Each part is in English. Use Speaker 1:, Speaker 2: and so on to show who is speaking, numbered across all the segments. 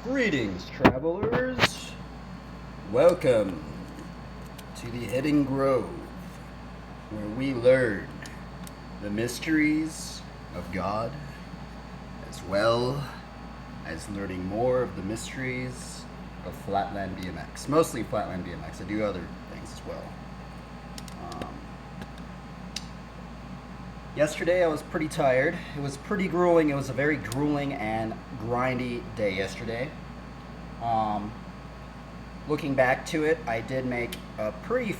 Speaker 1: Greetings, travelers. Welcome to the Hidden Grove, where we learn the mysteries of God, as well as learning more of the mysteries of flatland BMX. Mostly flatland BMX. I do other things as well. Yesterday I was pretty tired. It was pretty grueling. It was a very grueling and grindy day yesterday. Um, Looking back to it, I did make a pretty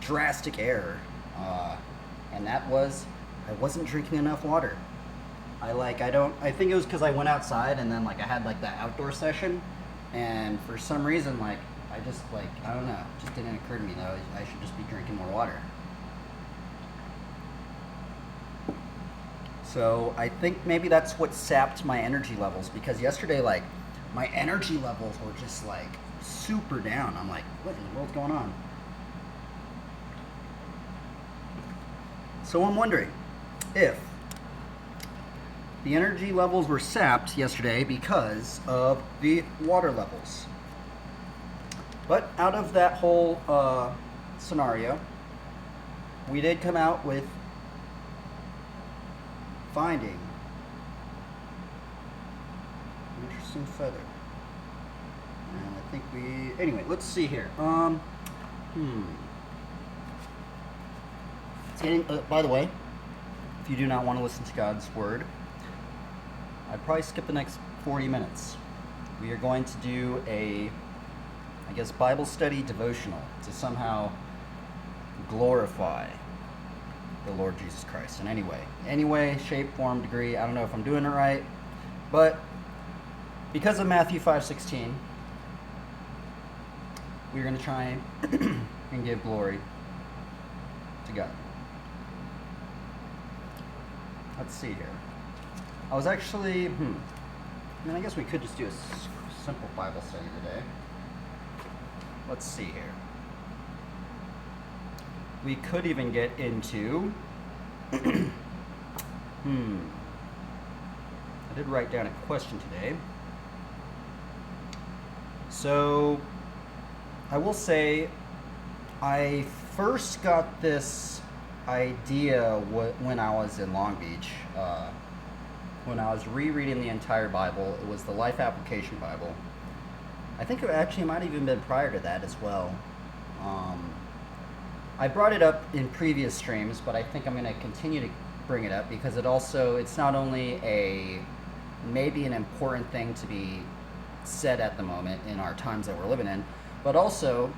Speaker 1: drastic error, and that was I wasn't drinking enough water. I think it was because I went outside and then I had that outdoor session, and for some reason I don't know, it just didn't occur to me that I should just be drinking more water. So I think maybe that's what sapped my energy levels, because yesterday my energy levels were just super down. I'm like, what in the world's going on? So I'm wondering if the energy levels were sapped yesterday because of the water levels. But out of that whole scenario, we did come out with finding an interesting feather. And I think anyway, let's see here. It's getting, by the way, if you do not want to listen to God's word, I'd probably skip the next 40 minutes. We are going to do Bible study devotional to somehow glorify the Lord Jesus Christ in any way, shape, form, degree. I don't know if I'm doing it right, but because of Matthew 5:16, we're going to try and give glory to God. Let's see here. I was actually, I guess we could just do a simple Bible study today. Let's see here. We could even get into, I did write down a question today. So, I will say, I first got this idea when I was in Long Beach, when I was rereading the entire Bible. It was the Life Application Bible. I think it actually might have even been prior to that as well. I brought it up in previous streams, but I think I'm going to continue to bring it up because it's not only maybe an important thing to be said at the moment in our times that we're living in, but also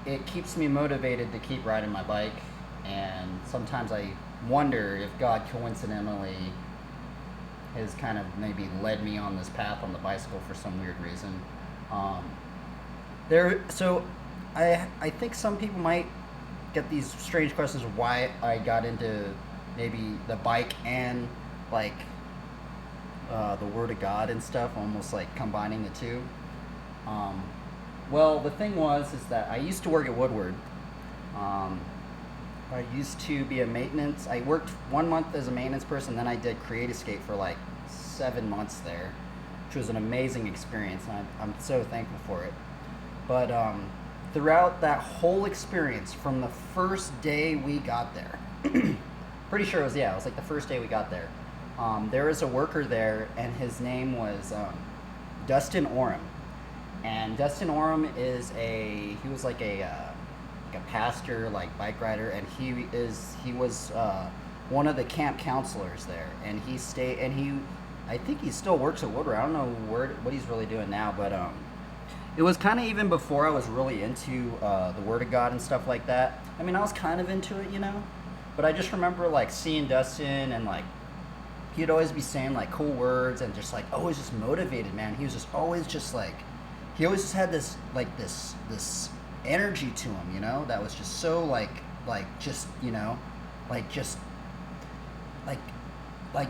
Speaker 1: it keeps me motivated to keep riding my bike. And sometimes I wonder if God coincidentally has kind of maybe led me on this path on the bicycle for some weird reason. I think some people might get these strange questions of why I got into maybe the bike and the Word of God and stuff, almost combining the two. Well, the thing is that I used to work at Woodward. I used to be I worked 1 month as a maintenance person, then I did Create Escape for 7 months there, which was an amazing experience, and I'm so thankful for it. But throughout that whole experience, from the first day we got there, pretty sure it was the first day we got there, there was a worker there, and his name was Dustin Oram. And Dustin Oram he was a pastor, bike rider, and he was one of the camp counselors there, and I think he still works at Woodward. I don't know what he's really doing now, but it was kind of even before I was really into the Word of God and stuff like that. I mean, I was kind of into it, but I just remember seeing Dustin, and he'd always be saying cool words, and just always just motivated, man. He was just always just he always just had this this energy to him, that was just so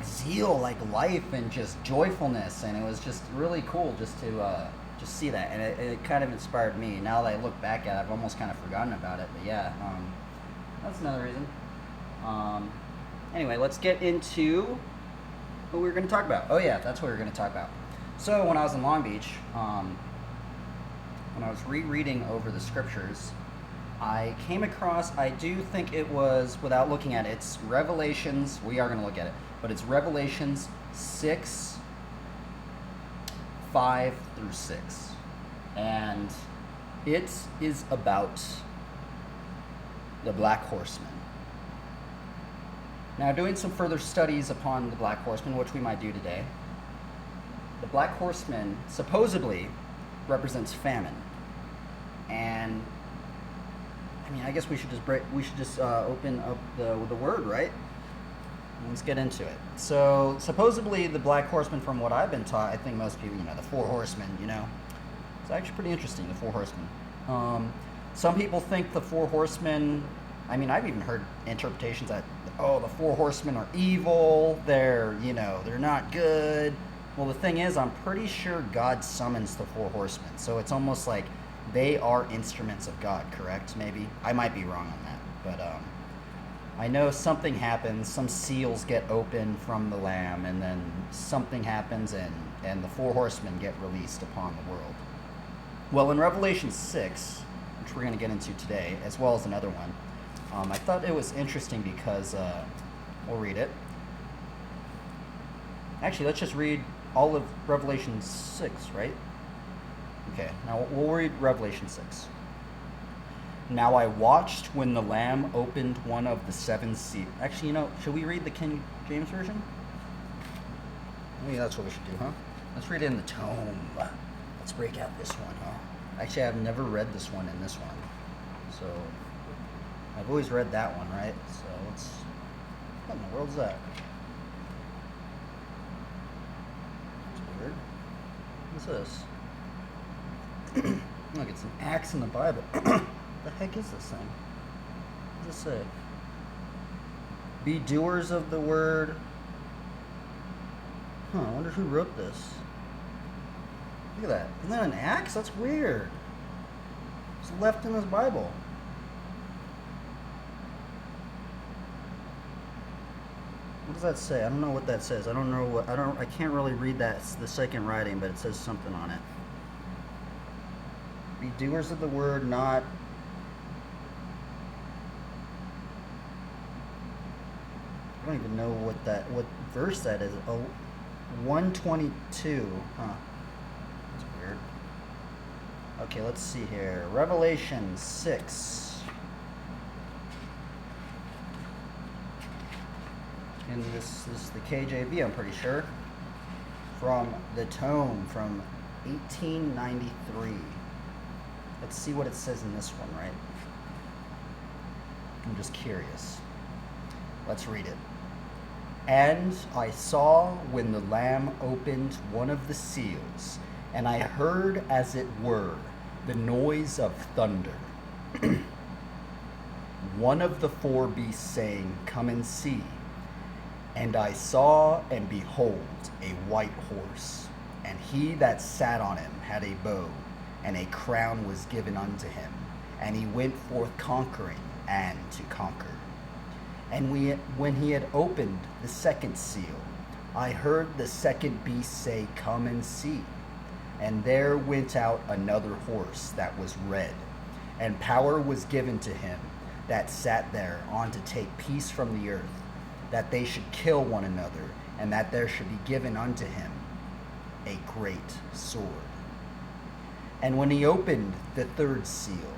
Speaker 1: zeal, life, and just joyfulness. And it was just really cool just to just see that, and it kind of inspired me. Now that I look back at it, I've almost kind of forgotten about it, but yeah, that's another reason. Anyway, let's get into what we were going to talk about. Oh yeah, that's what we were going to talk about. So when I was in Long Beach, when I was rereading over the scriptures, I came across, I do think it was, without looking at it, it's Revelations, we are going to look at it, but it's Revelations 6, 5 through 6. And it is about the Black Horseman. Now, doing some further studies upon the Black Horseman, which we might do today, the Black Horseman supposedly represents famine. And I mean, I guess we should just open up the word, right? Let's get into it. So, supposedly the Black Horseman, from what I've been taught, I think most people, the four horsemen, it's actually pretty interesting, the four horsemen. Some people think the four horsemen, I mean, I've even heard interpretations that, the four horsemen are evil, they're not good. Well, the thing is, I'm pretty sure God summons the four horsemen, so it's almost like they are instruments of God, correct? Maybe I might be wrong on that, but I know something happens. Some seals get open from the Lamb, and then something happens, and the four horsemen get released upon the world. Well, in Revelation 6, which we're going to get into today, as well as another one, I thought it was interesting because we'll read it. Actually, let's just read all of Revelation 6, right? Okay, now we'll read Revelation 6. Now I watched when the Lamb opened one of the seven seals. Actually, should we read the King James Version? Maybe that's what we should do, huh? Let's read it in the tome. Let's break out this one, huh? Actually, I've never read this one in this one. So, I've always read that one, right? So, what in the world is that? That's weird. What's this? Look, it's an axe in the Bible. The heck is this thing? What does it say? Be doers of the word. I wonder who wrote this. Look at that. Isn't that an axe? That's weird. It's left in this Bible. What does that say? I don't know what that says. I can't really read that, the second writing, but it says something on it. Be doers of the word, not... I don't even know what verse that is. 122. Huh. That's weird. Okay, let's see here. Revelation 6. And this is the KJV, I'm pretty sure. From the tome from 1893. Let's see what it says in this one, right? I'm just curious. Let's read it. And I saw when the Lamb opened one of the seals, and I heard as it were the noise of thunder. One of the four beasts saying, Come and see. And I saw, and behold, a white horse, and he that sat on him had a bow, and a crown was given unto him, and he went forth conquering and to conquer. And when he had opened the second seal, I heard the second beast say, Come and see. And there went out another horse that was red, and power was given to him that sat there on to take peace from the earth, that they should kill one another, and that there should be given unto him a great sword. And when he opened the third seal,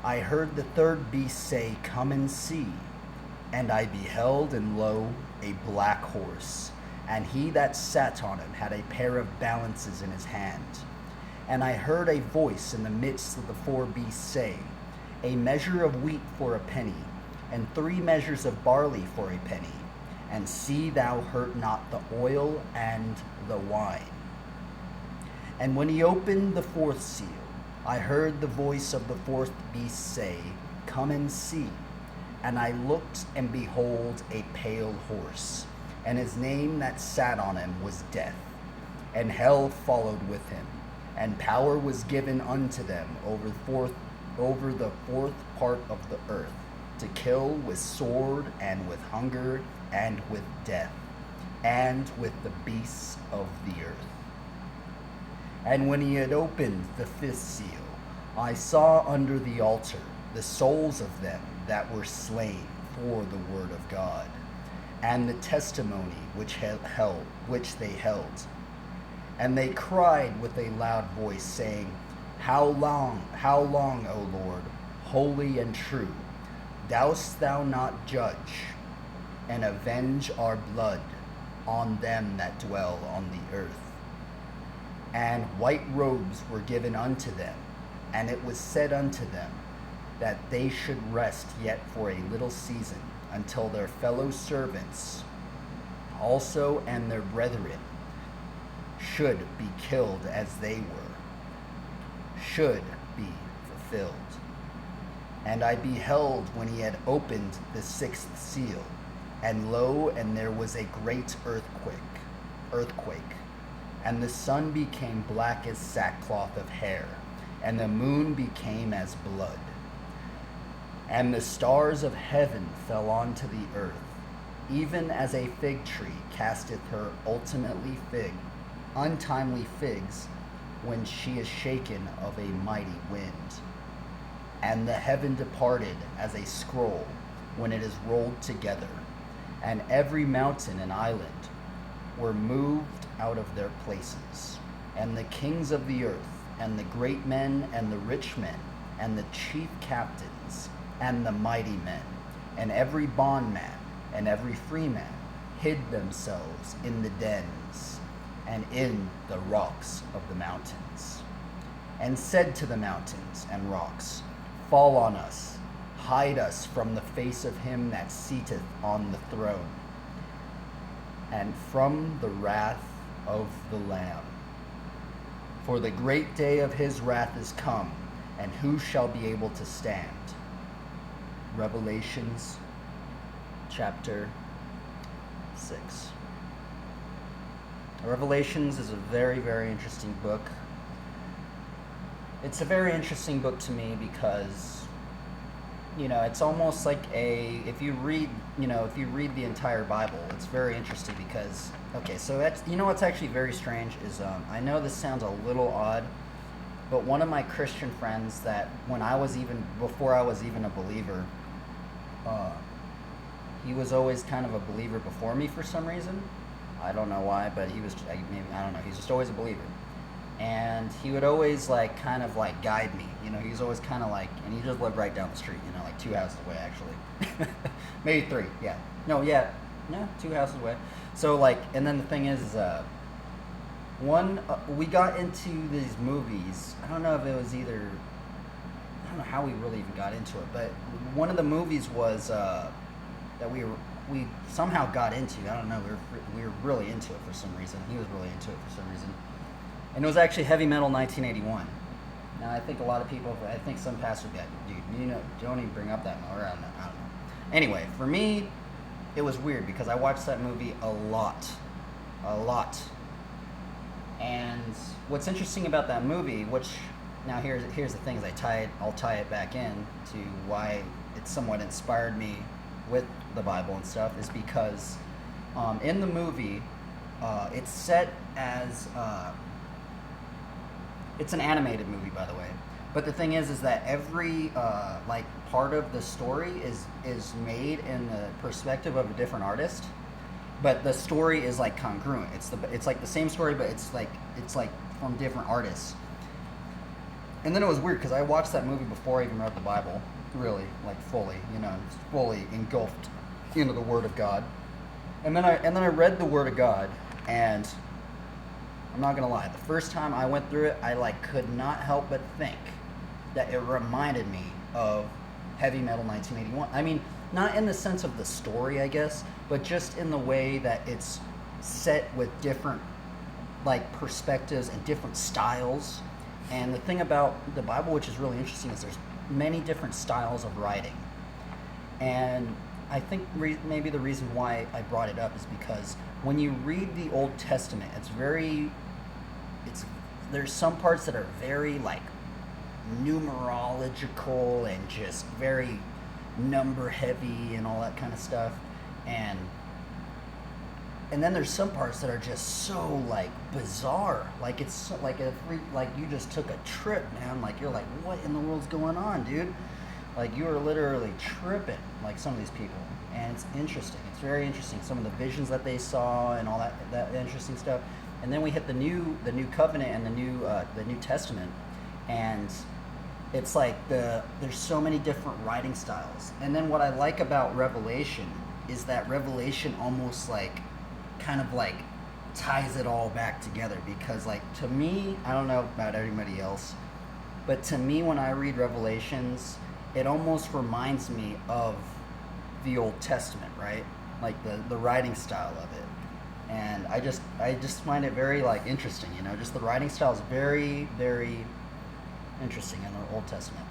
Speaker 1: I heard the third beast say, Come and see. And I beheld, and lo, a black horse, and he that sat on him had a pair of balances in his hand. And I heard a voice in the midst of the four beasts say, A measure of wheat for a penny, and 3 measures of barley for a penny, and see thou hurt not the oil and the wine. And when he opened the fourth seal, I heard the voice of the fourth beast say, Come and see. And I looked, and behold, a pale horse, and his name that sat on him was Death, and hell followed with him, and power was given unto them over the fourth part of the earth, to kill with sword, and with hunger, and with death, and with the beasts of the earth. And when he had opened the fifth seal, I saw under the altar the souls of them that were slain for the word of God, and the testimony which they held. And they cried with a loud voice, saying, how long, O Lord, holy and true, dost thou not judge and avenge our blood on them that dwell on the earth? And white robes were given unto them, and it was said unto them that they should rest yet for a little season, until their fellow servants also and their brethren should be killed as they were, should be fulfilled. And I beheld when he had opened the sixth seal, and lo, and there was a great earthquake, and the sun became black as sackcloth of hair, and the moon became as blood, and the stars of heaven fell onto the earth, even as a fig tree casteth her untimely figs when she is shaken of a mighty wind. And the heaven departed as a scroll when it is rolled together, and every mountain and island were moved out of their places. And the kings of the earth, and the great men, and the rich men, and the chief captains, and the mighty men, and every bondman, and every freeman, hid themselves in the dens, and in the rocks of the mountains, and said to the mountains and rocks, fall on us, hide us from the face of him that sitteth on the throne, and from the wrath of the Lamb. For the great day of his wrath is come, and who shall be able to stand? Revelations chapter 6. Revelations is a very, very interesting book. It's a very interesting book to me because, it's almost like if you read the entire Bible, it's very interesting because, so that's, what's actually very strange is, I know this sounds a little odd, but one of my Christian friends that before I was even a believer, he was always kind of a believer before me for some reason. I don't know why, but he was, I don't know, he's just always a believer. And he would always kind of guide me, he was always kind of and he just lived right down the street, 2 houses away actually. Maybe 3, yeah. No, 2 houses away. So and then the thing is we got into these movies. I don't know if it was I don't know how we really even got into it, but one of the movies was that we somehow got into. I don't know, we were really into it for some reason. He was really into it for some reason. And it was actually Heavy Metal 1981. Now, I think a lot of people, some pastors got, dude, don't even bring up that movie. I don't know. Anyway, for me, it was weird because I watched that movie a lot. And what's interesting about that movie, which, now here's the thing, is I'll tie it back in to why it somewhat inspired me with the Bible and stuff, is because in the movie, it's set as... it's an animated movie, by the way. But the thing is that every part of the story is made in the perspective of a different artist. But the story is congruent. It's like the same story, but it's from different artists. And then it was weird because I watched that movie before I even read the Bible, really, fully, fully engulfed into the Word of God. And then I read the Word of God, and I'm not gonna lie, the first time I went through it, I could not help but think that it reminded me of Heavy Metal 1981. I mean, not in the sense of the story, I guess, but just in the way that it's set with different perspectives and different styles. And the thing about the Bible, which is really interesting, is there's many different styles of writing. And I think maybe the reason why I brought it up is because when you read the Old Testament, there's some parts that are very numerological and just very number heavy and all that kind of stuff. And and then there's some parts that are just so like bizarre, like it's so, like a freak, like you just took a trip, man. Like you're like, what in the world's going on, dude? Like you are literally tripping, like some of these people, and it's interesting. It's very interesting. Some of the visions that they saw and all that interesting stuff. And then we hit the new covenant and the New Testament, and it's like there's so many different writing styles. And then what I like about Revelation is that Revelation almost like kind of like ties it all back together, because like to me, I don't know about everybody else, but to me when I read Revelations, it almost reminds me of the Old Testament, right? Like the writing style of it. And I just find it very like interesting, you know, just the writing style is very, very interesting in the Old Testament.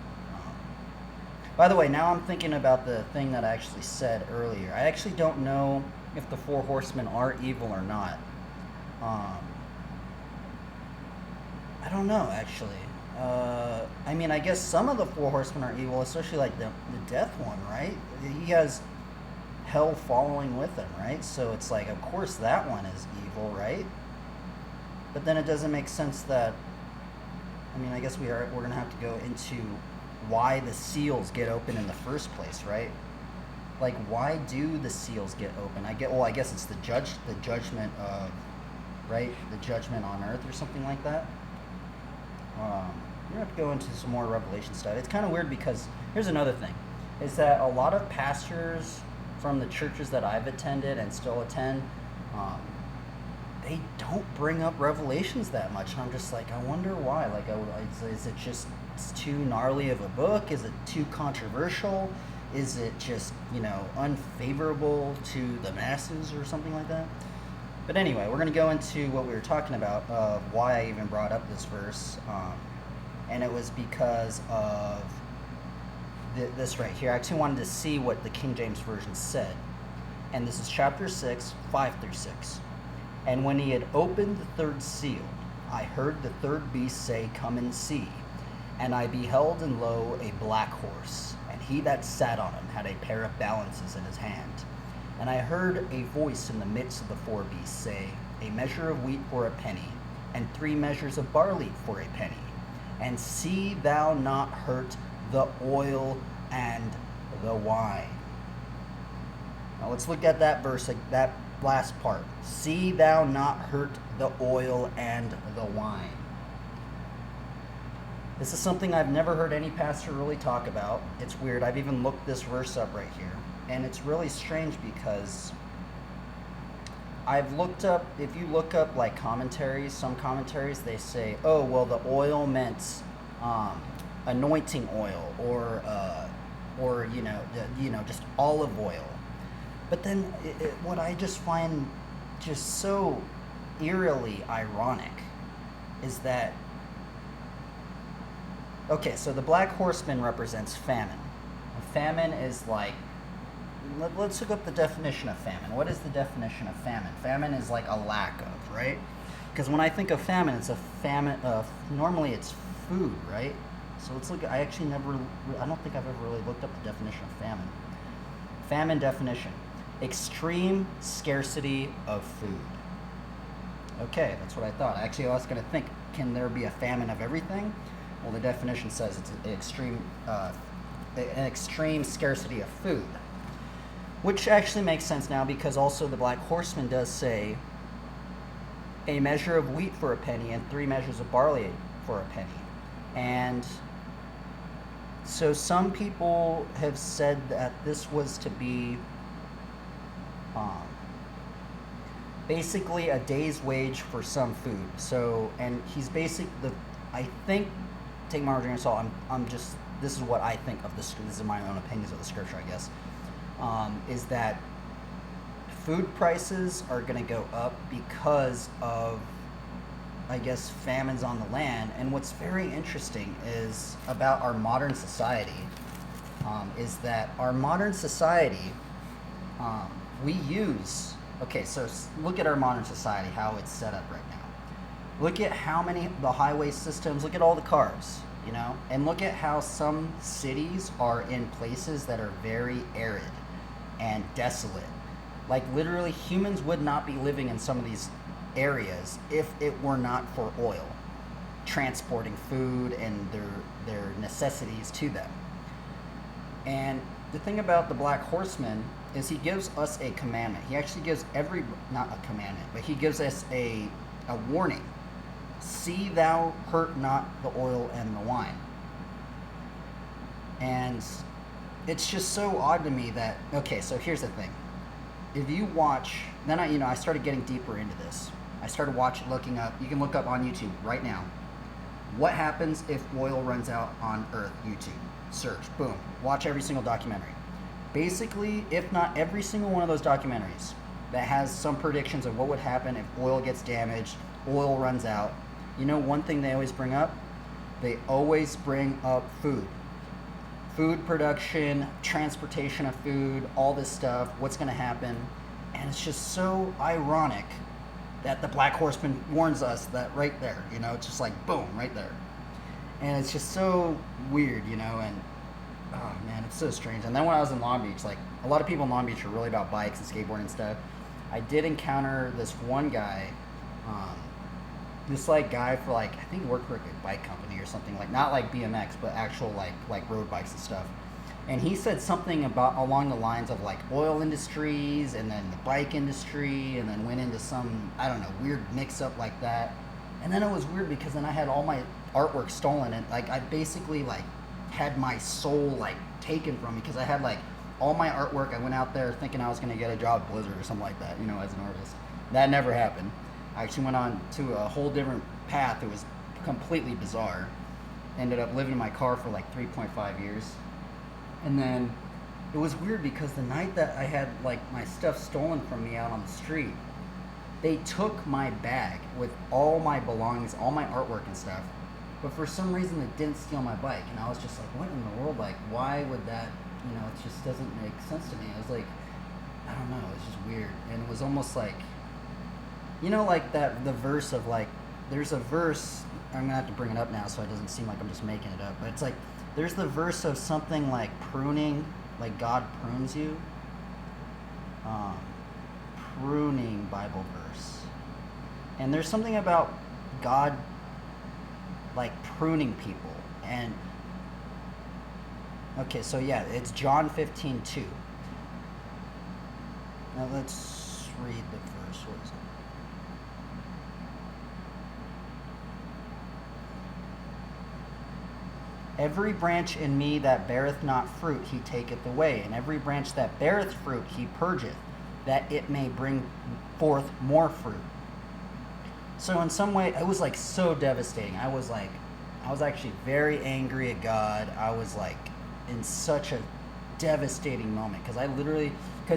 Speaker 1: By the way, now I'm thinking about the thing that I actually said earlier. I actually don't know if the four horsemen are evil or not. I don't know, actually. I mean, I guess some of the four horsemen are evil, especially like the death one, right? He has hell following with him, right? So it's like, of course that one is evil, right? But then it doesn't make sense that, I mean, I guess we're gonna have to go into why the seals get open in the first place, right? Like, why do the seals get open? I guess it's the judgment of, right? The judgment on earth or something like that. We're gonna have to go into some more Revelation stuff. It's kind of weird because here's another thing, is that a lot of pastors from the churches that I've attended and still attend, they don't bring up Revelations that much. And I'm just like, I wonder why. Like, is it just it's too gnarly of a book? Is it too controversial? Is it just, you know, unfavorable to the masses or something like that? But anyway, we're going to go into what we were talking about, why I even brought up this verse. And it was because of this right here. I actually wanted to see what the King James Version said. And this is chapter 6, 5 through 6. And when he had opened the third seal, I heard the third beast say, Come and see. And I beheld, and lo, a black horse. And he that sat on him had a pair of balances in his hand. And I heard a voice in the midst of the four beasts say, A measure of wheat for a penny, and 3 measures of barley for a penny. And see thou not hurt the oil and the wine. Now let's look at that verse, that last part. See thou not hurt the oil and the wine. This is something I've never heard any pastor really talk about. It's weird. I've even looked this verse up right here. And it's really strange because I've looked up, if you look up like commentaries, some commentaries, they say, oh, well, the oil meant anointing oil or you know, just olive oil. But then what I just find just so eerily ironic is that, okay, so the black horseman represents famine. Famine is like, let's look up the definition of famine. What is the definition of famine? Famine is like a lack of, right? Because when I think of famine, it's a famine, normally it's food, right? So let's look, I don't think I've ever really looked up the definition of famine. Famine definition: extreme scarcity of food. Okay, that's what I thought. Actually, I was going to think, can there be a famine of everything? Well, the definition says it's an extreme scarcity of food. Which actually makes sense now, because also the Black Horseman does say a measure of wheat for a penny and 3 measures of barley for a penny. And so some people have said that this was to be basically a day's wage for some food. So, and he's I think, take my word for salt, this is what I think of this is my own opinions of the scripture, I guess. Is that food prices are going to go up because of, I guess, famines on the land. And what's very interesting is about our modern society, is that our modern society, we use, okay, so look at our modern society, how it's set up right now. Look at how many, the highway systems, look at all the cars, you know, and look at how some cities are in places that are very arid and desolate. Like literally, humans would not be living in some of these areas if it were not for oil transporting food and their necessities to them. And the thing about the Black Horseman is he gives us a commandment. He actually gives not a commandment, but he gives us a warning. See thou hurt not the oil and the wine. And it's just so odd to me that, okay, so here's the thing. If you watch, then I started getting deeper into this. I started looking up, you can look up on YouTube right now, what happens if oil runs out on Earth, YouTube. Search, boom, watch every single documentary. Basically, if not every single one of those documentaries that has some predictions of what would happen if oil gets damaged, oil runs out, you know one thing they always bring up? They always bring up food. Food production, transportation of food, all this stuff, what's going to happen. And it's just so ironic that the Black Horseman warns us that right there, it's just like boom, right there. And it's just so weird, and oh man, it's so strange. And then when I was in Long Beach, like a lot of people in Long Beach are really about bikes and skateboarding and stuff. I did encounter this one guy, guy for I think he worked for a bike company or something, not like BMX, but actual like road bikes and stuff. And he said something along the lines of oil industries and then the bike industry, and then went into some, I don't know, weird mix up like that. And then it was weird because then I had all my artwork stolen, and I basically had my soul taken from me because I had all my artwork. I went out there thinking I was going to get a job at Blizzard or something like that, as an artist. That never happened. I actually went on to a whole different path. It was completely bizarre. Ended up living in my car for 3.5 years. And then it was weird because the night that I had my stuff stolen from me out on the street, they took my bag with all my belongings, all my artwork and stuff. But for some reason they didn't steal my bike. And I was just what in the world? Why would that, it just doesn't make sense to me. I was I don't know, it's just weird. And it was almost the verse of there's a verse, I'm gonna have to bring it up now so it doesn't seem like I'm just making it up, but it's there's the verse of something pruning, God prunes you. Pruning Bible verse. And there's something about God pruning people. And okay, so yeah, it's John 15:2. Now let's read the verse. What is it? Every branch in me that beareth not fruit, he taketh away. And every branch that beareth fruit, he purgeth, that it may bring forth more fruit. So in some way, it was so devastating. I was actually very angry at God. I was in such a devastating moment because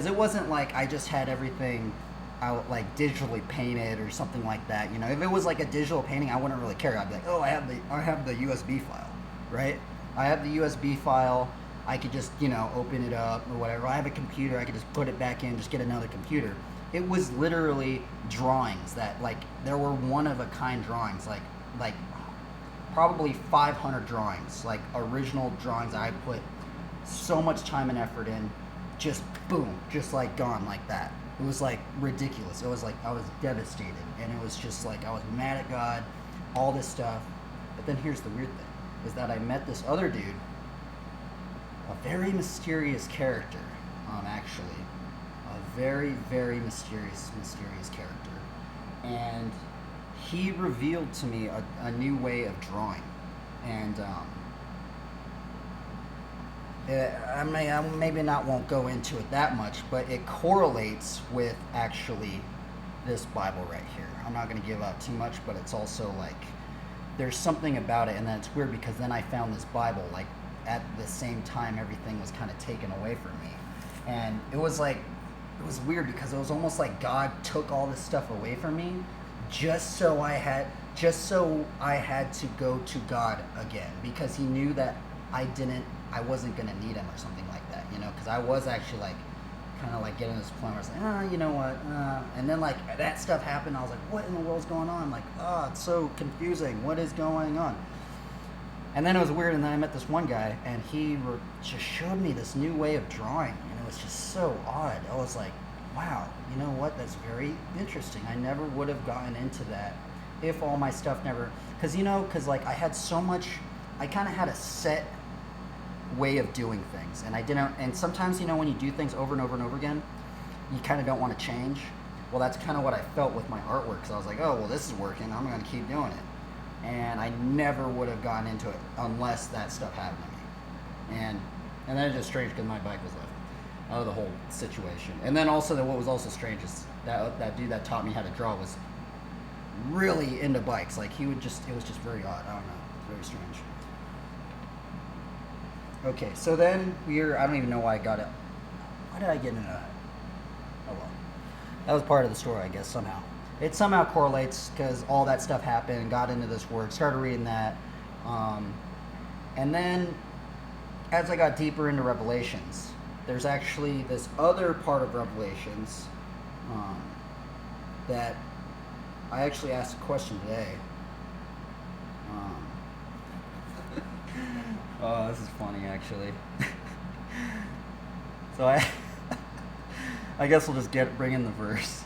Speaker 1: it wasn't I just had everything out digitally painted or something like that. If it was a digital painting, I wouldn't really care. I'd be oh, I have the USB file. Right? I have the USB file. I could just, open it up or whatever. I have a computer. I could just put it back in, just get another computer. It was literally drawings that, there were one-of-a-kind drawings, probably 500 drawings, original drawings I put so much time and effort in, just boom, just gone like that. It was ridiculous. It was I was devastated, and it was just I was mad at God, all this stuff. But then here's the weird thing. Is that I met this other dude, a very mysterious character, actually, a very, very mysterious character, and he revealed to me a new way of drawing, and I maybe won't go into it that much, but it correlates with actually this Bible right here. I'm not going to give out too much, but it's also there's something about it. And then it's weird because then I found this Bible at the same time everything was kind of taken away from me, and it was weird because it was almost God took all this stuff away from me just so I had to go to God again, because he knew that I wasn't going to need him or something like that, because I was actually kind of getting to this point where I was you know what, and then that stuff happened. I was what in the world's going on? It's so confusing. What is going on? And then it was weird, and then I met this one guy, and he just showed me this new way of drawing, and it was just so odd. I was wow, you know what? That's very interesting. I never would have gotten into that if all my stuff never, because like I had so much, I kind of had a set way of doing things, and I didn't. And sometimes, when you do things over and over and over again, you kind of don't want to change. Well, that's kind of what I felt with my artwork. Because I was like, oh, well, this is working. I'm going to keep doing it. And I never would have gotten into it unless that stuff happened to me. And then it's just strange because my bike was left out of the whole situation. And then also, what was also strange is that dude that taught me how to draw was really into bikes. Like it was just very odd. I don't know. It's very strange. Okay, so then I don't even know why I got it. Why did I get into that? Oh well. That was part of the story, I guess, somehow. It somehow correlates because all that stuff happened, got into this work, started reading that. And then as I got deeper into Revelations, there's actually this other part of Revelations that I actually asked a question today. Oh, this is funny, actually. So I guess we'll just bring in the verse.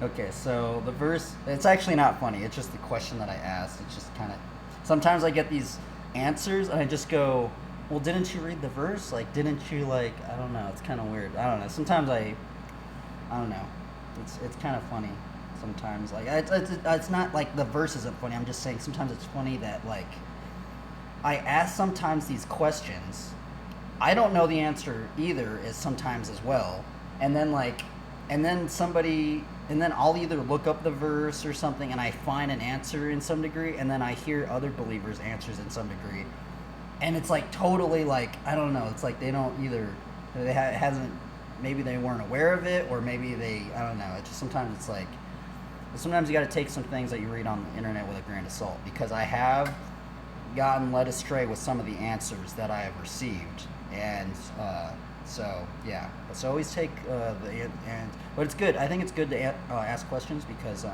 Speaker 1: Okay, so the verse, it's actually not funny. It's just the question that I asked. It's just kind of, sometimes I get these answers and I just go, well, didn't you read the verse? Like, didn't you, like, I don't know. It's kind of weird. I don't know. Sometimes I don't know. It's kind of funny sometimes. Like, it's not like the verse isn't funny. I'm just saying sometimes it's funny that, like, I ask sometimes these questions. I don't know the answer either is sometimes as well. And then I'll either look up the verse or something and I find an answer in some degree, and then I hear other believers' answers in some degree. And it's like totally like, I don't know, it's like they don't either, it hasn't, maybe they weren't aware of it, or maybe I don't know, it's just sometimes you got to take some things that you read on the internet with a grain of salt, because I have gotten led astray with some of the answers that I have received. And so yeah, so always take but it's good. I think it's good to ask questions, because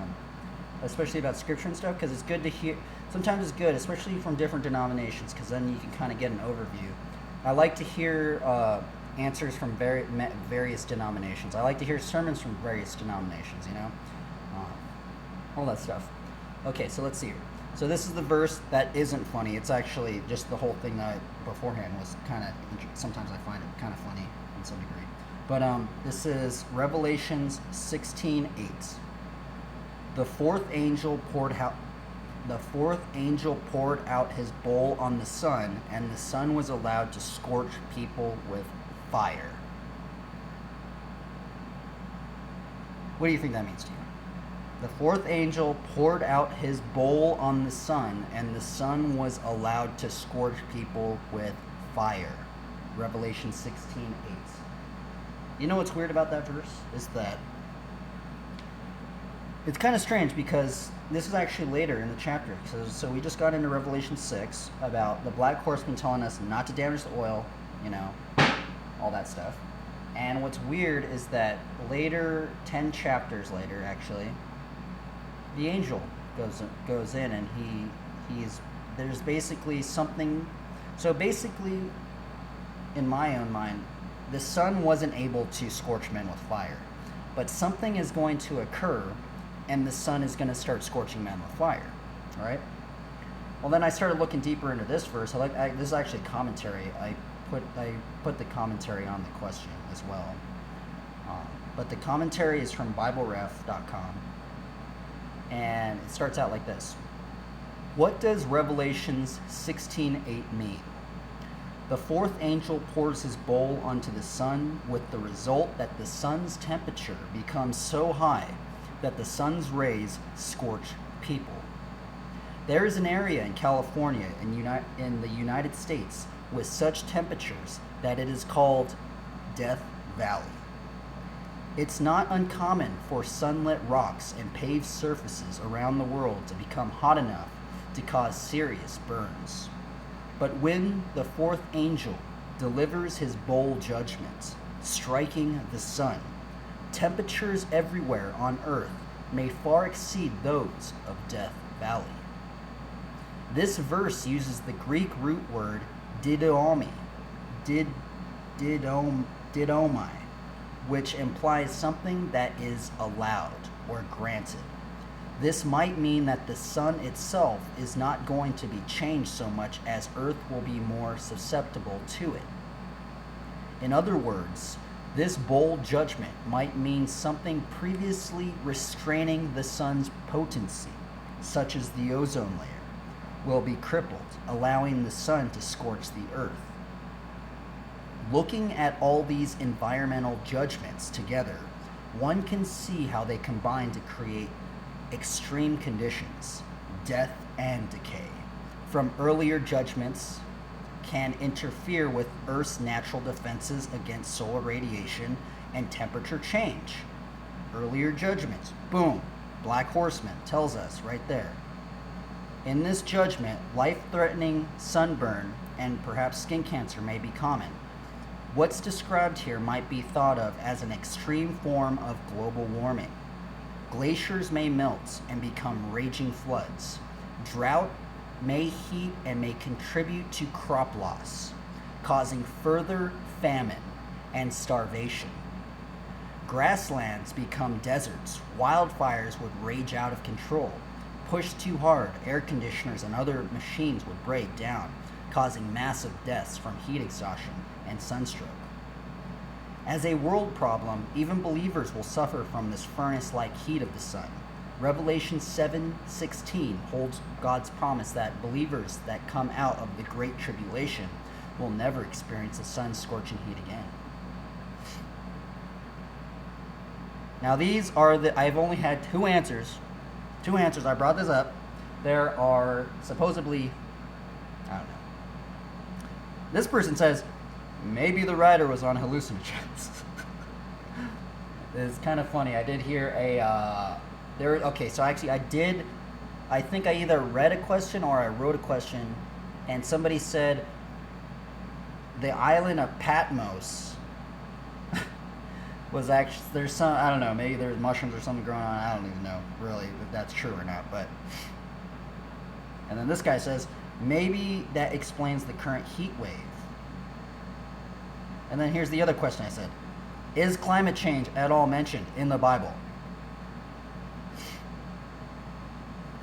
Speaker 1: especially about scripture and stuff, because it's good to hear. Sometimes it's good, especially from different denominations, because then you can kind of get an overview. I like to hear answers from various denominations. I like to hear sermons from various denominations, all that stuff. Okay, so let's see here. So this is the verse that isn't funny. It's actually just the whole thing that beforehand was kind of, sometimes I find it kind of funny in some degree. But this is Revelations 16:8. The fourth angel poured out his bowl on the sun, and the sun was allowed to scorch people with fire. What do you think that means to you? The fourth angel poured out his bowl on the sun, and the sun was allowed to scorch people with fire. Revelation 16:8. You know what's weird about that verse? Is that it's kind of strange, because this is actually later in the chapter. So we just got into Revelation 6 about the black horseman telling us not to damage the oil, all that stuff. And what's weird is that later, 10 chapters later, actually, the angel goes in, and there's basically something. So basically, in my own mind, the sun wasn't able to scorch men with fire, but something is going to occur, and the sun is going to start scorching men with fire. All right. Well, then I started looking deeper into this verse. This is actually commentary. I put the commentary on the question as well, but the commentary is from BibleRef.com. And it starts out like this. What does Revelations 16:8 mean? The fourth angel pours his bowl onto the sun, with the result that the sun's temperature becomes so high that the sun's rays scorch people. There is an area in California in the United States with such temperatures that it is called Death Valley. It's not uncommon for sunlit rocks and paved surfaces around the world to become hot enough to cause serious burns. But when the fourth angel delivers his bowl judgment, striking the sun, temperatures everywhere on earth may far exceed those of Death Valley. This verse uses the Greek root word didomi, which implies something that is allowed or granted. This might mean that the sun itself is not going to be changed so much as Earth will be more susceptible to it. In other words, this bold judgment might mean something previously restraining the sun's potency, such as the ozone layer, will be crippled, allowing the sun to scorch the earth. Looking at all these environmental judgments together, one can see how they combine to create extreme conditions, death and decay. From earlier judgments can interfere with Earth's natural defenses against solar radiation and temperature change. Earlier judgments, boom, Black Horseman tells us right there. In this judgment, life-threatening sunburn and perhaps skin cancer may be common. What's described here might be thought of as an extreme form of global warming. Glaciers may melt and become raging floods. Drought may heat and may contribute to crop loss, causing further famine and starvation. Grasslands become deserts. Wildfires would rage out of control. Pushed too hard, air conditioners and other machines would break down, causing massive deaths from heat exhaustion and sunstroke. As a world problem, even believers will suffer from this furnace-like heat of the sun. Revelation 7:16 holds God's promise that believers that come out of the Great Tribulation will never experience the sun's scorching heat again. Now these are I've only had two answers. I brought this up. There are supposedly, I don't know. This person says, maybe the writer was on hallucinogens. It's kind of funny. I did hear I think I either read a question or I wrote a question, and somebody said the island of Patmos was actually, there's some, I don't know, maybe there's mushrooms or something growing on. I don't even know really if that's true or not, but. And then this guy says, maybe that explains the current heat wave. And then here's the other question I said. Is climate change at all mentioned in the Bible?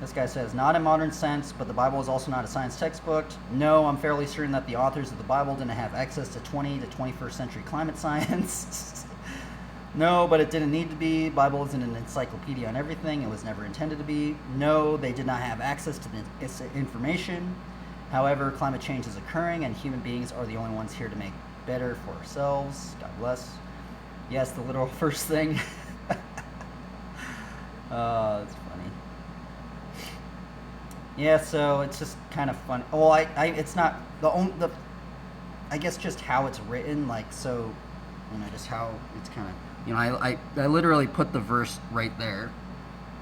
Speaker 1: This guy says, not in modern sense, but the Bible is also not a science textbook. No, I'm fairly certain that the authors of the Bible didn't have access to 20 to 21st century climate science. No, but it didn't need to be. Bible isn't an encyclopedia on everything. It was never intended to be. No, they did not have access to this information. However, climate change is occurring, and human beings are the only ones here to make better for ourselves. God bless. Yes, the literal first thing. That's funny. Yeah, so it's just kind of funny. Well, it's not the I guess just how it's written, like, so, you know, just how it's kind of, you know, I literally put the verse right there.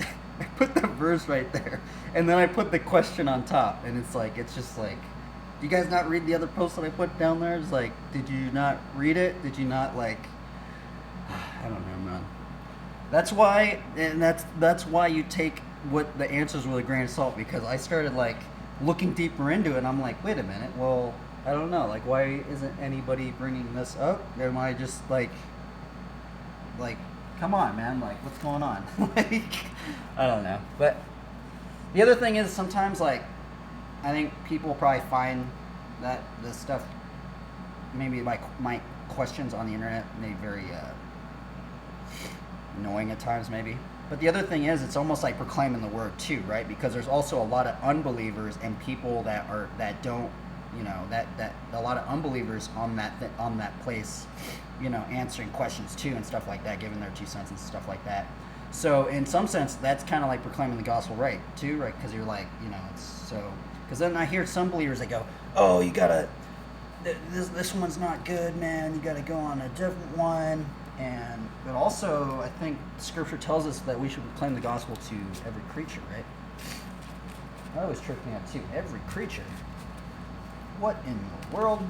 Speaker 1: I put the verse right there, and then I put the question on top, and it's like, it's just like, do you guys not read the other post that I put down there? It's like, did you not read it? Did you not, like, I don't know, man. That's why, and that's why you take what the answers with a grain of salt, because I started, like, looking deeper into it, and I'm like, wait a minute, well, I don't know, like, why isn't anybody bringing this up? Am I just, like, come on, man, like, what's going on? Like, I don't know. But the other thing is, sometimes, like, I think people probably find that this stuff, maybe my questions on the internet may be very annoying at times, maybe. But the other thing is, it's almost like proclaiming the word too, right? Because there's also a lot of unbelievers and people that don't, you know, that a lot of unbelievers on that place, you know, answering questions too and stuff like that, giving their 2 cents and stuff like that. So in some sense, that's kind of like proclaiming the gospel, right? Too, right? Because you're like, you know, it's so. Because then I hear some believers that go, oh, you gotta, this one's not good, man. You gotta go on a different one. But also, I think Scripture tells us that we should proclaim the gospel to every creature, right? That always tripped me up too. Every creature. What in the world?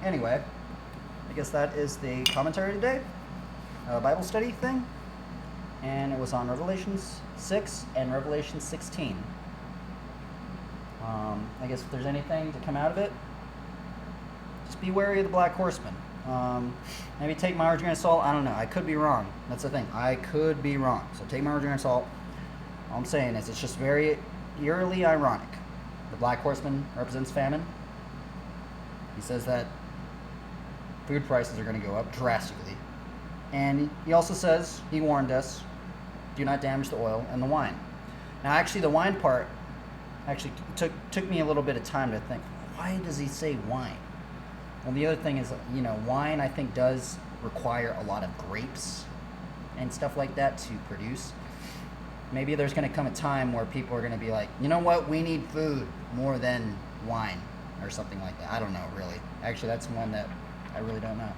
Speaker 1: Anyway, I guess that is the commentary today. Bible study thing. And it was on Revelations 6 and Revelation 16. I guess if there's anything to come out of it, just just be wary of the Black Horseman. Maybe take my grain of salt. I don't know. I could be wrong. That's the thing. I could be wrong. So take my grain of salt. All I'm saying is it's just very eerily ironic. The Black Horseman represents famine. He says that food prices are going to go up drastically. And he also says, he warned us, do not damage the oil and the wine. Now, actually, the wine part actually took me a little bit of time to think, why does he say wine? Well, the other thing is, you know, wine, I think, does require a lot of grapes and stuff like that to produce. Maybe there's going to come a time where people are going to be like, you know what, we need food more than wine or something like that. I don't know, really. Actually, that's one that I really don't know.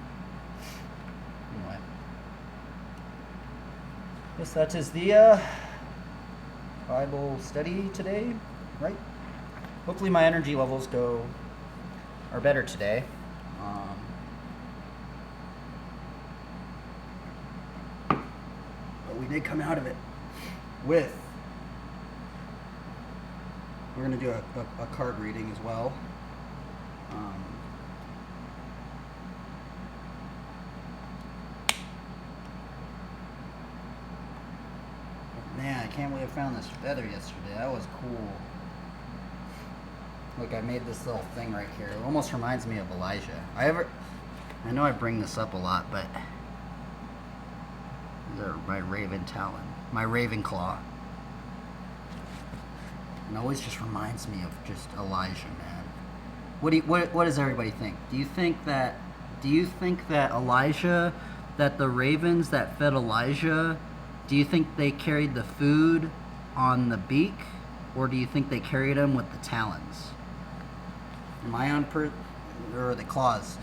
Speaker 1: Anyway. Yes, that is the Bible study today, right? Hopefully my energy levels are better today. But we did come out of it with, we're going to do a card reading as well. Man, I can't believe I found this feather yesterday. That was cool. Look, I made this little thing right here. It almost reminds me of Elijah. I know I bring this up a lot, but these are my raven talon, my raven claw. It always just reminds me of just Elijah, man. What does everybody think? Do you think that Elijah, that the ravens that fed Elijah, do you think they carried the food on the beak, or do you think they carried them with the talons? Or the claws.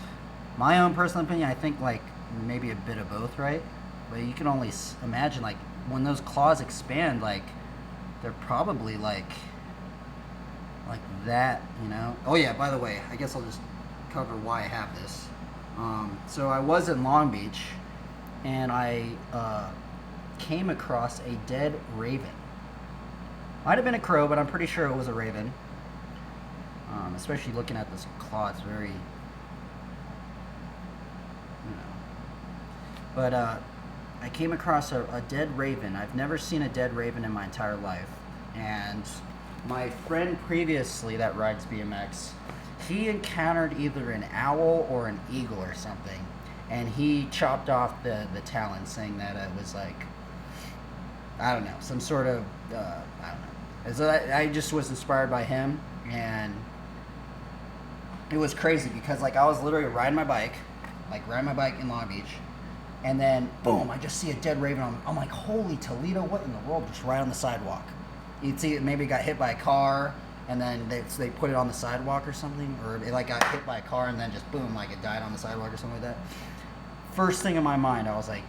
Speaker 1: My own personal opinion, I think like maybe a bit of both, right? But you can only imagine, like, when those claws expand, like, they're probably like that, you know? Oh yeah, by the way, I guess I'll just cover why I have this. So I was in Long Beach, and I came across a dead raven. Might have been a crow, but I'm pretty sure it was a raven. Especially looking at this claw, it's very, you know. But I came across a dead raven. I've never seen a dead raven in my entire life. And my friend previously that rides BMX, he encountered either an owl or an eagle or something. And he chopped off the talon, saying that it was like, I don't know, some sort of, I don't know. And so I just was inspired by him, and it was crazy because, like, I was literally riding my bike in Long Beach, and then, boom, I just see a dead raven. I'm like, holy Toledo, what in the world, just right on the sidewalk. You'd see it maybe got hit by a car, and then they put it on the sidewalk or something, or it, like, got hit by a car, and then just, boom, like, it died on the sidewalk or something like that. First thing in my mind, I was like,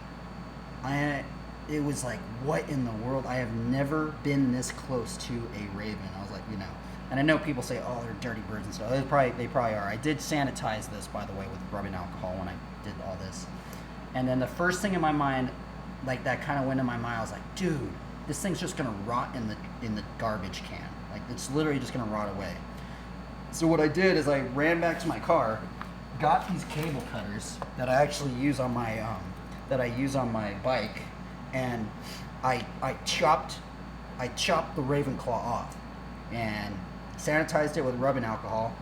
Speaker 1: it was like, what in the world? I have never been this close to a raven. I was like, you know, and I know people say, oh, they're dirty birds and stuff. They probably are. I did sanitize this, by the way, with rubbing alcohol when I did all this. And then the first thing in my mind, like, that kind of went in my mind, I was like, dude, this thing's just gonna rot in the garbage can. Like, it's literally just gonna rot away. So what I did is I ran back to my car, got these cable cutters that I actually use on my bike, and I chopped the raven claw off and sanitized it with rubbing alcohol,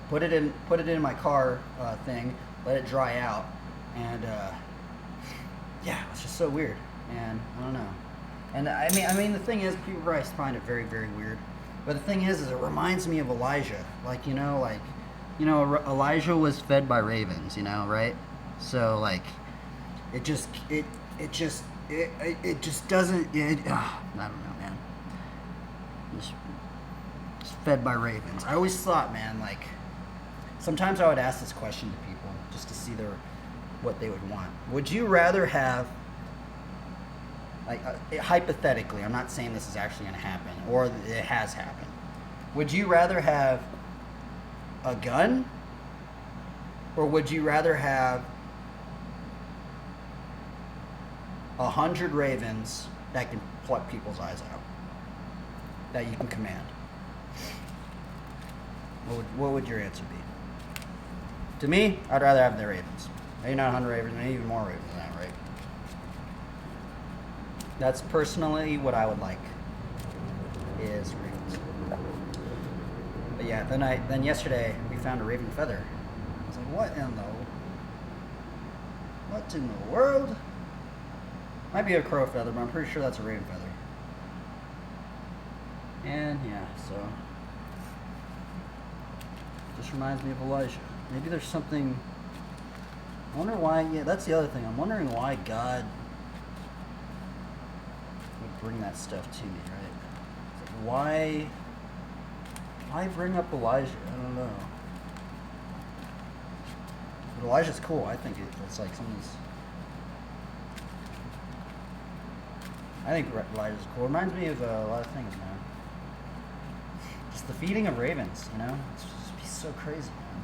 Speaker 1: put it in my car thing, let it dry out, and yeah, it was just so weird, and I don't know. And I mean the thing is, people probably find it very, very weird, but the thing is it reminds me of Elijah. Like, Elijah was fed by ravens, you know, right? So, like, it just doesn't, I don't know, man. Just fed by ravens. I always thought, man, like, sometimes I would ask this question to people just to see what they would want. Would you rather have, like, hypothetically, I'm not saying this is actually going to happen, or it has happened. Would you rather have a gun, or would you rather have 100 ravens that can pluck people's eyes out, that you can command? What would your answer be? To me, I'd rather have the ravens. Maybe not 100 ravens, maybe even more ravens than that, right? That's personally what I would like, is ravens. But yeah, then yesterday we found a raven feather. I was like, what in the world? Might be a crow feather, but I'm pretty sure that's a raven feather. And yeah, so this reminds me of Elijah. Maybe there's something. I wonder why. Yeah, that's the other thing. I'm wondering why God would bring that stuff to me, right? It's like, why bring up Elijah? I don't know. But Elijah's cool. I think it's like something's. I think Elijah's cool. It reminds me of a lot of things, man. Just the feeding of ravens, you know? It's just so crazy, man.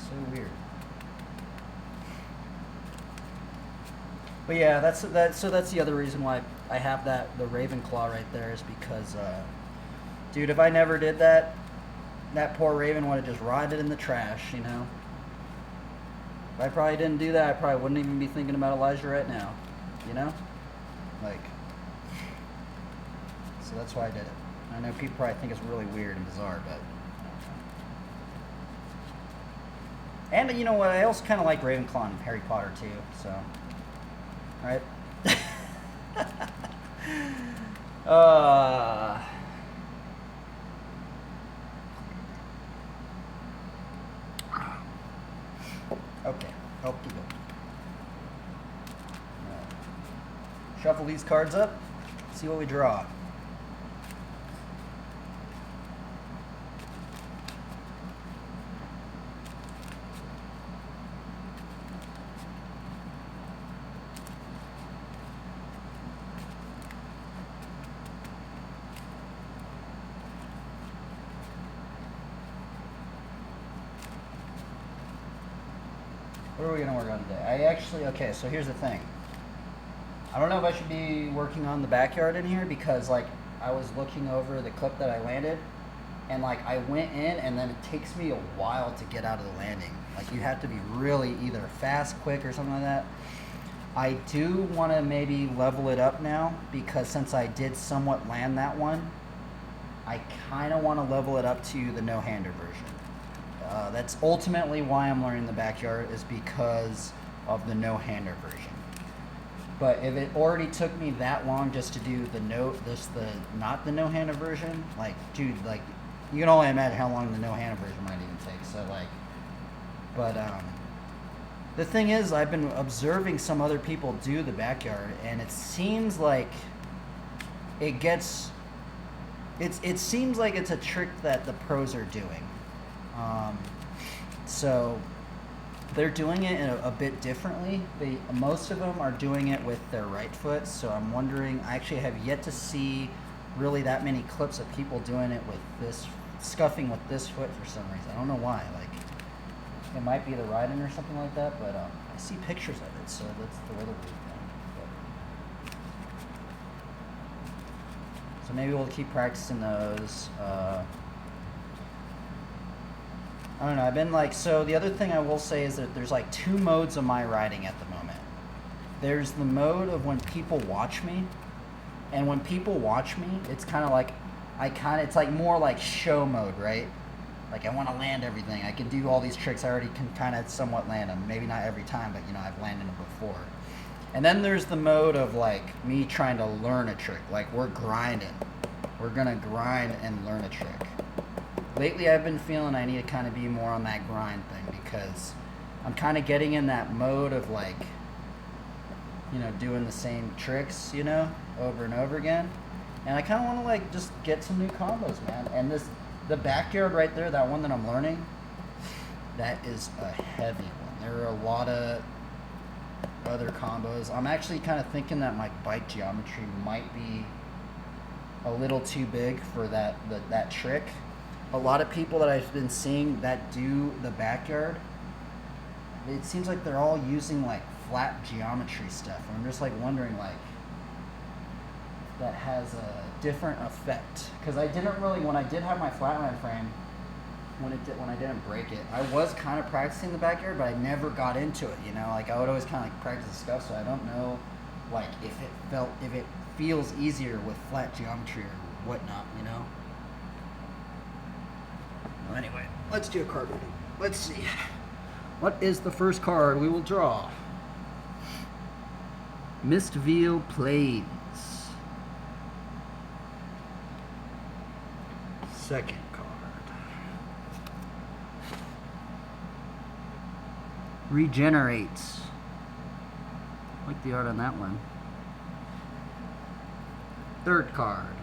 Speaker 1: So weird. But yeah, that's the other reason why I have the raven claw right there, is because, dude, if I never did that, that poor raven would have just rotted in the trash, you know? If I probably didn't do that, I probably wouldn't even be thinking about Elijah right now, you know? Like, so that's why I did it. I know people probably think it's really weird and bizarre, but. And you know what? I also kind of like Ravenclaw and Harry Potter too, so. Right? Okay. Okie dokie. Shuffle these cards up, see what we draw. What are we going to work on today? Okay, so here's the thing. I don't know if I should be working on the backyard in here, because like I was looking over the clip that I landed, and like I went in and then it takes me a while to get out of the landing. Like you have to be really either fast, quick, or something like that. I do want to maybe level it up now, because since I did somewhat land that one, I kind of want to level it up to the no-hander version. That's ultimately why I'm learning the backyard, is because of the no-hander version. But if it already took me that long just to do not the no-hander version, like, dude, like, you can only imagine how long the no-hander version might even take. So, like, but the thing is, I've been observing some other people do the backyard, and it seems like it seems like it's a trick that the pros are doing. So they're doing it a bit differently. Most of them are doing it with their right foot, so I'm wondering, I actually have yet to see really that many clips of people doing it with this, scuffing with this foot for some reason. I don't know why. Like, it might be the riding or something like that, but I see pictures of it, so that's the other weird thing. So maybe we'll keep practicing those. I don't know, I've been like, so the other thing I will say is that there's like two modes of my riding at the moment. There's the mode of when people watch me, and when people watch me, it's kind of like, it's like more like show mode, right? Like I want to land everything. I can do all these tricks. I already can kind of somewhat land them. Maybe not every time, but you know, I've landed them before. And then there's the mode of like me trying to learn a trick. Like we're grinding. We're gonna grind and learn a trick. Lately I've been feeling I need to kind of be more on that grind thing, because I'm kind of getting in that mode of like, you know, doing the same tricks, you know, over and over again. And I kind of want to like just get some new combos, man. And the backyard right there, that one that I'm learning, that is a heavy one. There are a lot of other combos. I'm actually kind of thinking that my bike geometry might be a little too big for that trick. A lot of people that I've been seeing that do the backyard, it seems like they're all using like flat geometry stuff. And I'm just like wondering, like, if that has a different effect. Because I didn't really, when I did have my flatland frame, when I didn't break it. I was kind of practicing the backyard, but I never got into it. You know, like I would always kind of like practice the stuff, so I don't know, like if it feels easier with flat geometry or whatnot. You know. Well, anyway, let's do a card reading. Let's see. What is the first card we will draw? Mistville Plains. Second card. Regenerates. I like the art on that one. Third card.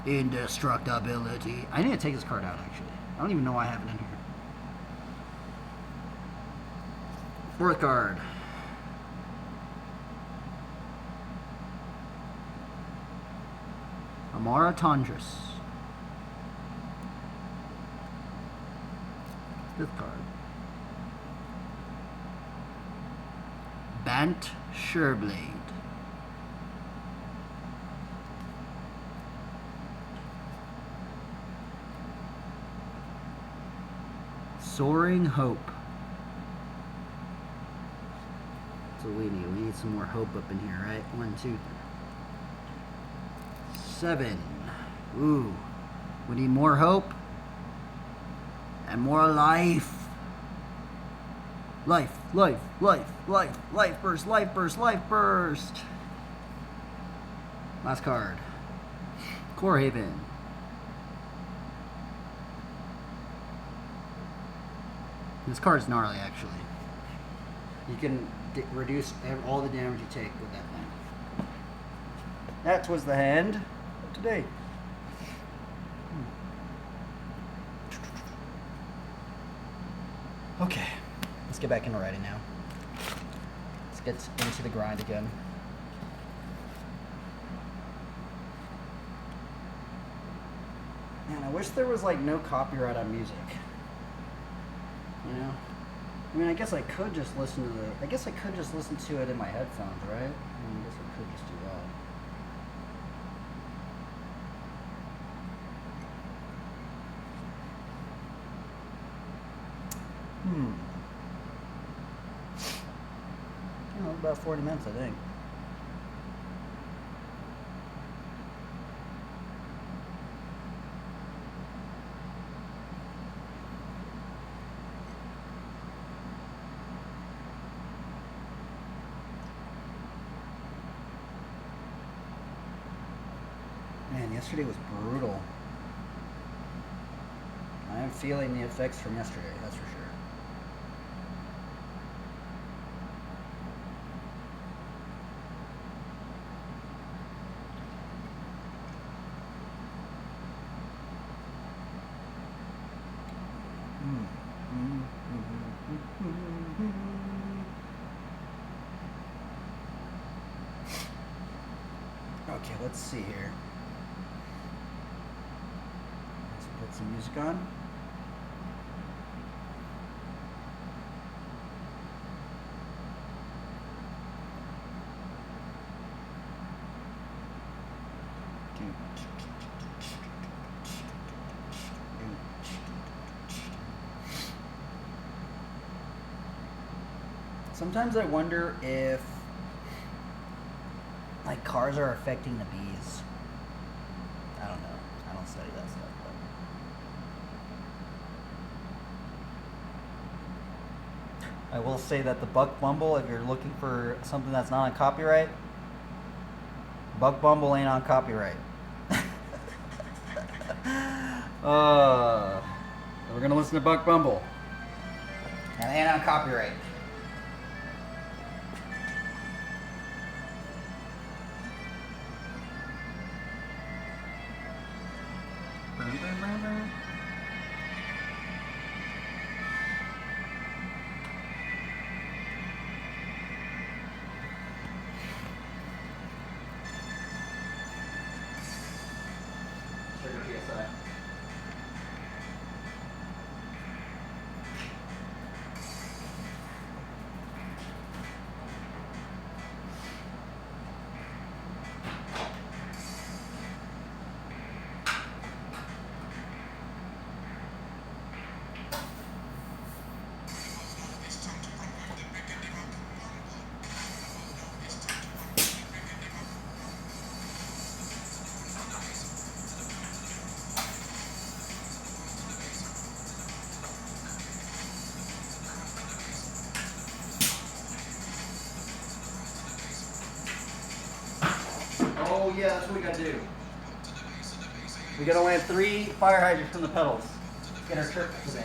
Speaker 1: Indestructibility. I need to take this card out, actually. I don't even know why I have it in here. Fourth card. Amara Tondras. Fifth card. Bant Sherblade. Soaring Hope. So we need some more hope up in here, right? 1, 2, 3. 7. Ooh. We need more hope. And more life. Life, life, life, life, life burst, life burst, life burst. Last card. Corehaven. This card's gnarly, actually. You can reduce all the damage you take with that thing. That was the hand of today. Okay, let's get back into writing now. Let's get into the grind again. Man, I wish there was like no copyright on music. You know? I mean, I guess I could just listen to it in my headphones, right? I guess I could just do that. About 40 minutes, I think. Man, yesterday was brutal. I am feeling the effects from yesterday, that's for sure. Okay, let's see here. Let's put some music on. Sometimes I wonder if like cars are affecting the bees. I don't know. I don't study that stuff. But I will say that the Buck Bumble, if you're looking for something that's not on copyright, Buck Bumble ain't on copyright. We're gonna listen to Buck Bumble. And it ain't on copyright. yeah, that's what we gotta do. We gotta land 3 fire hydrants from the pedals. Get our triple today.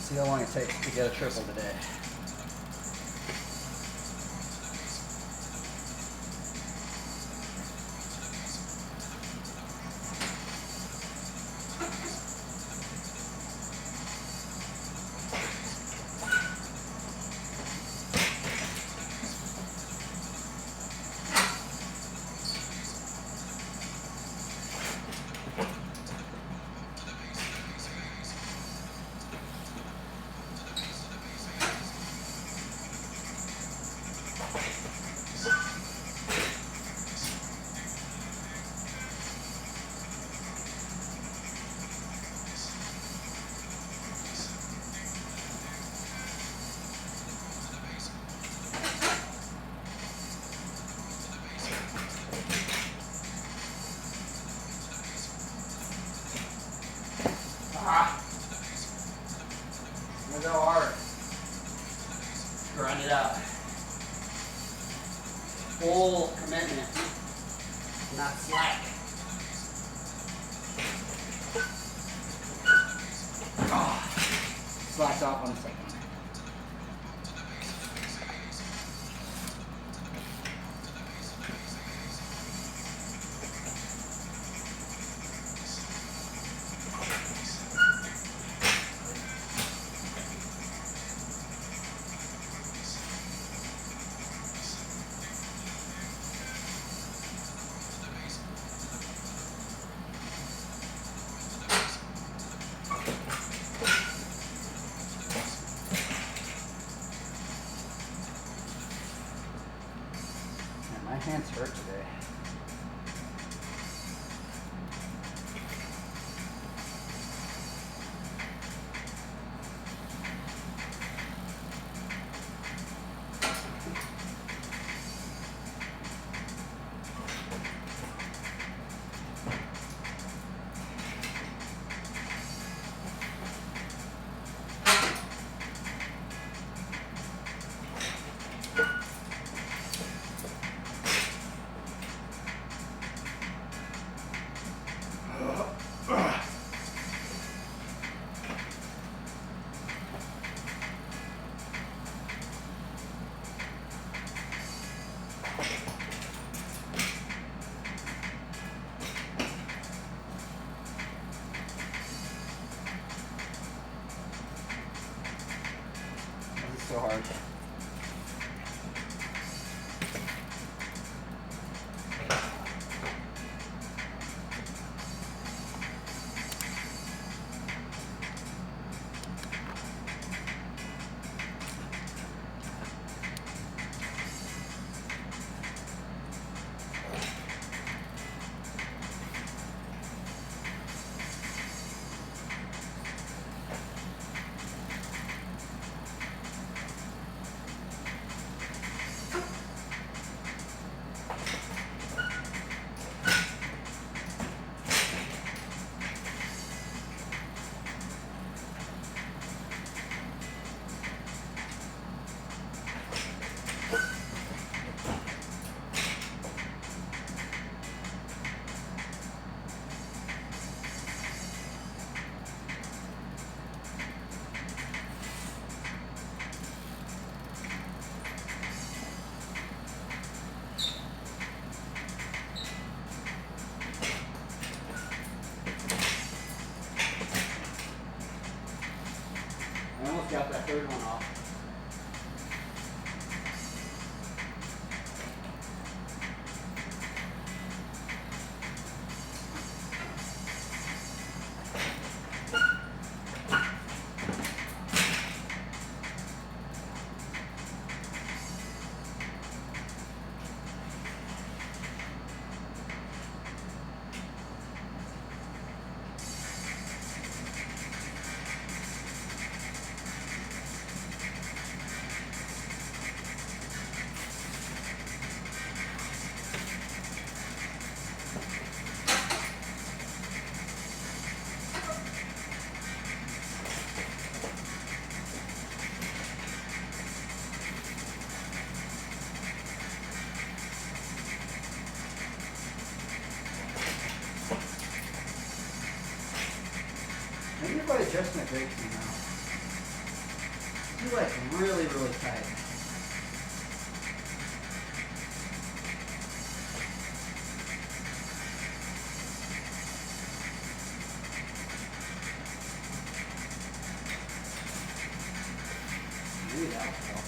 Speaker 1: See how long it takes to get a triple today. Look how hard. Grind it out. Full commitment. Not slack. Slacked off on a second. My hands hurt today. This is so hard. I almost got that third one off. adjustment breaks me now. Do like really, really tight. Maybe that'll help.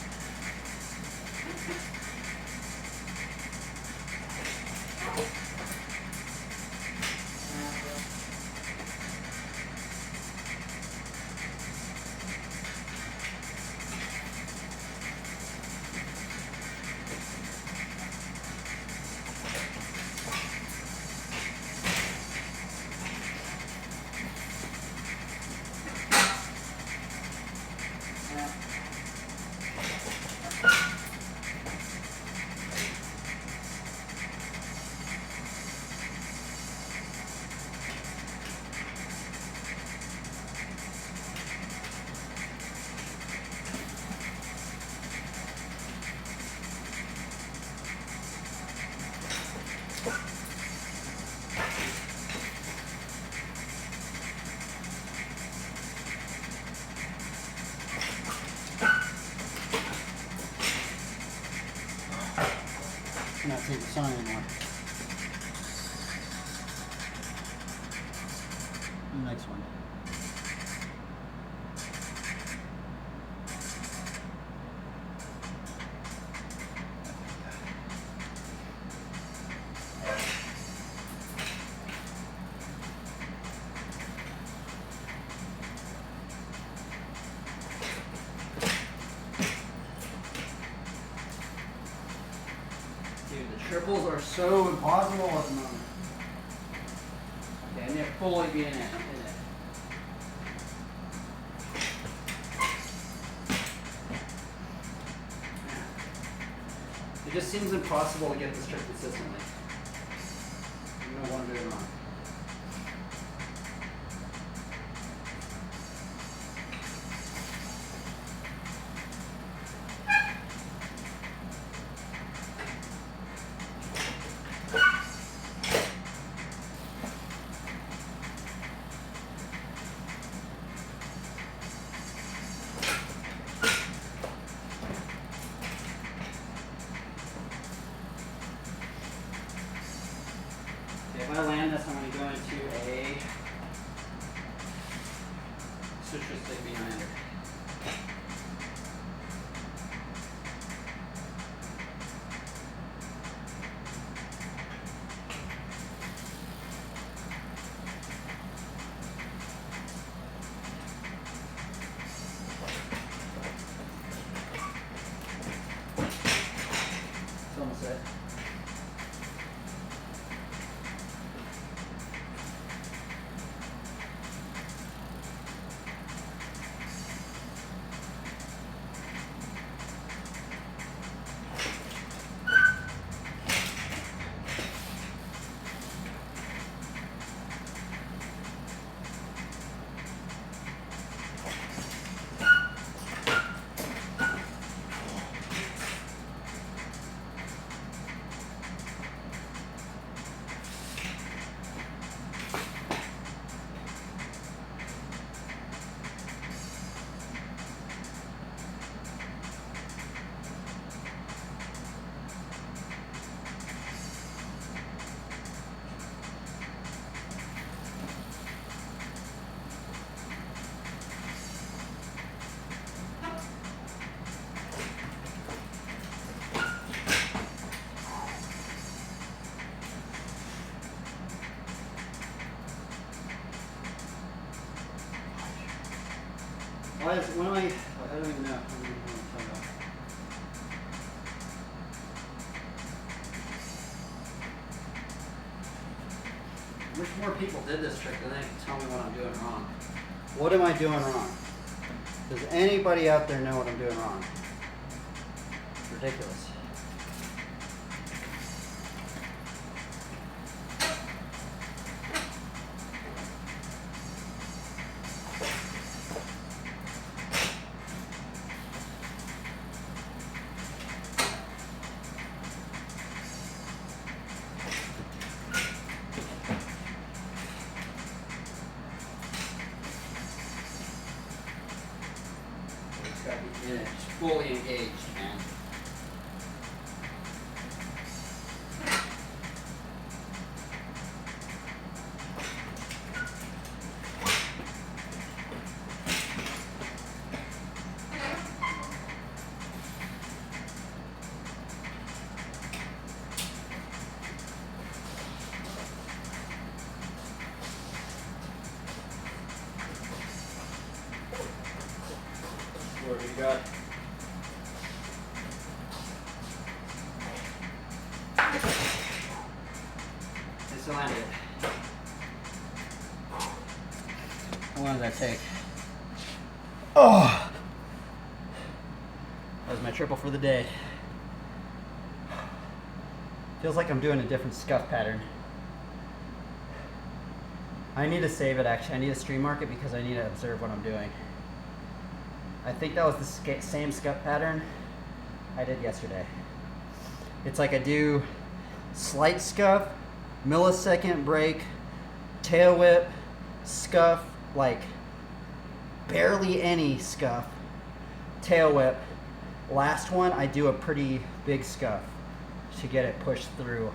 Speaker 1: Not seeing the sun anymore. Next one. Dude, the triples are so impossible at the moment. Okay, and they're fully being in it. It just seems impossible to get this trick consistently. I don't know what I'm doing wrong. If I land this, I'm going to go into a suture stick behind her. It's almost it. Why is, when am I don't even know. I don't even know what I'm talking about. I wish more people did this trick, and they can tell me what I'm doing wrong. What am I doing wrong? Does anybody out there know what I'm doing wrong? It's ridiculous. It's got to be just fully engaged, man. What do you got? Just landed it. How long did that take? Oh! That was my triple for the day. Feels like I'm doing a different scuff pattern. I need to save it actually. I need to stream mark it because I need to observe what I'm doing. I think that was the same scuff pattern I did yesterday. It's like I do slight scuff, millisecond break, tail whip, scuff, like barely any scuff, tail whip. Last one, I do a pretty big scuff to get it pushed through.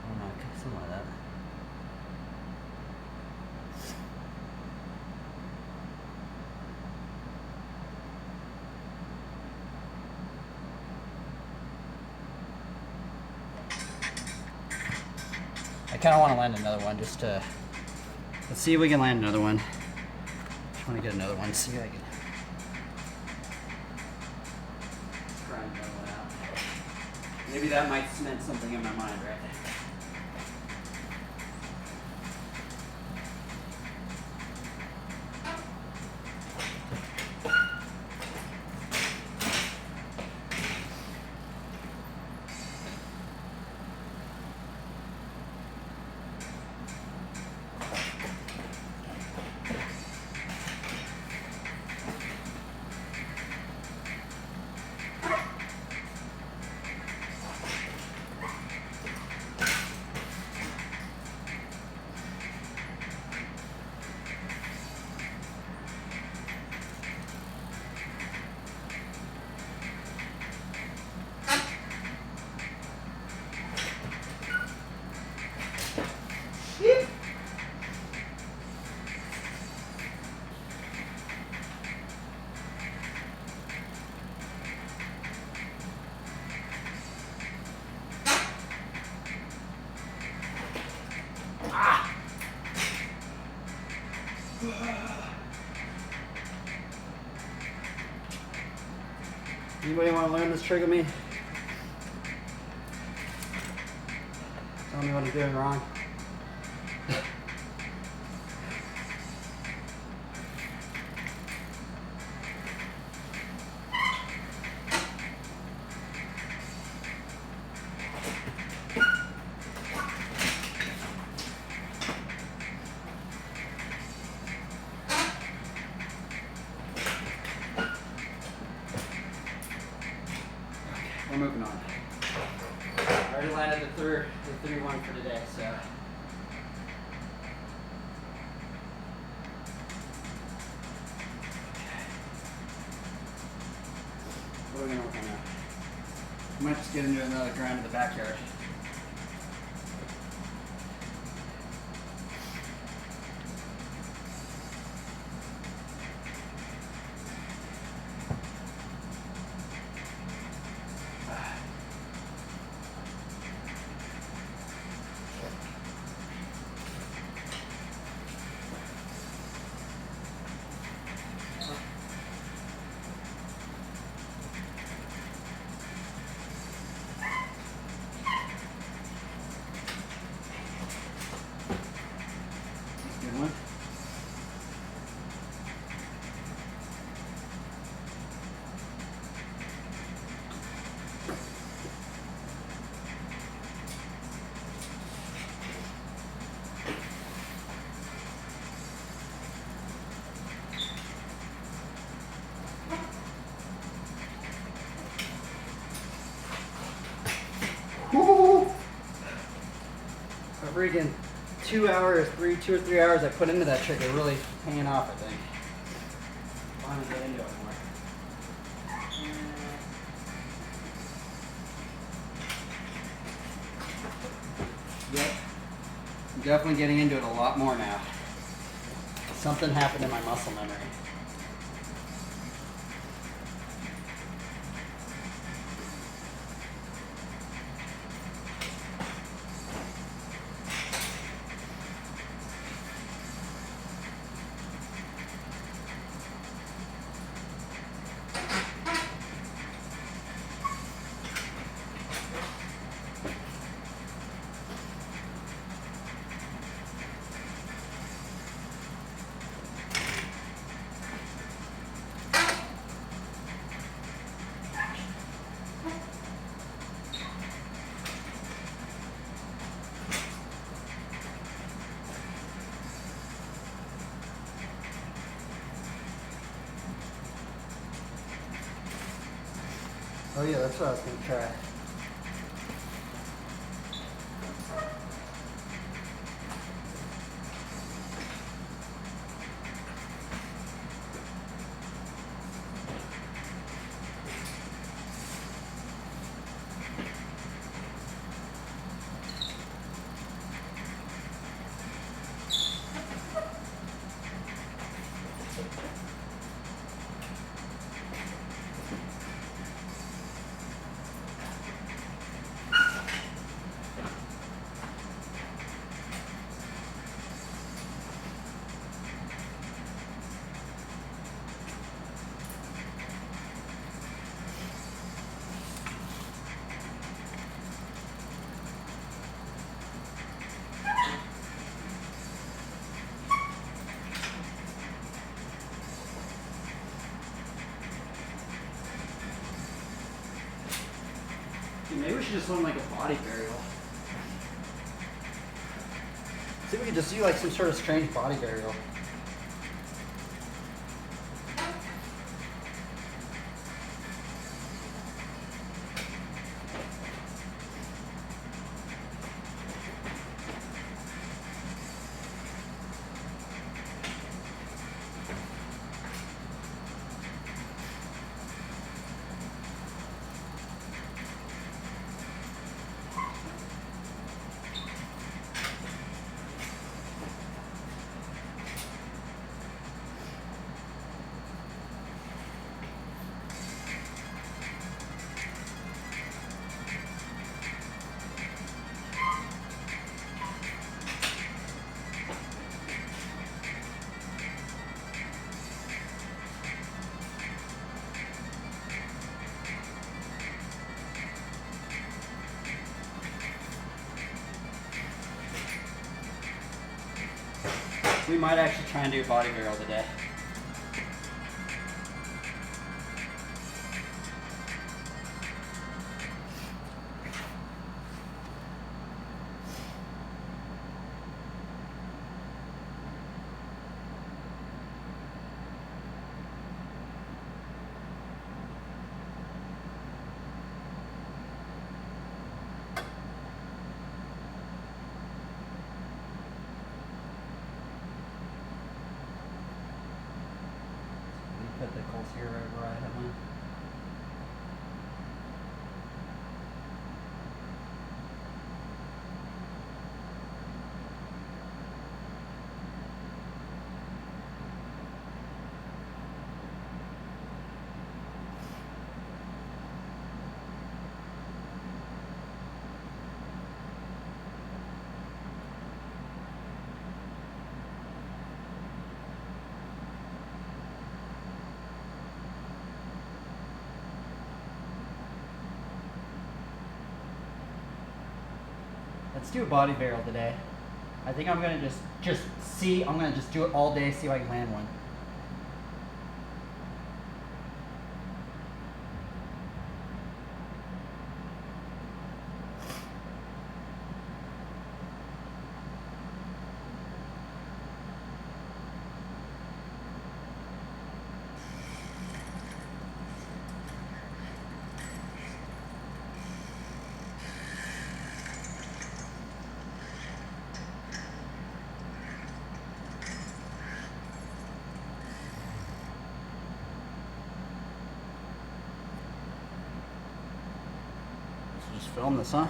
Speaker 1: I don't know, something like that. I kind of want to land another one just to, let's see if we can land another one. Just want to get another one, see if I can grind another one out. Maybe that might cement something in my mind, right? Anybody want to learn this trick of me? Tell me what I'm doing wrong. We're moving on. I already landed the 3-1 for today, so. What are we gonna work on now? I might just get into another grind in the backyard. Good one. A freaking 2 or 3 hours I put into that trick are really paying off, I think. Finally get into it more. Yep. I'm definitely getting into it a lot more now. Something happened in my muscle memory. Oh yeah, that's what I was going to try. Maybe we should just run like a body burial. See if we could just do like some sort of strange body burial. We might actually try and do a body burial today. Put the coals here right where I have mine. Let's do a body burial today. I think I'm gonna just see. I'm gonna just do it all day. See if I can land one. film this, huh?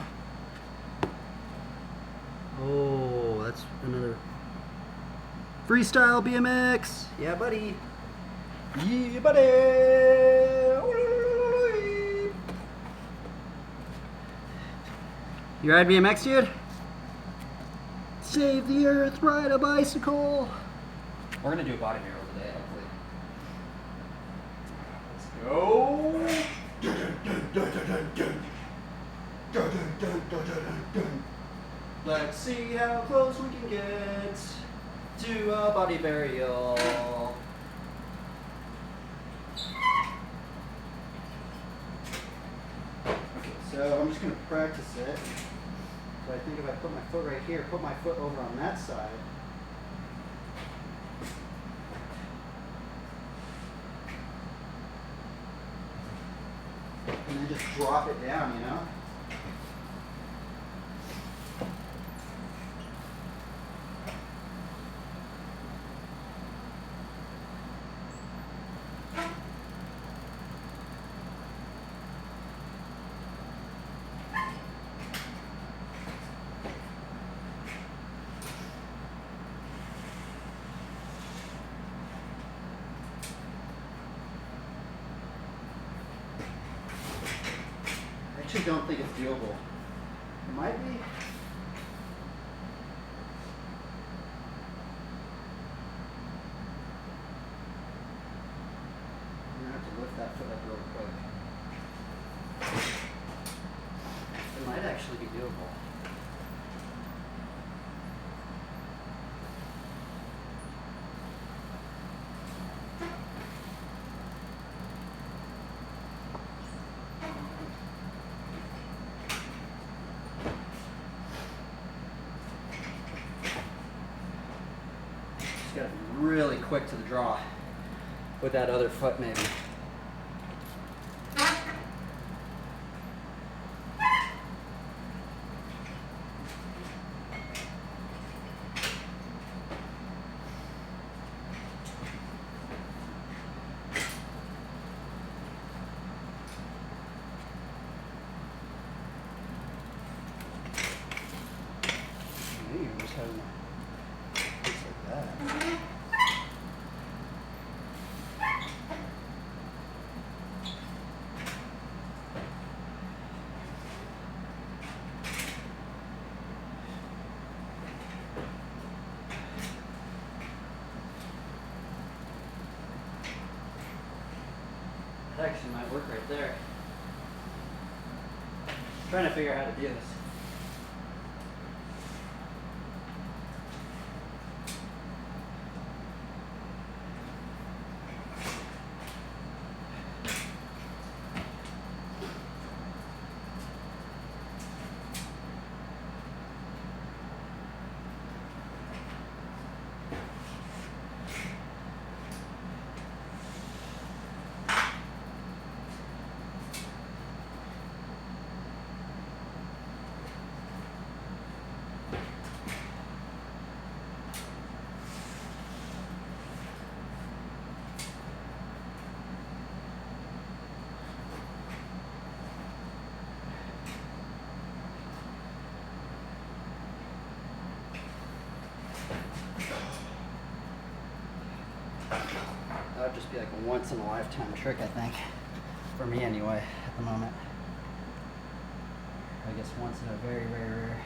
Speaker 1: Oh, that's another freestyle BMX. Yeah, buddy. Yeah, buddy. You ride BMX, dude? Save the earth, ride a bicycle. We're gonna do a body barrel today, hopefully. Let's go. Let's see how close we can get to a body burial. Okay, so I'm just gonna practice it. So I think if I put my foot right here, put my foot over on that side. And then just drop it down, you know? I actually don't think it's doable. It might be. I'm gonna have to lift that foot up real quick. It might actually be doable. Just gotta be really quick to the draw with that other foot, maybe. Maybe I'm just having things like that. That actually might work right there. Trying to figure out how to do this. That would just be like a once in a lifetime trick, I think. For me anyway, at the moment. I guess once in a very, very rare.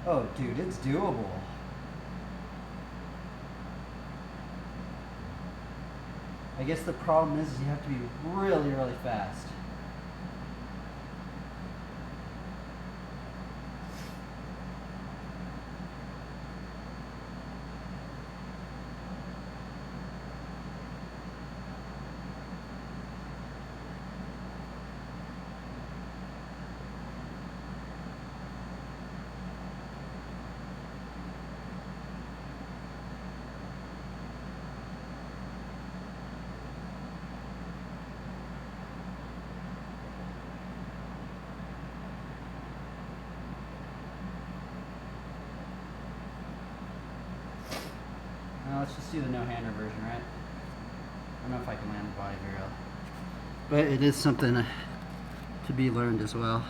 Speaker 1: Oh, dude, it's doable. I guess the problem is you have to be really, really fast. Now let's just do the no-hander version, right? I don't know if I can land the body very well. But it is something to be learned as well.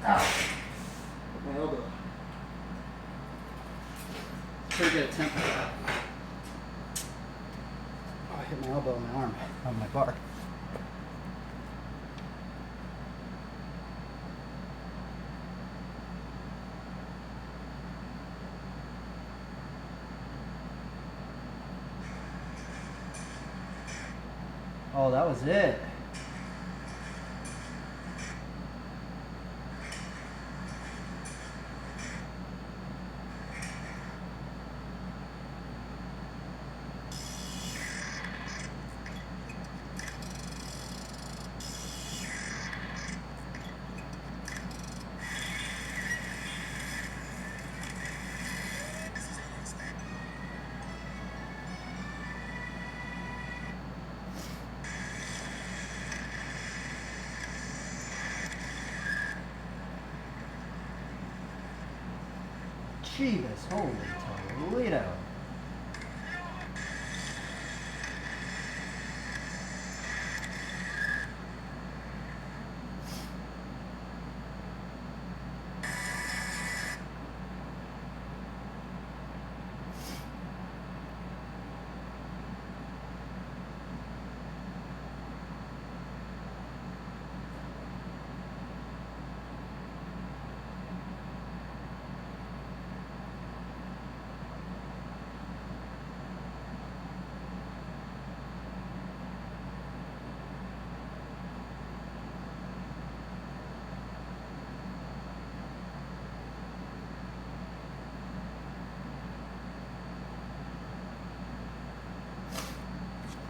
Speaker 1: Ow. My elbow. Pretty good attempt at that. Oh, I hit my elbow on my arm on my bar. Oh, that was it. Jeebus, holy Toledo.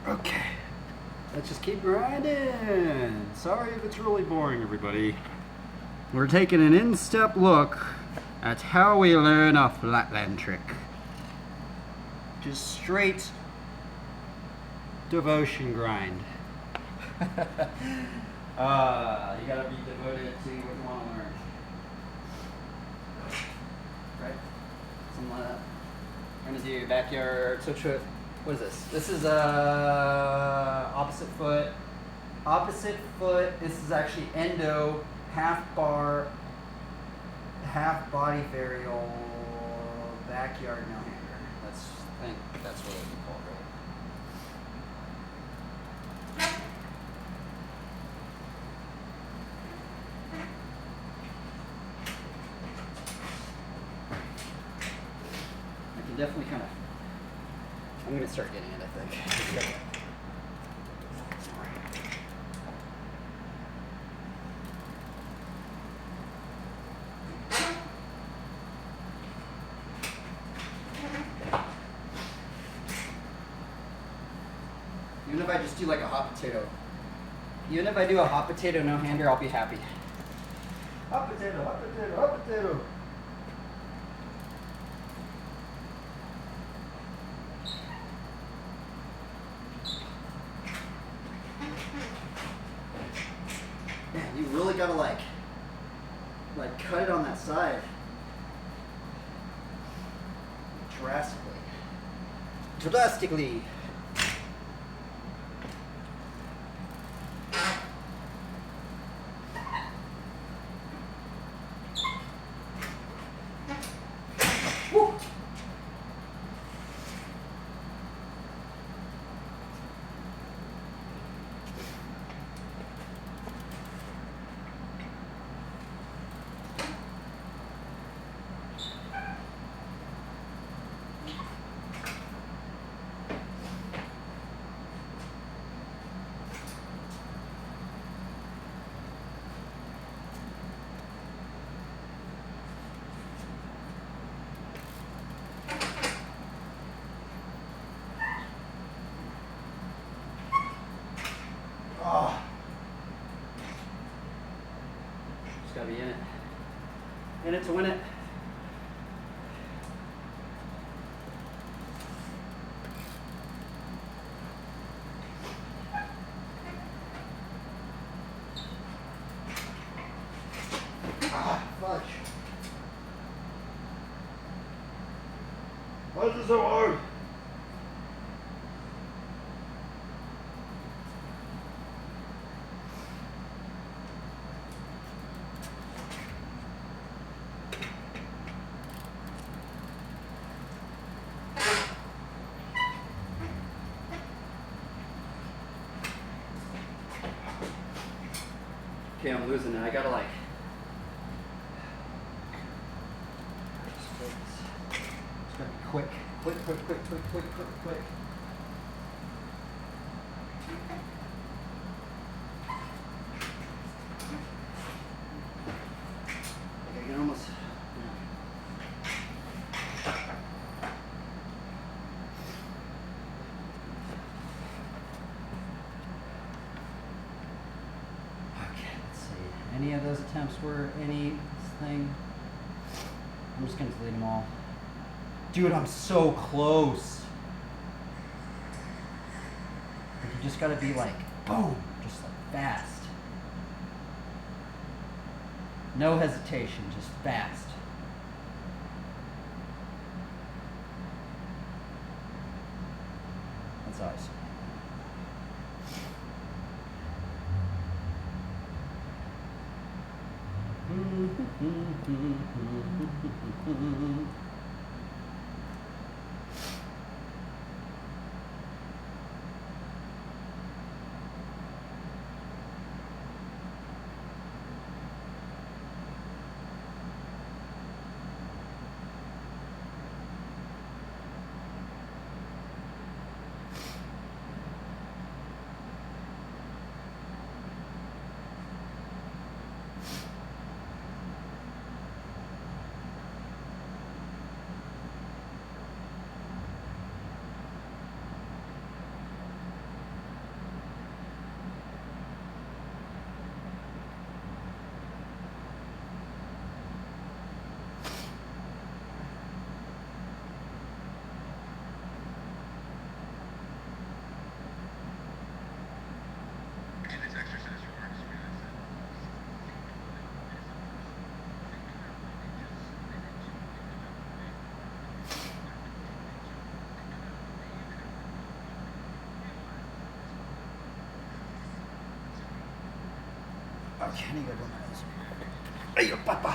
Speaker 1: Okay, let's just keep grinding. Sorry if it's really boring, everybody. We're taking an in-step look at how we learn a flatland trick. Just straight devotion grind. You gotta be devoted to what you want to learn. Right? Something like that. We're gonna do backyard social. What is this? This is opposite foot. Opposite foot. This is actually endo, half bar, half body varial, backyard no hander. I think that's what it would be called, right? I can definitely kind of. I'm going to start getting it, I think. Even if I just do like a hot potato. Even if I do a hot potato no-hander, I'll be happy. Hot potato, hot potato, hot potato. Man, you really gotta like cut it on that side. Drastically. Woo. Oh. Just gotta be in it. In it to win it. Ah, fudge. Why is it so hard? Okay, I'm losing it. I gotta like. Just focus. It's gotta be quick. Quick. I can almost. Any of those attempts were anything? I'm just gonna delete them all. Dude, I'm so close. Like, you just gotta be like, boom, just like fast. No hesitation, just fast. That's awesome. Okay, I need to go do my nose. Hey, yo, papa.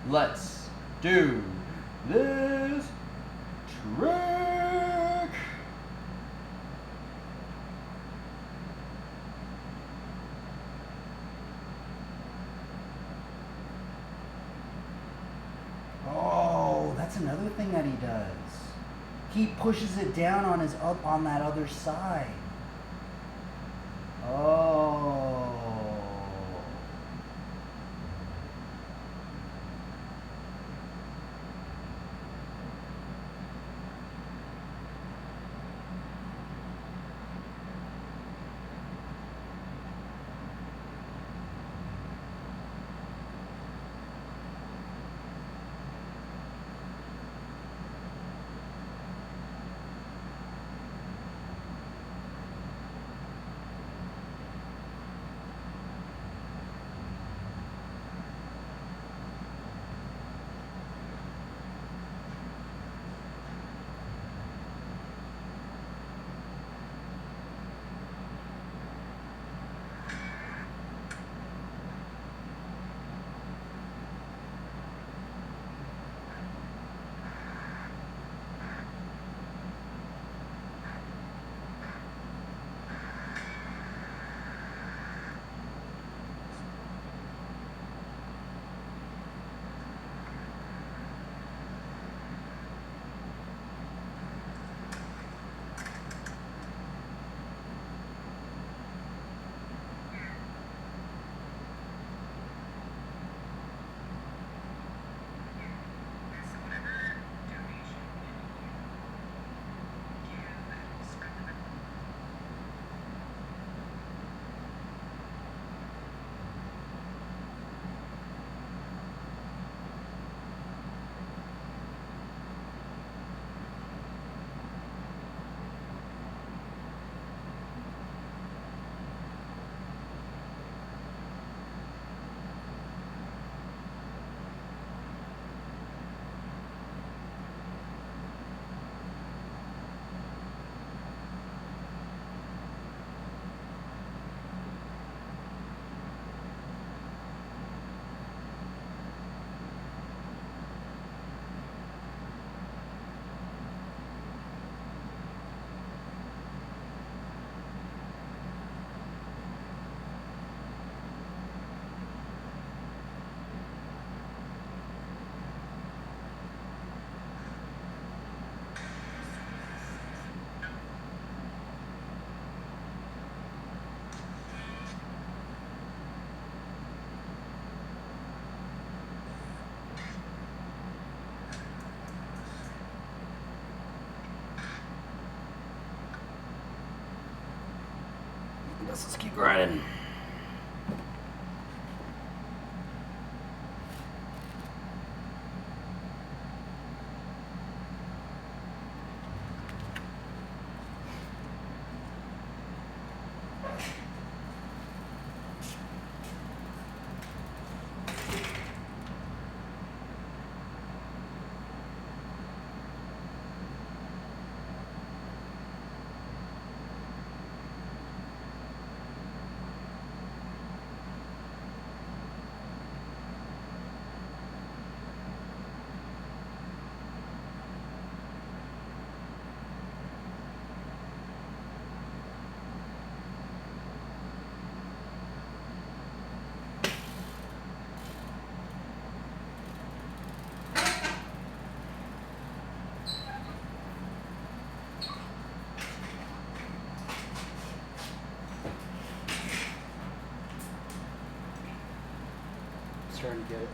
Speaker 1: Let's do this trick. Oh, that's another thing that he does. He pushes it down on his on that other side. Oh. Let's just keep grinding. Starting to get it.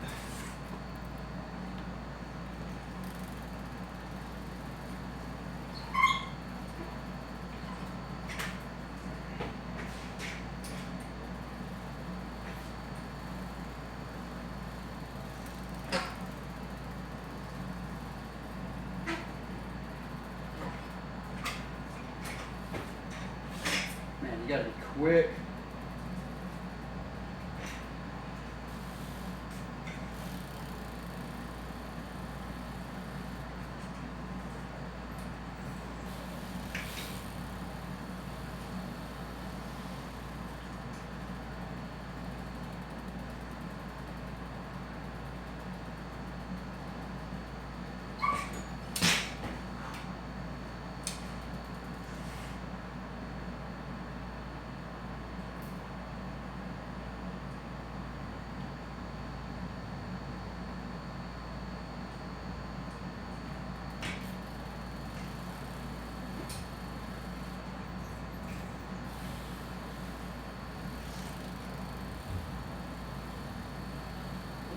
Speaker 1: Man, you gotta be quick.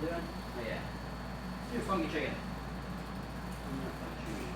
Speaker 1: doing? Oh yeah. Do funky chicken. Funky chicken.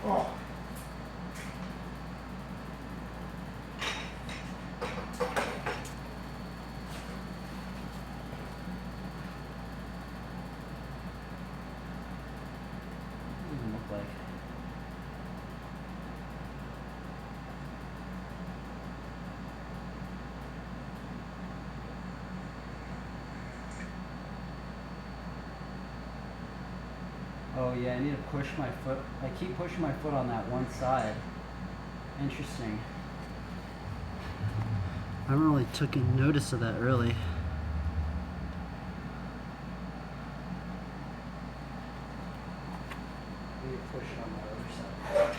Speaker 1: Oh. Doesn't look like. Oh yeah, I need to push my foot. I keep pushing my foot on that one side. Interesting. I haven't really taken notice of that early. Maybe push it on the other side.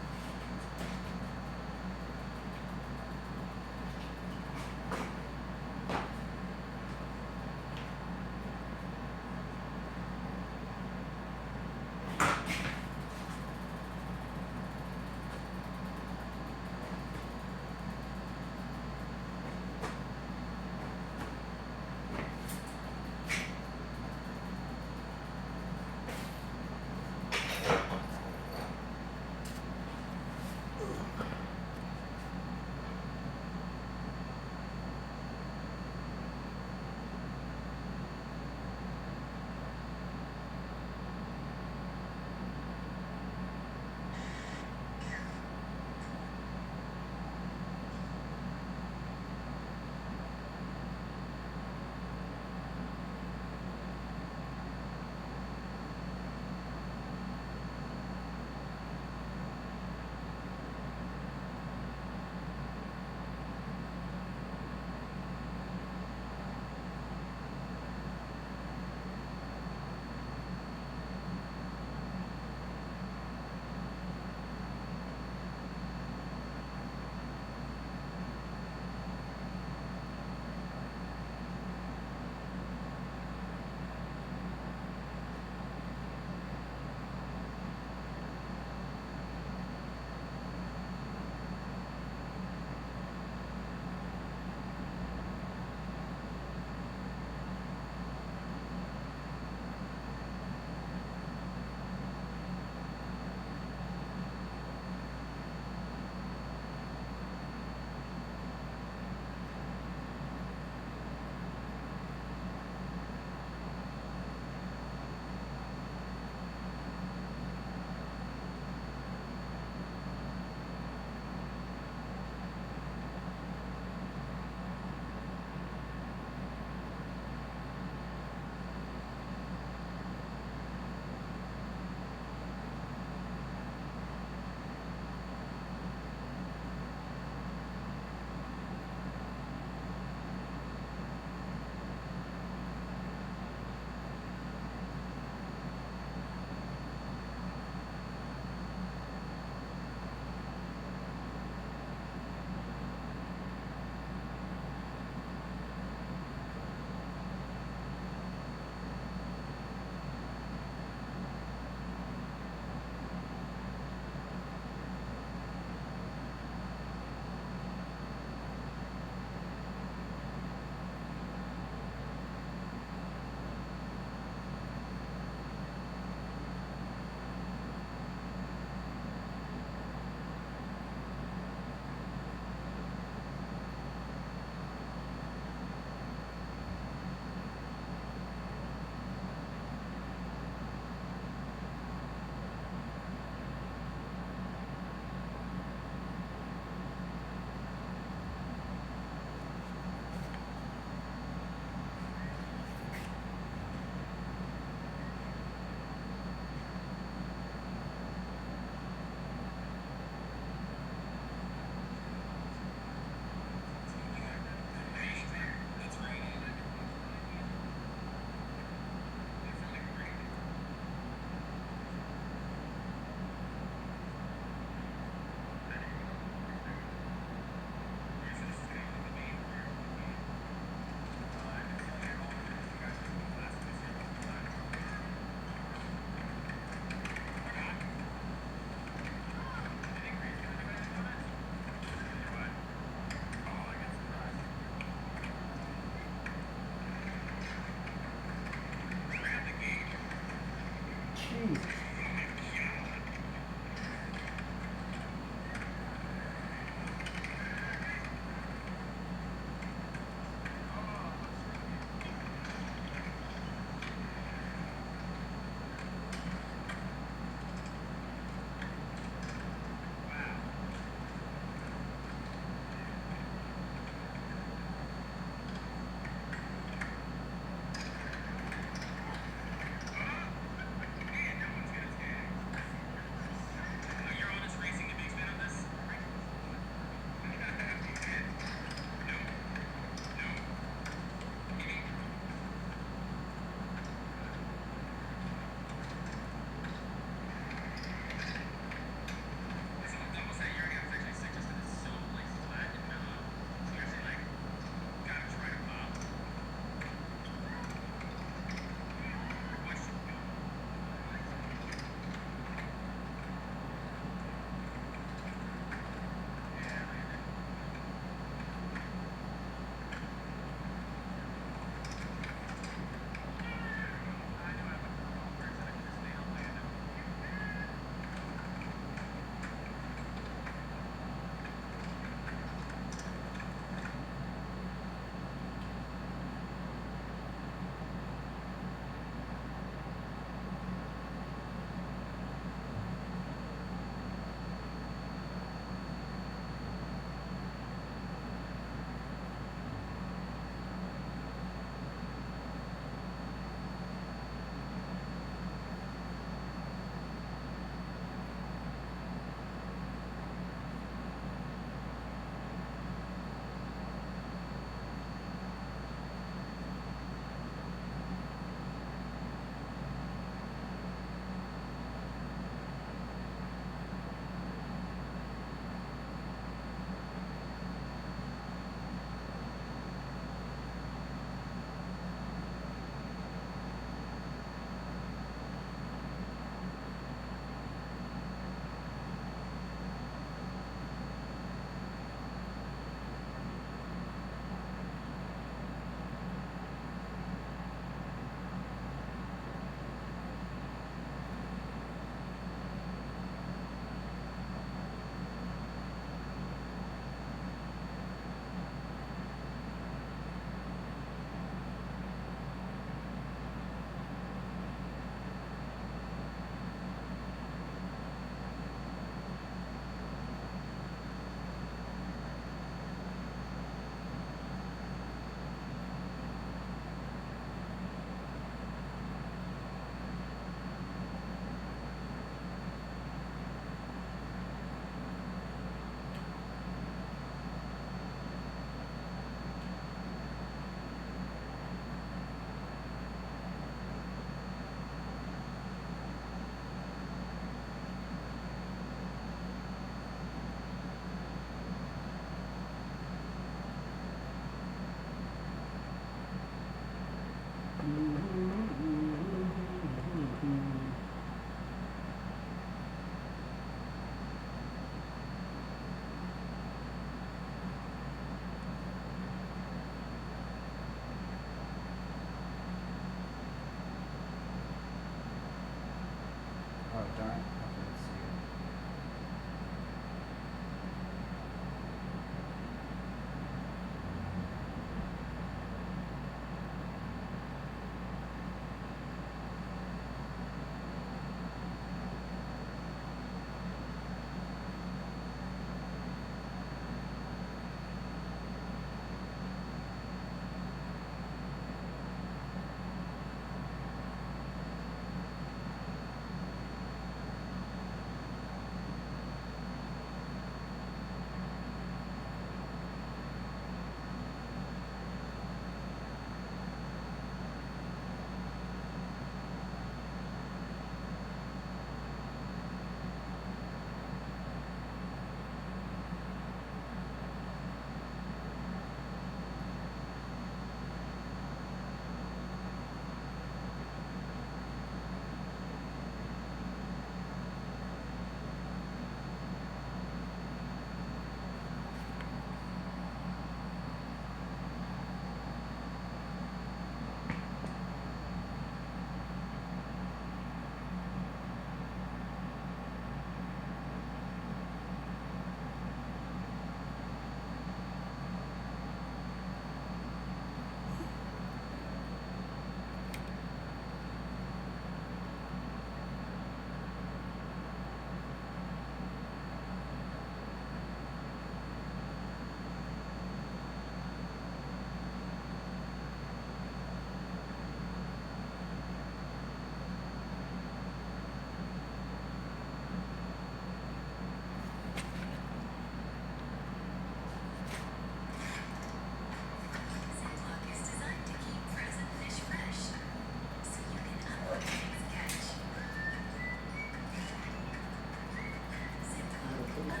Speaker 1: That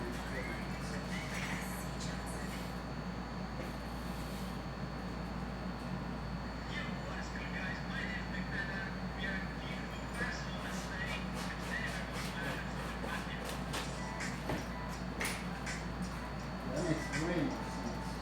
Speaker 1: makes way more sense.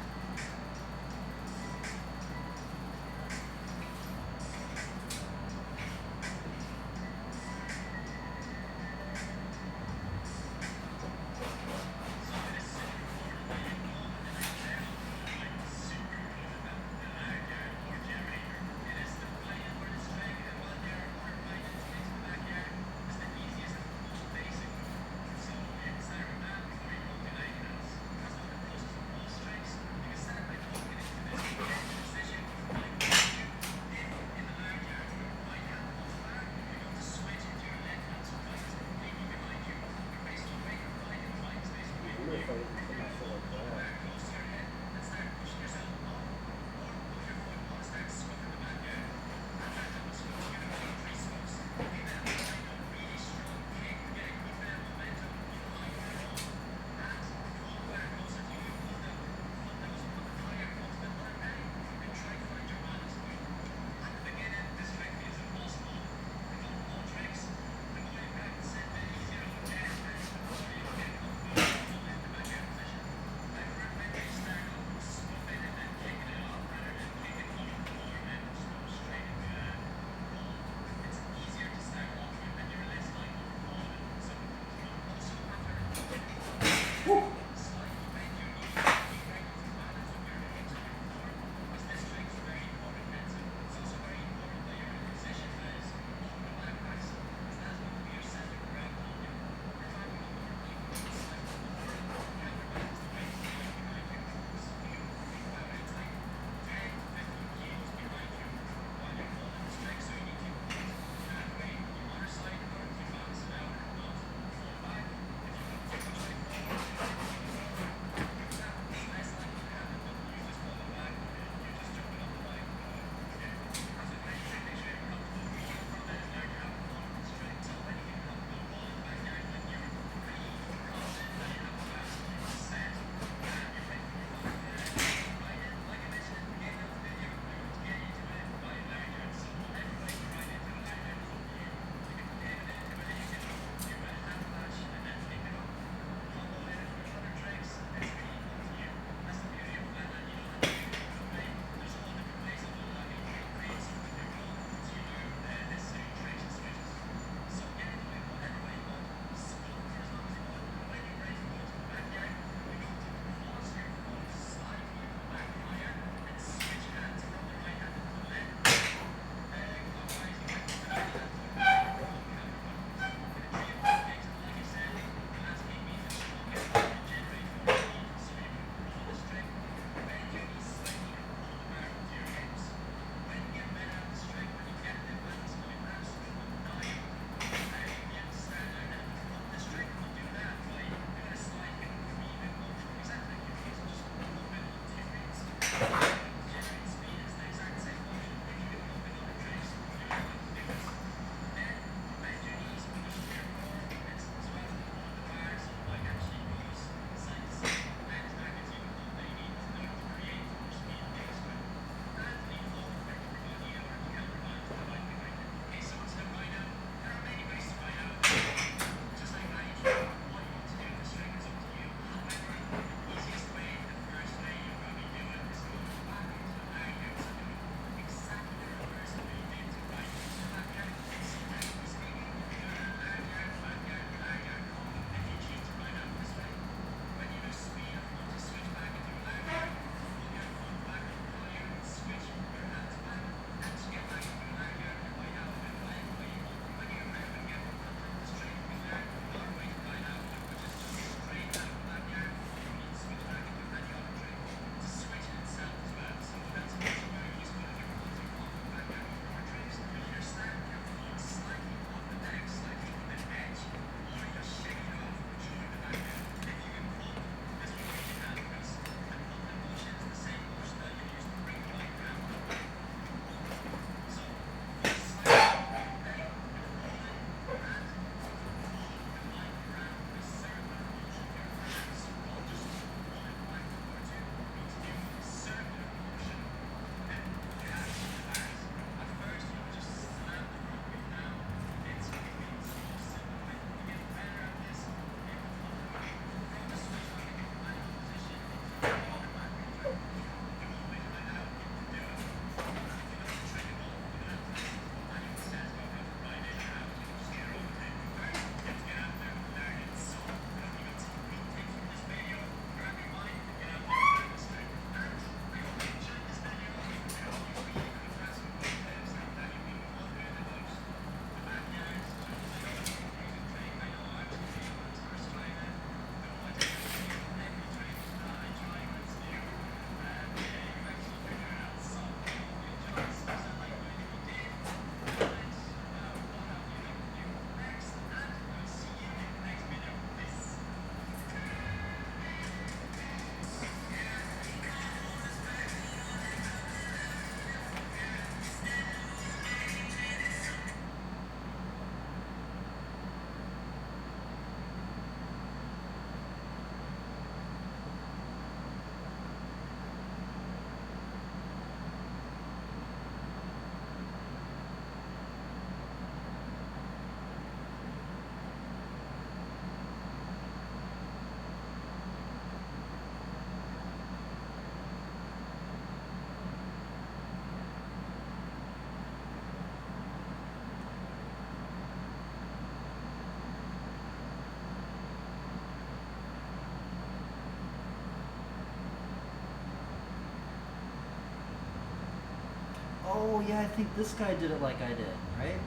Speaker 1: Oh yeah, I think this guy did it like I did, right?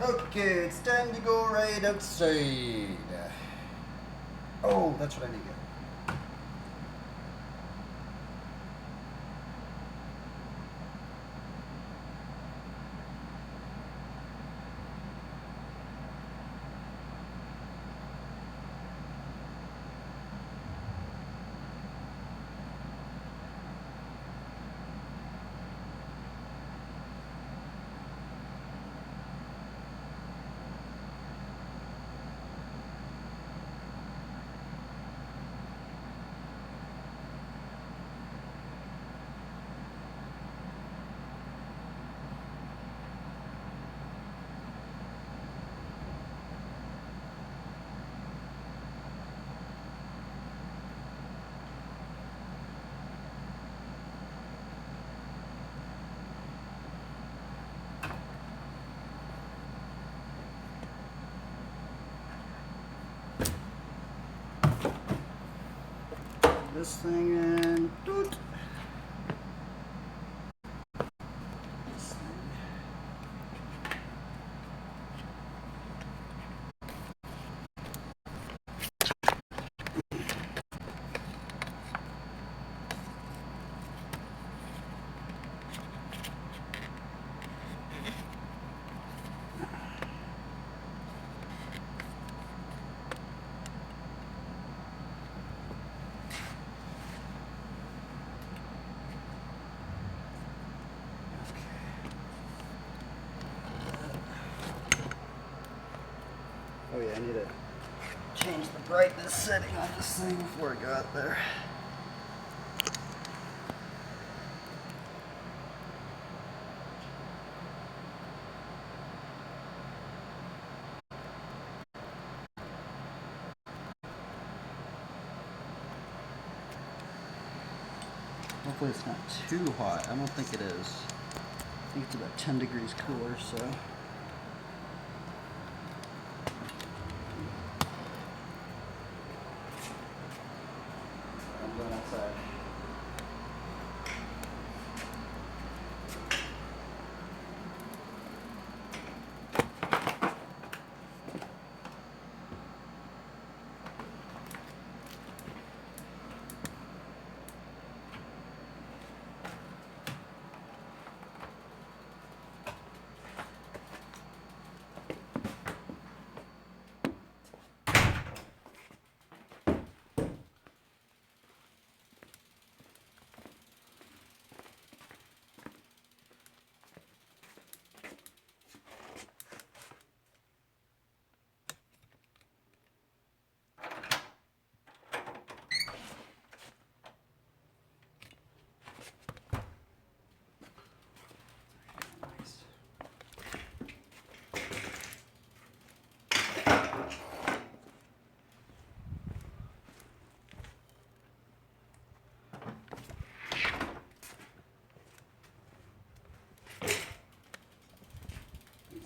Speaker 1: Okay, it's time to go right outside. Oh, that's what I need to get. This thing in. Doot. This thing. Oh yeah, I need to change the brightness setting on this thing before it got there. Hopefully it's not too hot. I don't think it is. I think it's about 10 degrees cooler, so. I'm going outside.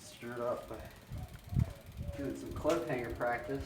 Speaker 1: Stir it up by doing some cliffhanger practice.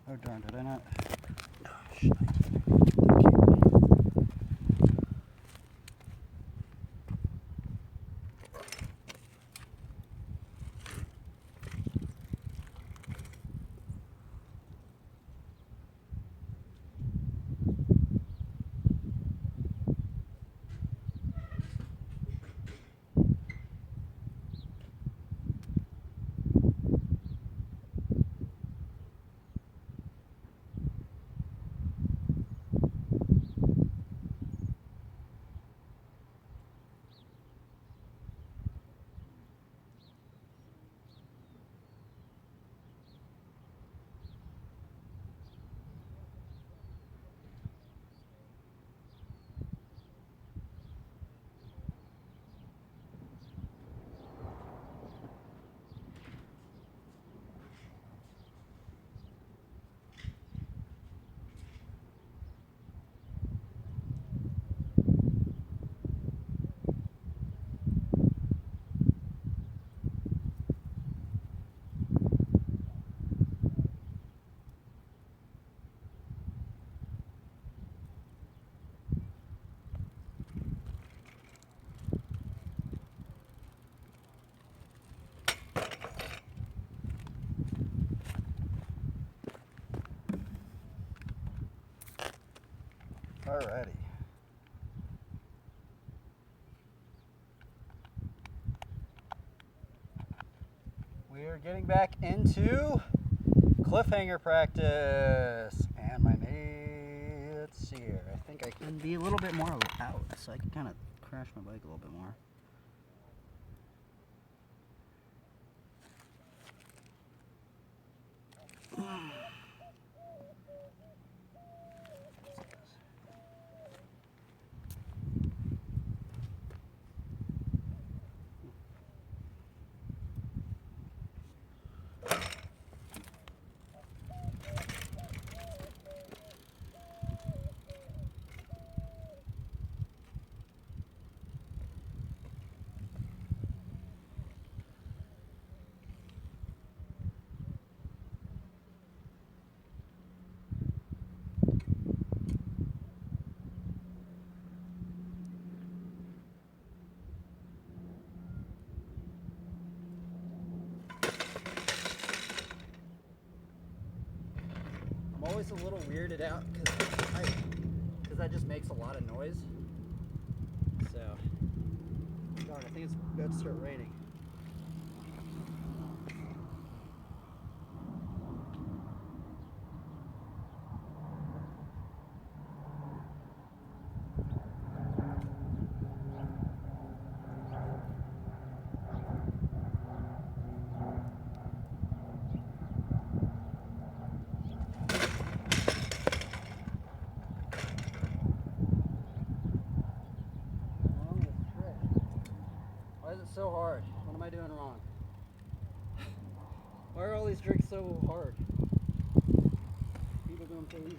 Speaker 1: Oh darn, did I not? Oh, shit. Alrighty. We are getting back into cliffhanger practice. And my mate's here. I think I can be a little bit more out, so I can kind of crash my bike a little bit more. I'm always a little weirded out because that just makes a lot of noise. So, God, I think it's about to start raining. Why is it so hard? What am I doing wrong? Why are all these tricks so hard? People do them so easy.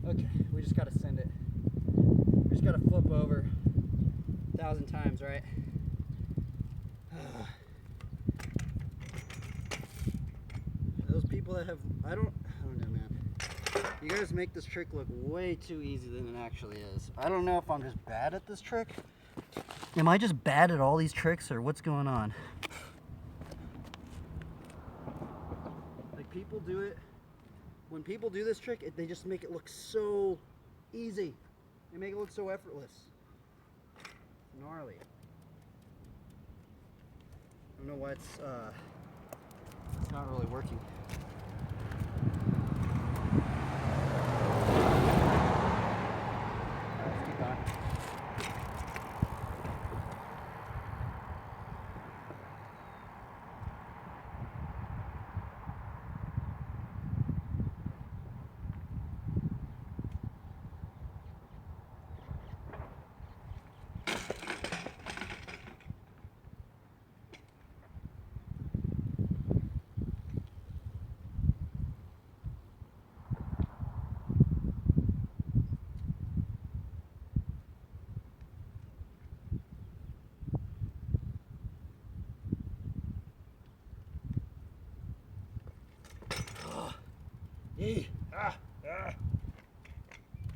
Speaker 1: Okay, we just gotta send it. We just gotta flip over 1,000 times, right? Those people that have, I don't know, man. You guys make this trick look way too easy than it actually is. I don't know if I'm just bad at this trick. Am I just bad at all these tricks, or what's going on? Like, people do it. When people do this trick, they just make it look so easy. They make it look so effortless. It's gnarly. I don't know why it's not really working. Let's keep going.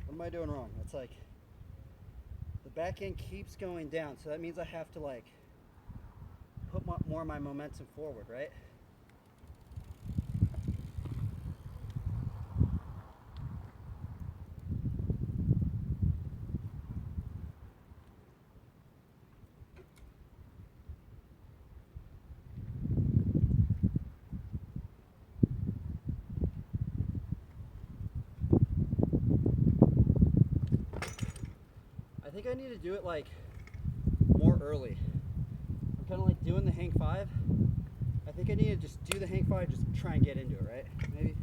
Speaker 1: What am I doing wrong? That's like back end keeps going down, so that means I have to like put more of my momentum forward, right? I think I need to do it like more early. I'm kind of like doing the hang 5. I think I need to just do the hang 5, just try and get into it, right? Maybe.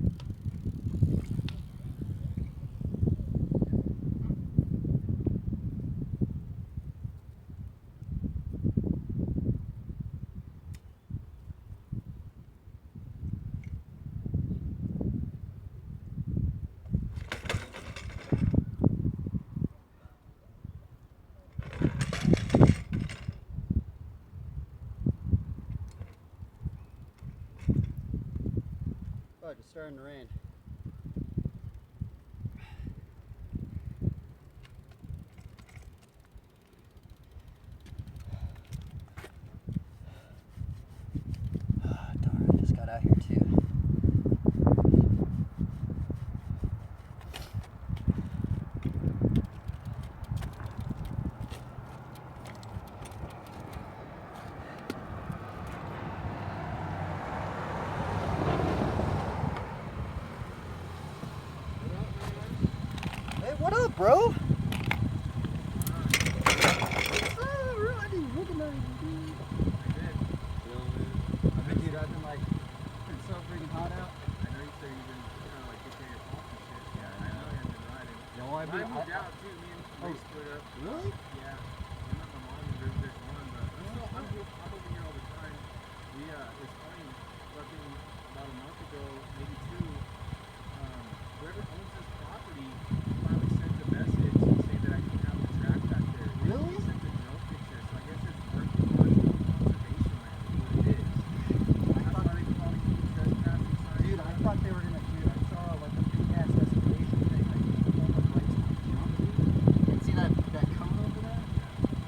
Speaker 1: Oh, it's starting to rain. Darn, I just got out here too. Hey, what up, bro? I've been like, it's so freaking hot out.
Speaker 2: I know you said you've been kind of like taking your pulse and shit. Yeah, I know you've been riding.
Speaker 1: You know,
Speaker 2: I moved out too. Me and Ray split up.
Speaker 1: Really?
Speaker 2: Yeah. I'm not my mom and there's one, but I'm over here all the time. It's funny. Fucking about a month ago, maybe two. Whoever owns this property finally sent a message saying that I can have the track back there.
Speaker 1: Really?
Speaker 2: They sent a drone picture, so I guess it's archaeological conservation land is what it is. That's why they call it trespassing signs.
Speaker 1: Dude, I thought they were gonna do. I saw like a big ass excavation thing, like almost right to the jump. And see that cone over there?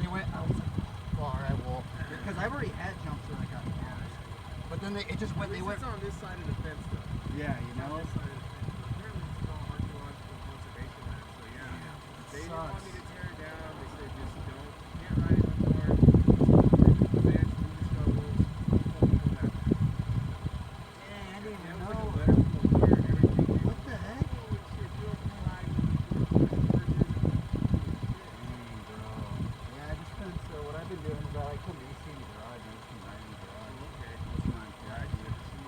Speaker 1: They went. I was like, well, all right, well, because I've already had jumps that I got embarrassed. But then it just went. They went.
Speaker 2: It's on this side of the fence, though.
Speaker 1: Yeah, you
Speaker 2: It's on
Speaker 1: know.
Speaker 2: this side of the fence. But apparently it's all archaeological conservation land. So yeah, they didn't want me to tear it down. They said just don't. You can't ride it no more. Advance, move the shovels. Don't go back.
Speaker 1: Dang, I didn't
Speaker 2: Yeah,
Speaker 1: even
Speaker 2: it was like a
Speaker 1: know.
Speaker 2: letter from the lawyer and everything.
Speaker 1: What the heck?
Speaker 2: Oh, shit, you open your eyes, you do it,
Speaker 1: Dang, bro. Yeah, I just been. So what I've been doing is I come to AC in the garage. I just been riding in the garage.
Speaker 2: okay.
Speaker 1: It's not
Speaker 2: Yeah, I just have to see.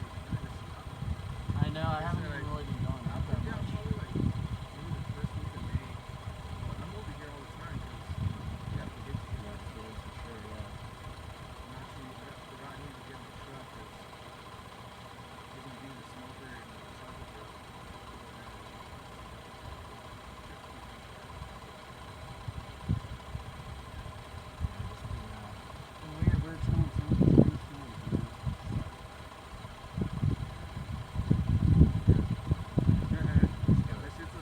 Speaker 1: I know. I haven't even really been going out that
Speaker 2: Yeah,
Speaker 1: much.
Speaker 2: probably like maybe the first week of May. I'm over here all the time because you have to get to the stores for sure. Yeah. I'm actually I forgot him to get in the truck because he's gonna be the smoker and the chocolate grill.
Speaker 1: Weird smelling something. Strange smells, man.
Speaker 2: That shit's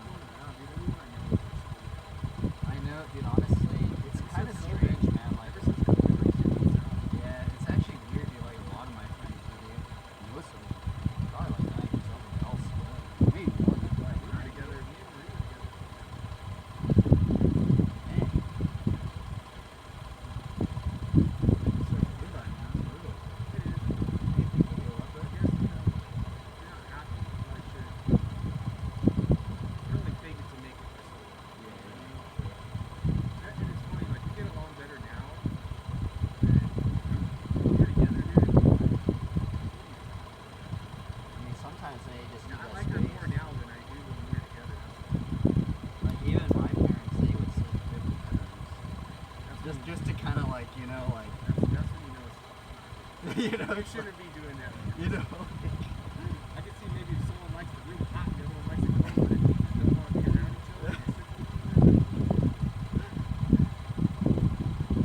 Speaker 2: going around, dude. Everyone I know is like,
Speaker 1: I know, dude. Honestly, it's kind of strange, man. Like,
Speaker 2: ever since COVID, like shit goes out.
Speaker 1: yeah, it's actually weird, dude. Like a lot of my friends do, dude. Most of them, probably like 90% of them else, maybe more than that.
Speaker 2: We were together, me and Marie were together.
Speaker 1: Dang.
Speaker 2: It's like good right now. It's brutal. It is. Hey, people go up there. I guess, you know, if you're not happy, like shit. You can only fake it to make it for so long. You know? And it's funny, like, we get along better now. And when we're together, dude.
Speaker 1: I mean, sometimes they just need
Speaker 2: I
Speaker 1: that
Speaker 2: like her
Speaker 1: space.
Speaker 2: more now than I do when we were together.
Speaker 1: Like even my parents, they would sleep in different bedrooms.
Speaker 2: That's
Speaker 1: Just to kind of like, you know, like,
Speaker 2: that's when you know it's fucking not good.
Speaker 1: you know,
Speaker 2: You shouldn't be doing that.
Speaker 1: you know.
Speaker 2: I can see maybe if someone likes it really hot and the other one likes it cold, but if you just don't want to be around each other,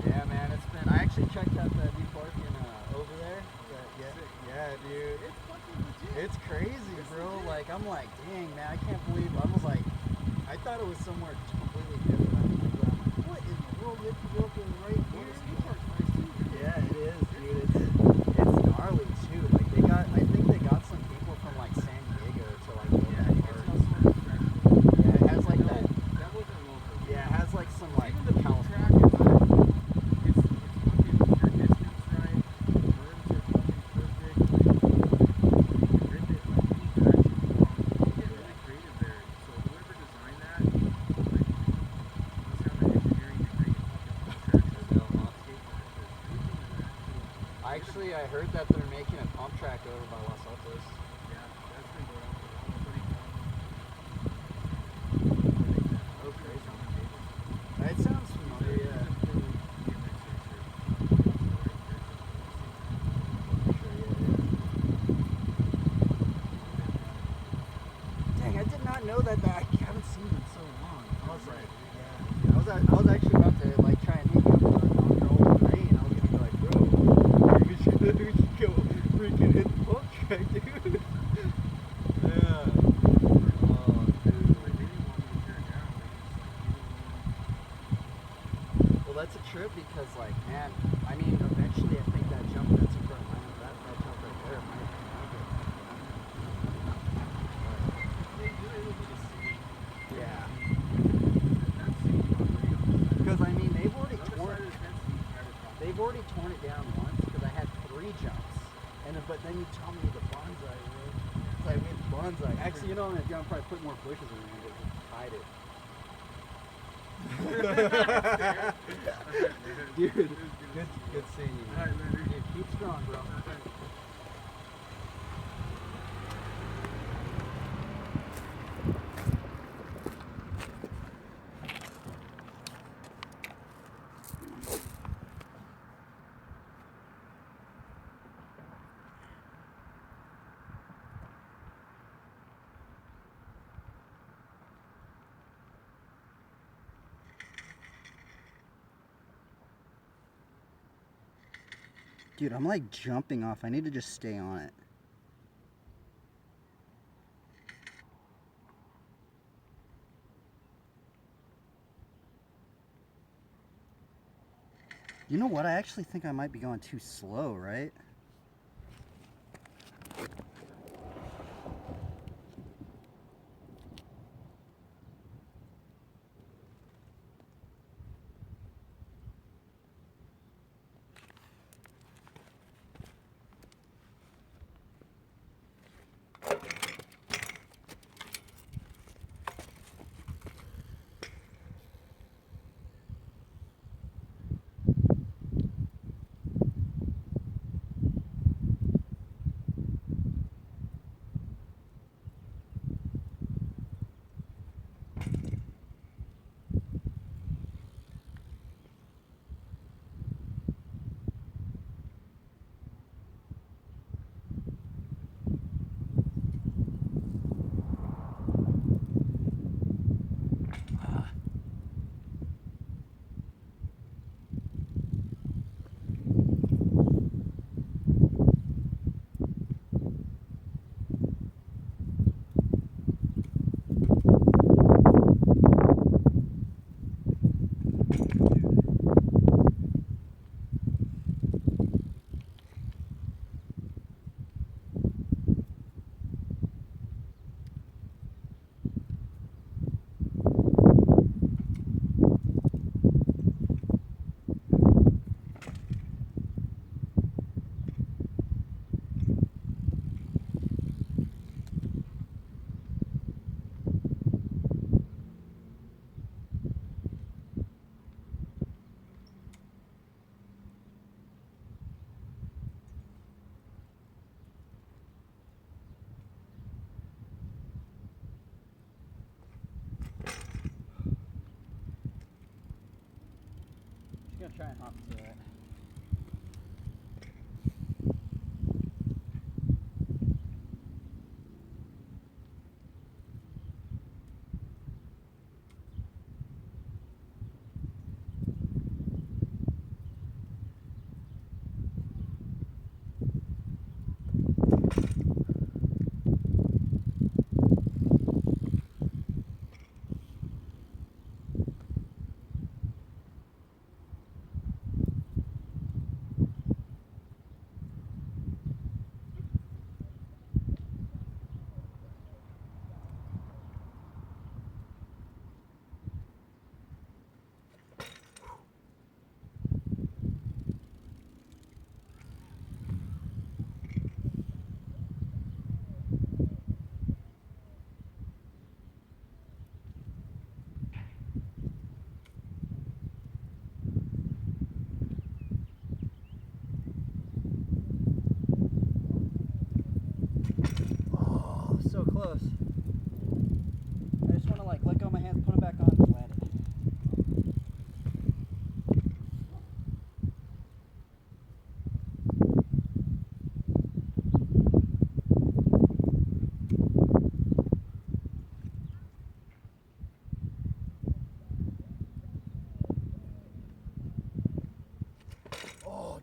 Speaker 1: Yeah, man, it's been. I actually checked out that new parking over there. Yeah, dude.
Speaker 2: it's fucking legit.
Speaker 1: It's crazy, bro. Like, I'm like, dang, man, I can't believe. I was like, I thought it was somewhere completely different. I'm like, little nippy local right
Speaker 2: Well,
Speaker 1: here.
Speaker 2: the skate park's nice too.
Speaker 1: Yeah, it is, dude. It's gnarly too. Like I think they got some people from like San Diego to like build
Speaker 2: Yeah,
Speaker 1: that
Speaker 2: it's
Speaker 1: park.
Speaker 2: also attractive.
Speaker 1: Yeah, it has like
Speaker 2: No,
Speaker 1: that.
Speaker 2: that wasn't local.
Speaker 1: Yeah, it has like some like
Speaker 2: Even the pump track
Speaker 1: California.
Speaker 2: is it's fucking your distance right. Berms are fucking perfect. Like, you can rip it like any direction you want. You get really creative there. So whoever designed that, like, must have an engineering degree in fucking pump tracks as well, not skate parks. 'Cause anything in that
Speaker 1: Actually, I heard that they're making a pump track over by Los Altos.
Speaker 2: yeah, that's been going on for a while. My buddy Tom,
Speaker 1: Oh, crazy. That sounds familiar,
Speaker 2: he's
Speaker 1: yeah.
Speaker 2: a pro BMX racer.
Speaker 1: Sure, yeah. Dang, I did not know that. I haven't seen it in so long. I was like, yeah. I was actually about to like try and hit you up on your old brain. I was gonna be like, bro, we should go freaking hit the pump track, dude. Yeah. Oh, dude.
Speaker 2: Like, they didn't want me to tear it down. They just like,
Speaker 1: Well, that's a trip because, like, man, I mean, eventually I think that jump that's in front of mine, that jump right there might get.
Speaker 2: they do it with just city.
Speaker 1: Yeah.
Speaker 2: That's city property on the side.
Speaker 1: Because, I mean, they've
Speaker 2: The
Speaker 1: already
Speaker 2: other
Speaker 1: torn
Speaker 2: side of the fence is private property.
Speaker 1: They've already torn it down once because I had 3 jumps. But then you tell me the bonsai, right? It's like, with bonsai. Actually, you know, I'm gonna probably put more bushes around it and hide it. Dude, good seeing you.
Speaker 2: All right, later.
Speaker 1: Dude, keep strong, bro. Dude, I'm like jumping off. I need to just stay on it. You know what? I actually think I might be going too slow, right? Just gonna try and hop to it.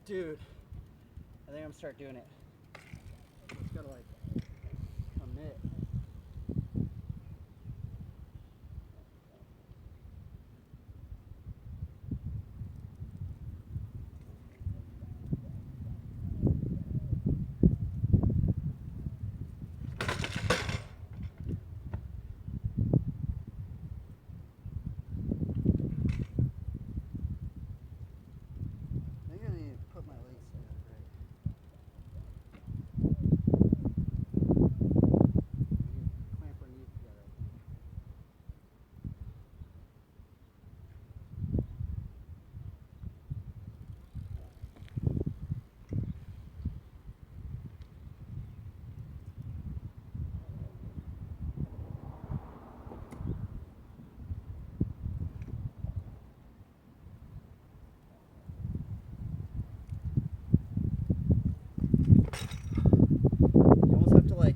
Speaker 1: Dude, I think I'm gonna start doing it. Just gotta like commit. I think I need to put my legs together right. Clamp our knees together, I think. You almost have to like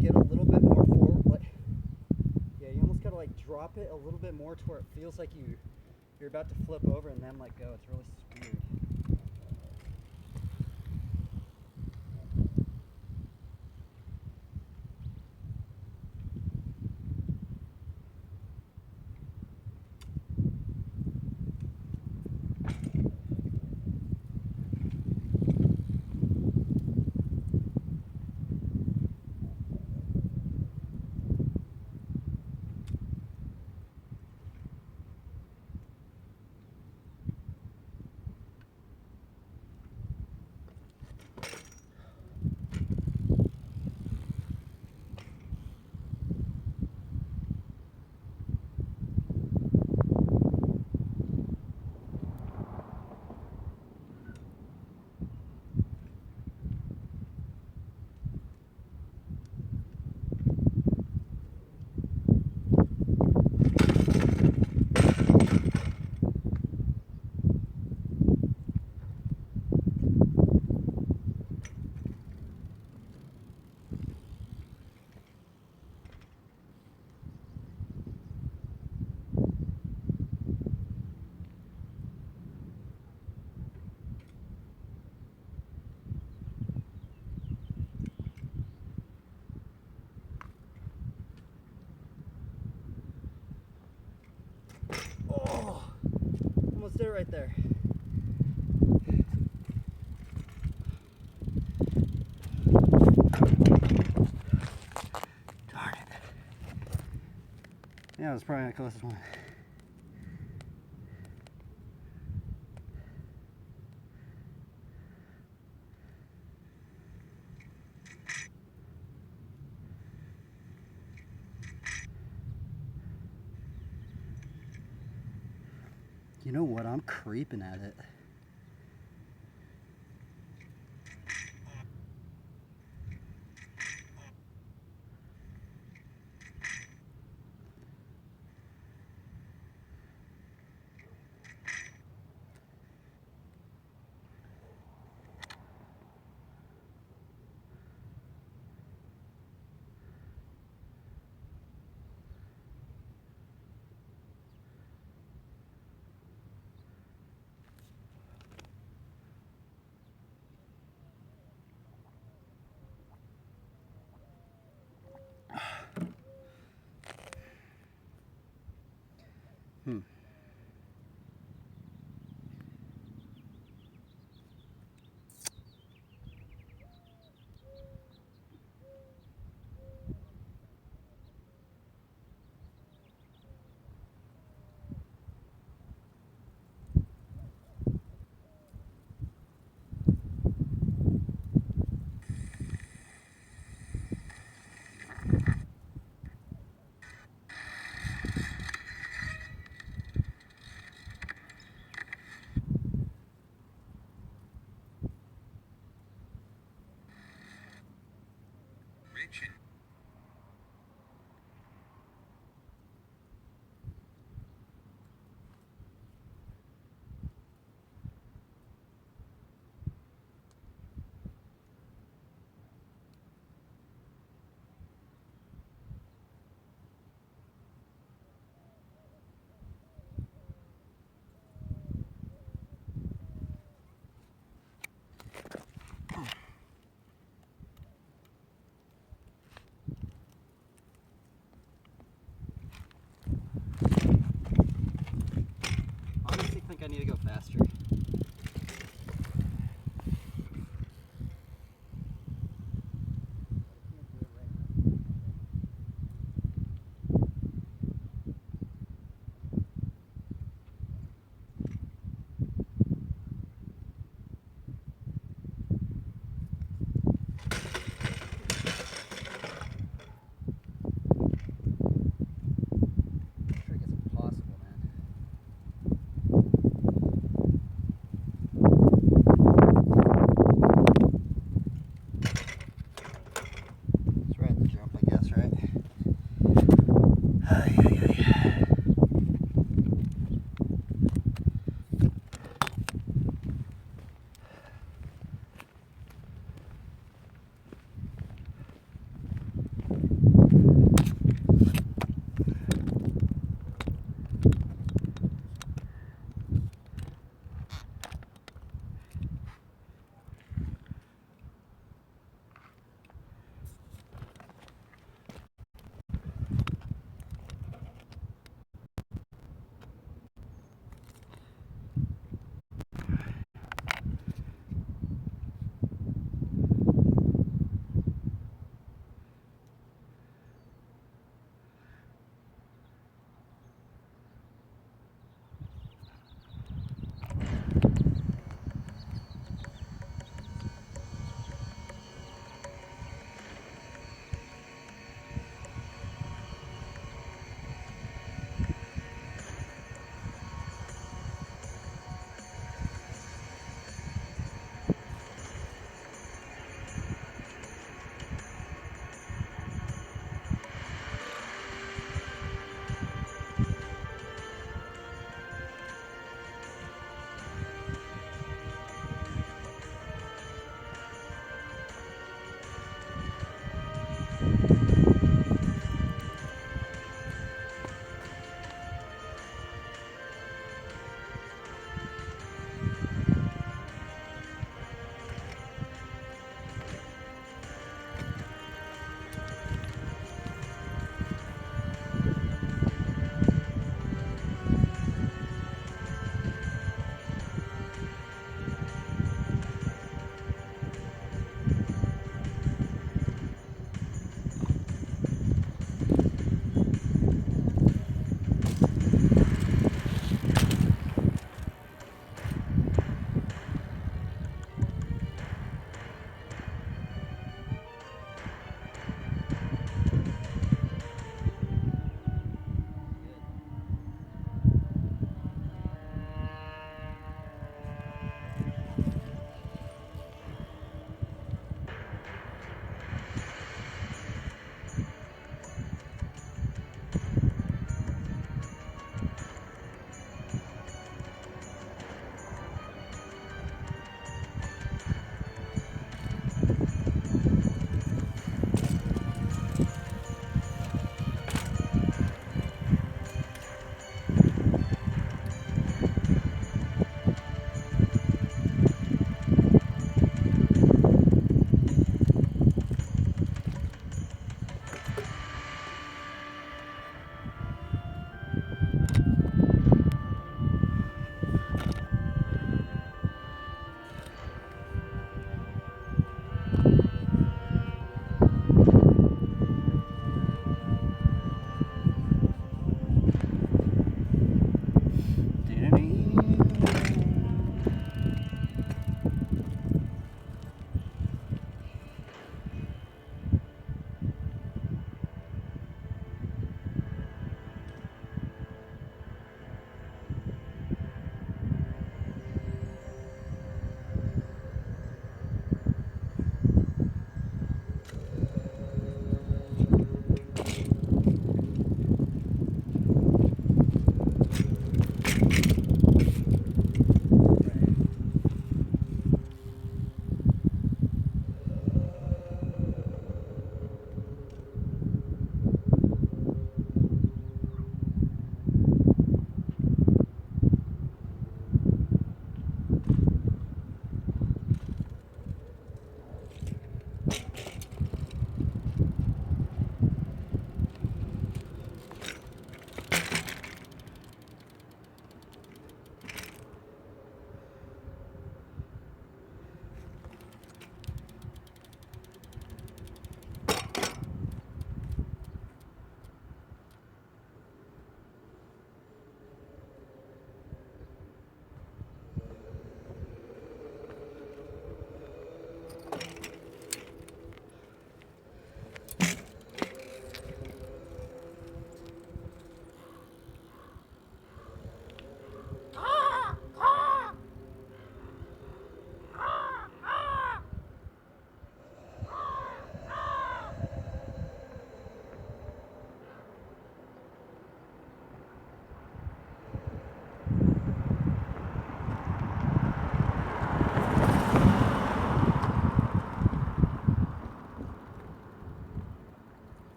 Speaker 1: get a little bit more forward. Like, yeah, you almost gotta like drop it a little bit more to where it feels like you're about to flip over and then let go. It's really weird. Oh, almost there right there. Darn it. Yeah, it was probably the closest one. You know what? I'm creeping at it. Hmm.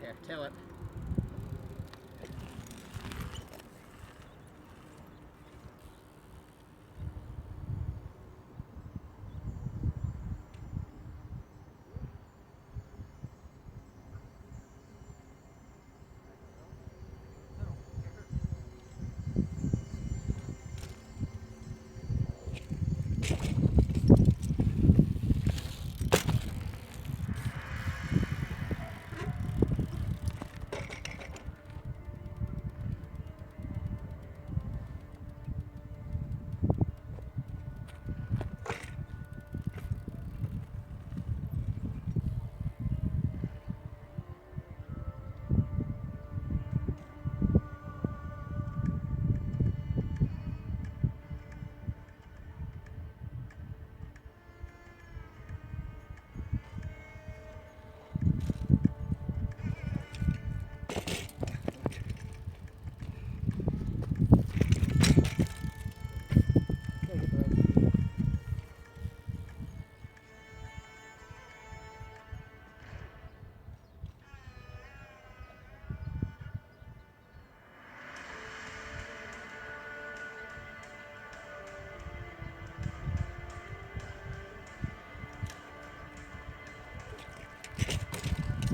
Speaker 1: here. Tail it.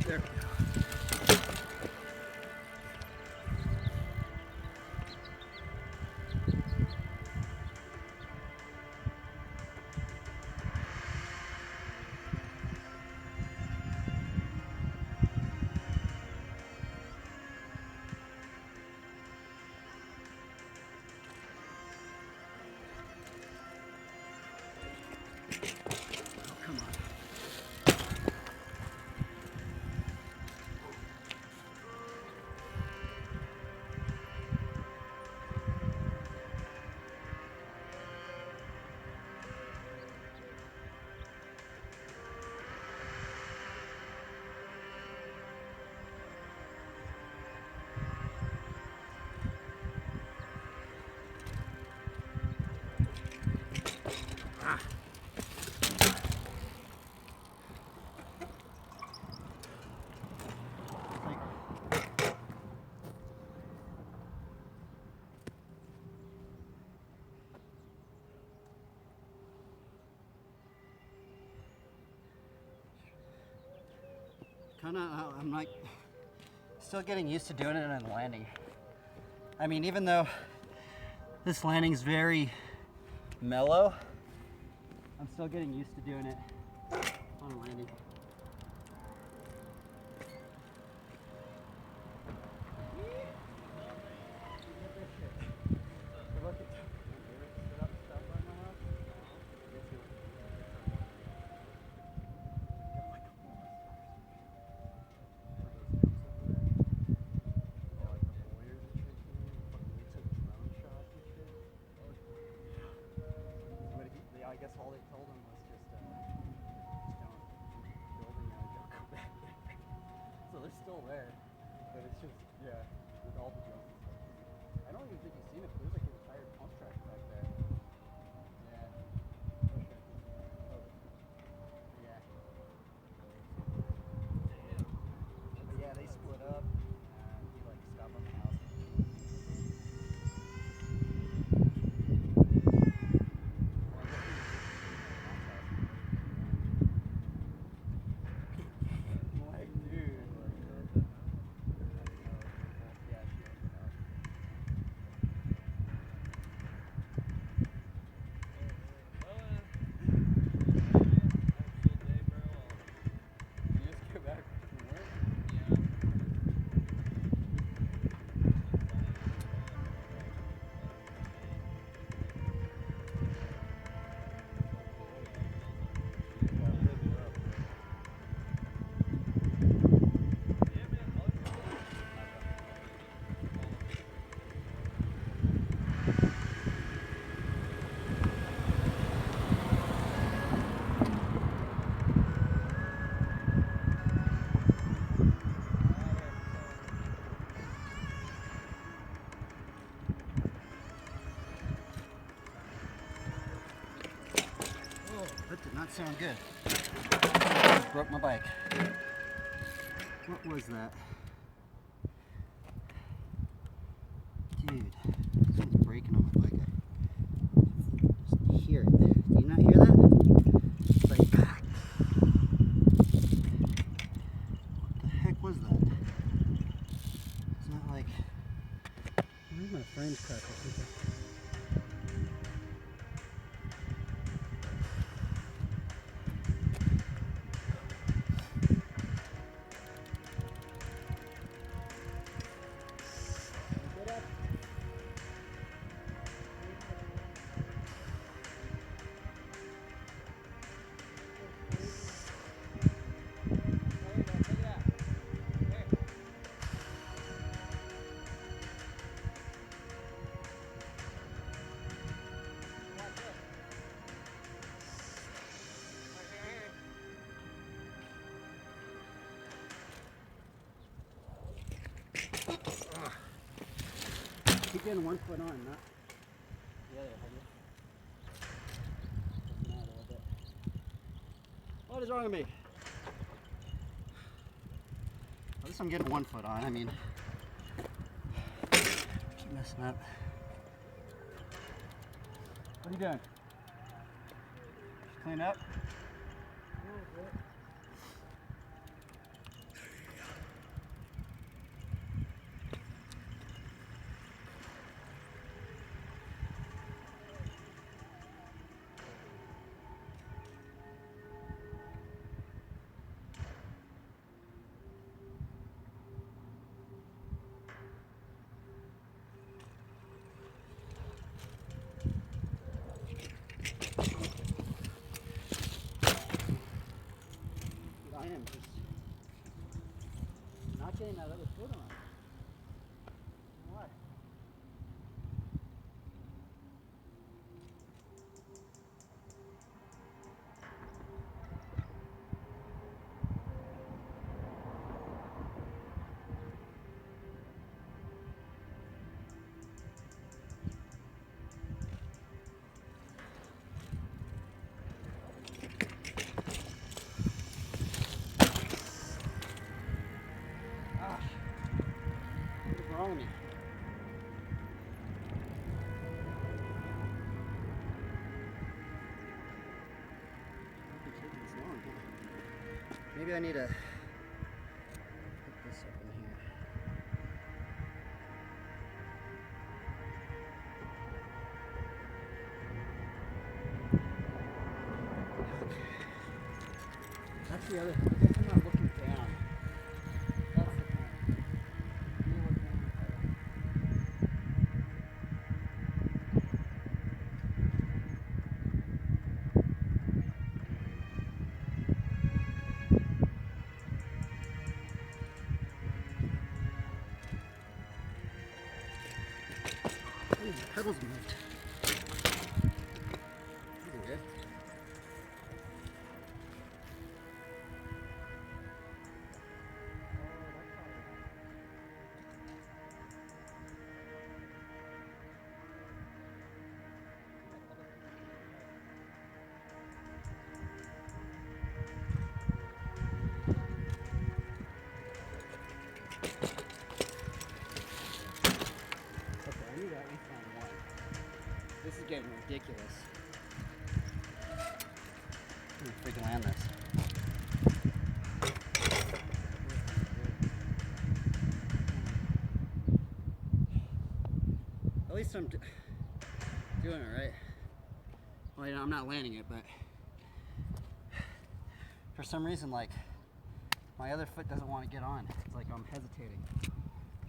Speaker 1: There we go. Oh, come on. Ah. I'm like still getting used to doing it on landing. I mean, even though this landing's very mellow, I'm still getting used to doing it on a landing. I guess all they told him was just don't build don't go back there. So they're still there, but it's just, yeah, with all the drones. I don't even think you've seen it, but there's like a retired pump track back there. Yeah. Okay. Oh. Yeah. But yeah, they split up, and he like stopped on the house. That did not sound good. Broke my bike. What was that? like, where's my frame's cracked or something? Keep getting one foot on, not the other. What is wrong with me? At least I'm getting one foot on. I mean, keep messing up. What are you doing? Just clean up? I am just not getting that other foot on. Why? What's wrong with me? Maybe I need to put this up in here. That's the other. I guess I'm not looking down. That's the point. You look down. Ooh, the pedals moved. These are good. Okay, I knew that we found one. This is getting ridiculous. I'm gonna freaking land this. At least I'm doing it right. Well, you know, I'm not landing it, but for some reason, like, my other foot doesn't want to get on. It's like I'm hesitating.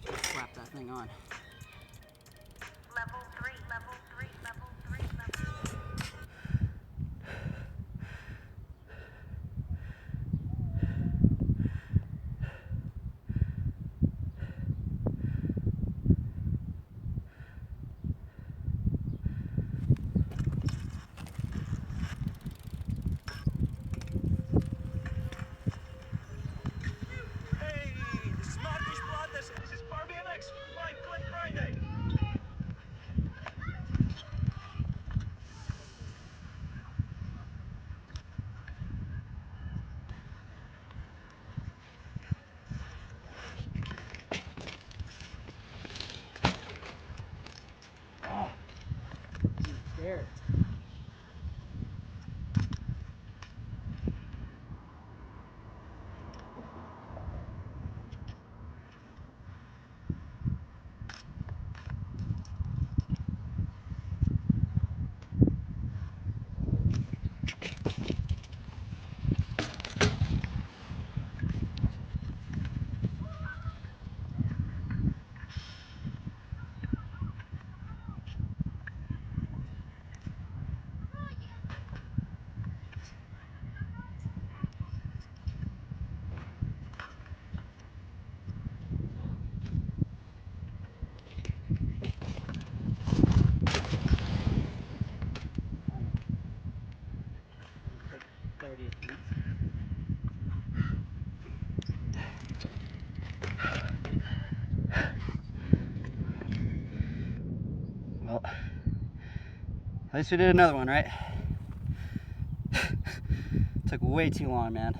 Speaker 1: Just slap that thing on.
Speaker 3: Level 3, level 3, level 3, level 3.
Speaker 4: Hey, this is Marcus Brothers. This is Bike BMX. Bike Friday.
Speaker 1: At least we did another one, right? Took way too long, man.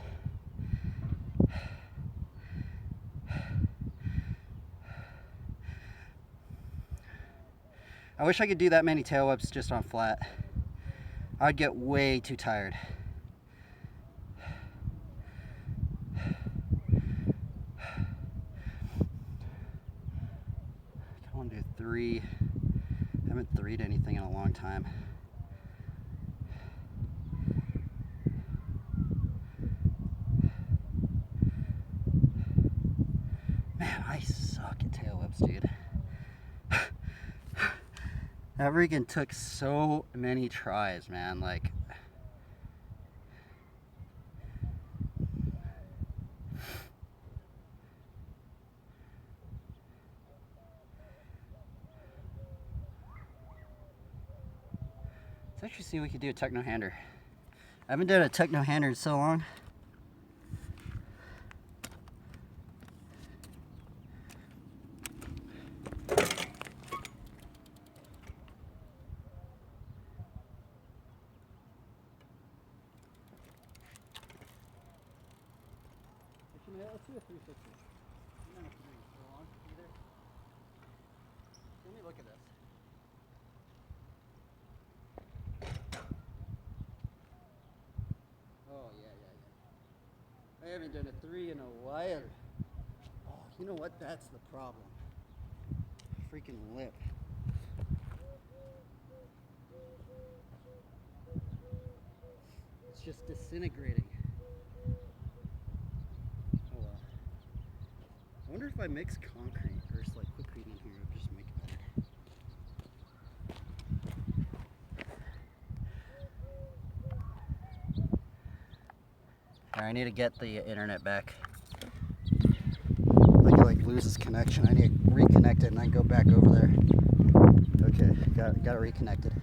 Speaker 1: I wish I could do that many tail whips just on flat. I'd get way too tired. I want to do 3. I haven't 3'd anything in a long time. Man, I suck at tail whips, dude. That freaking took so many tries, man. Like, let's actually see if we could do a techno hander. I haven't done a techno hander in so long. Let's do a 360. I'm not doing it so long either. Let me look at this. Oh yeah. I haven't done a 3 in a while. Oh, you know what? That's the problem. Freaking lip. It's just disintegrating. Oh well. I wonder if I mix concrete or just like quickcrete in here, it would just make it better. I need to get the internet back. Like loses connection. I need to reconnect it and then go back over there. Okay, got it reconnected.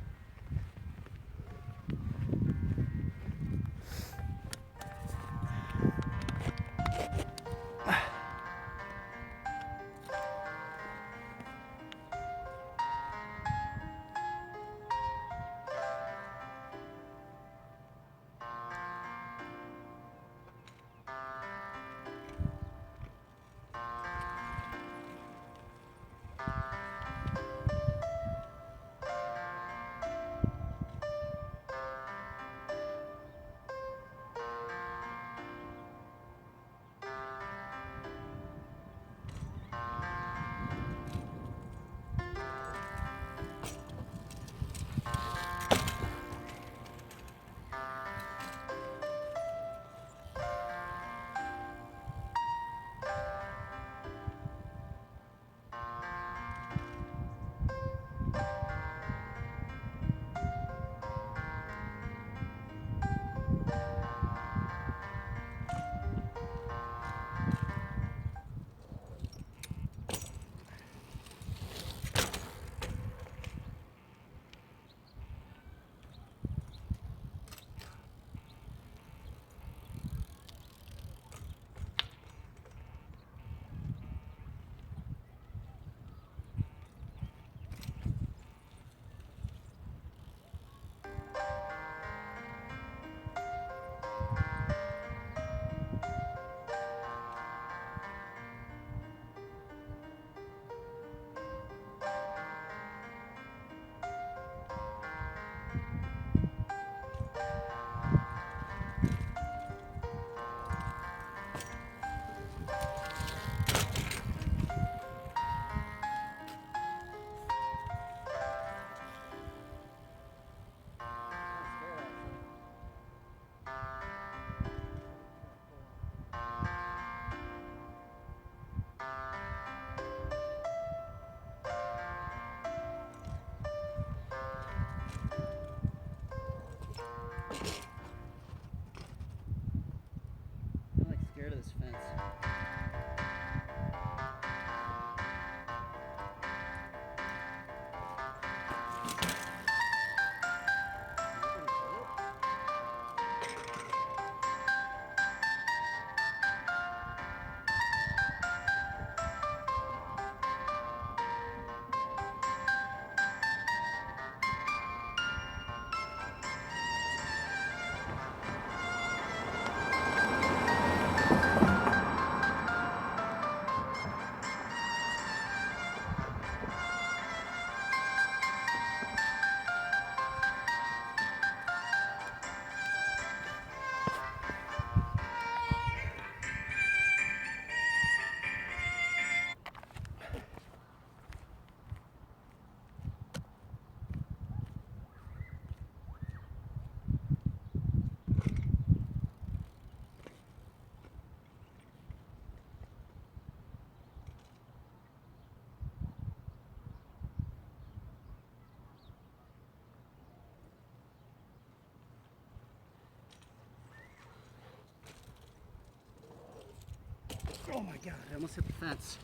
Speaker 1: Oh my god, I almost hit the fence.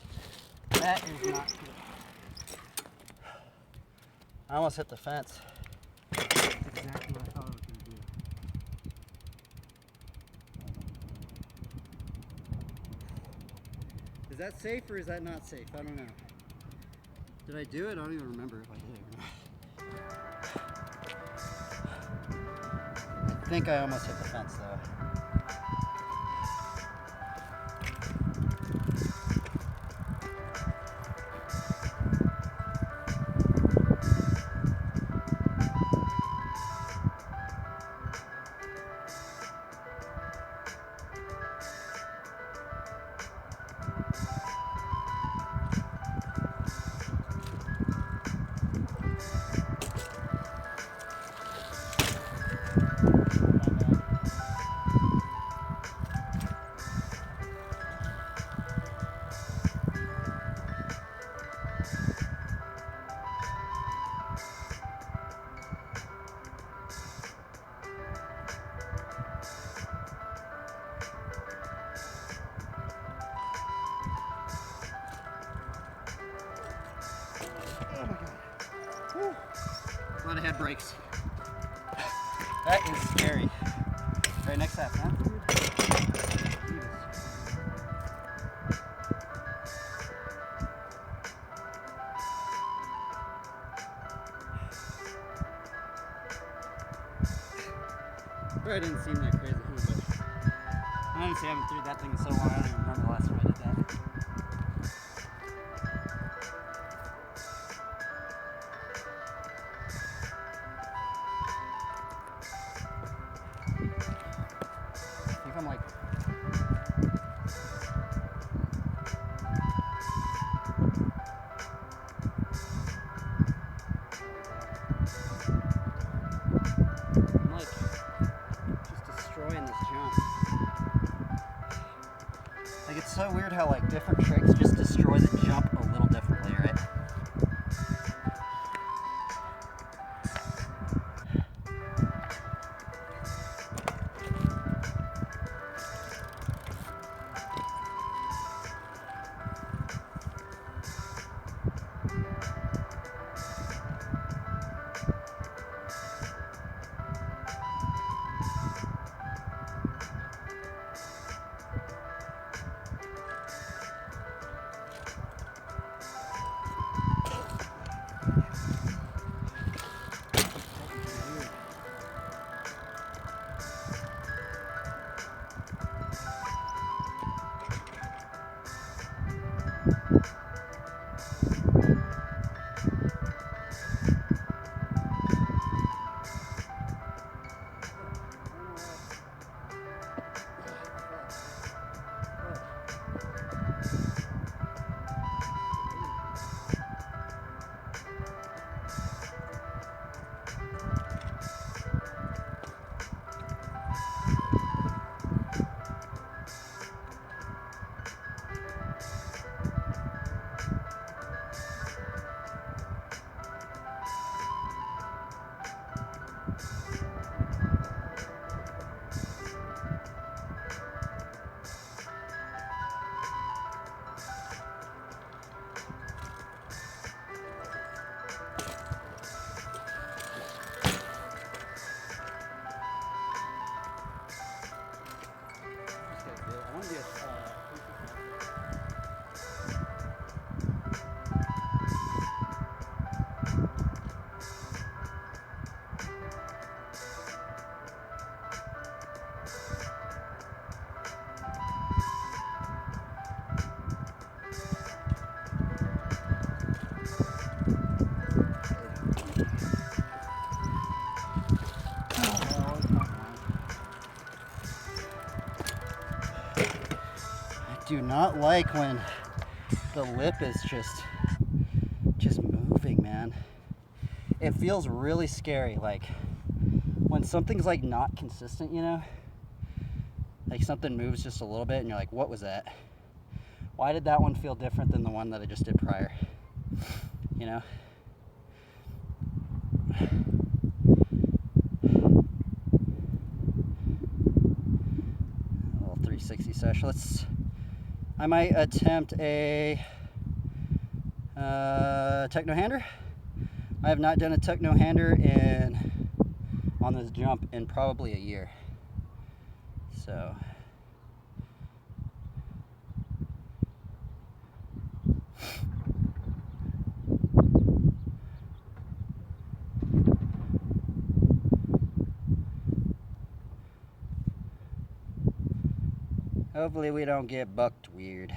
Speaker 1: That is not good. I almost hit the fence.
Speaker 2: That's exactly what I thought I was going to do.
Speaker 1: Is that safe or is that not safe? I don't know. Did I do it? I don't even remember if I did it or not. I think I almost hit the fence though. Oh my god. Whew. Glad I had brakes. That is scary. Right next to that fence. Probably didn't seem that crazy, but honestly, I haven't threw that thing in so long. I don't even remember the last time I did that. I think I'm like. I'm like just destroying this jump. Like it's so weird how like different tricks just destroy the jump a little differently, right? Do not like when the lip is just moving, man. It feels really scary, like when something's like not consistent, you know, like something moves just a little bit and you're like, what was that? Why did that one feel different than the one that I just did prior? You know? A little 360 sesh. I might attempt a techno-hander. I have not done a techno-hander on this jump in probably a year. So hopefully we don't get bucked weird.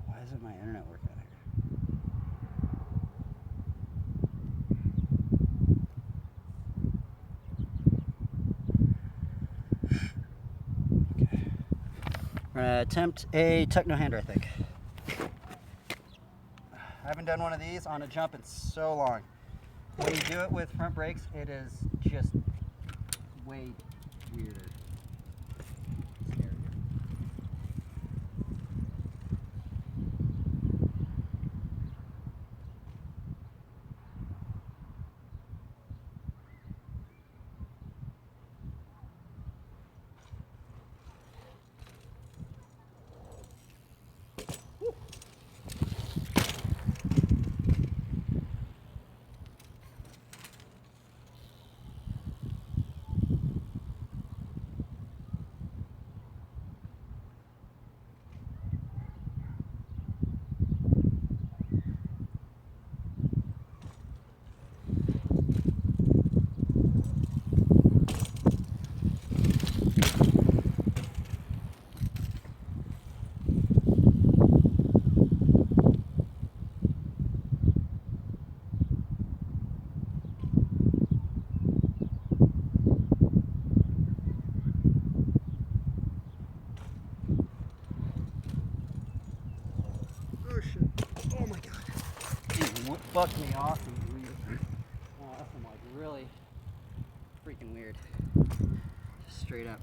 Speaker 1: Why isn't my internet working out here? Okay. We're gonna attempt a techno-hander, I think. I haven't done one of these on a jump in so long. When you do it with front brakes, it is just way weirder. Scarier. Oh shit. Oh my god. What fucked me off is weird. Awesome, like really freaking weird. Just straight up.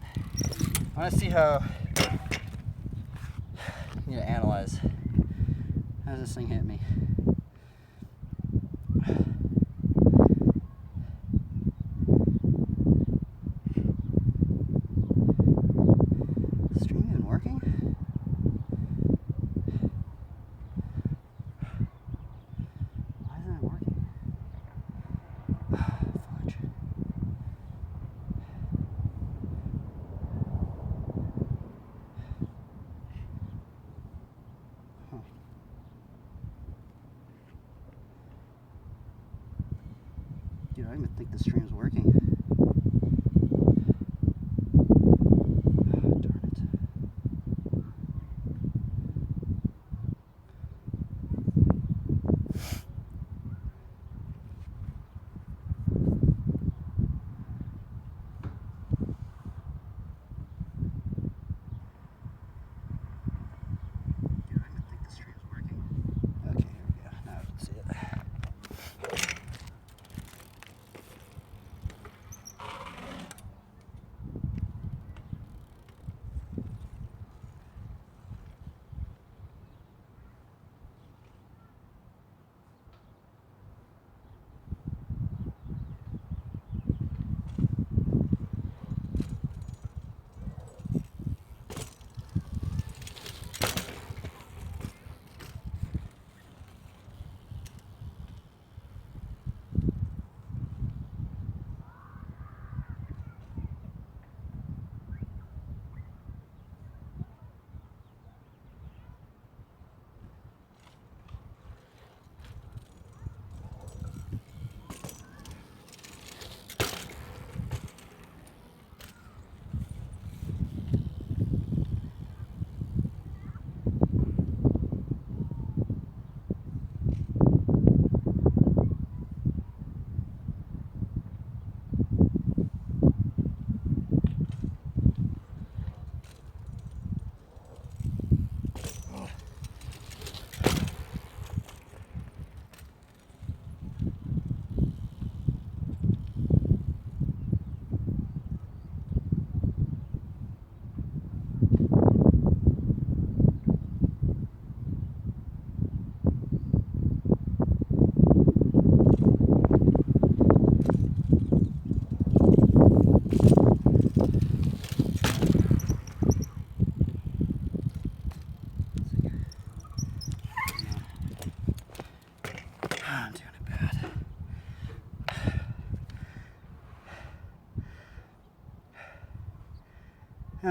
Speaker 1: I want to see how. I need to analyze. How does this thing hit me? Is the stream even working? Why isn't it working? Fudge. Huh. Dude, I don't even think the stream's working. Oh, darn it. Dude, I don't even think the stream's working. Okay, here we go. Now I can see it.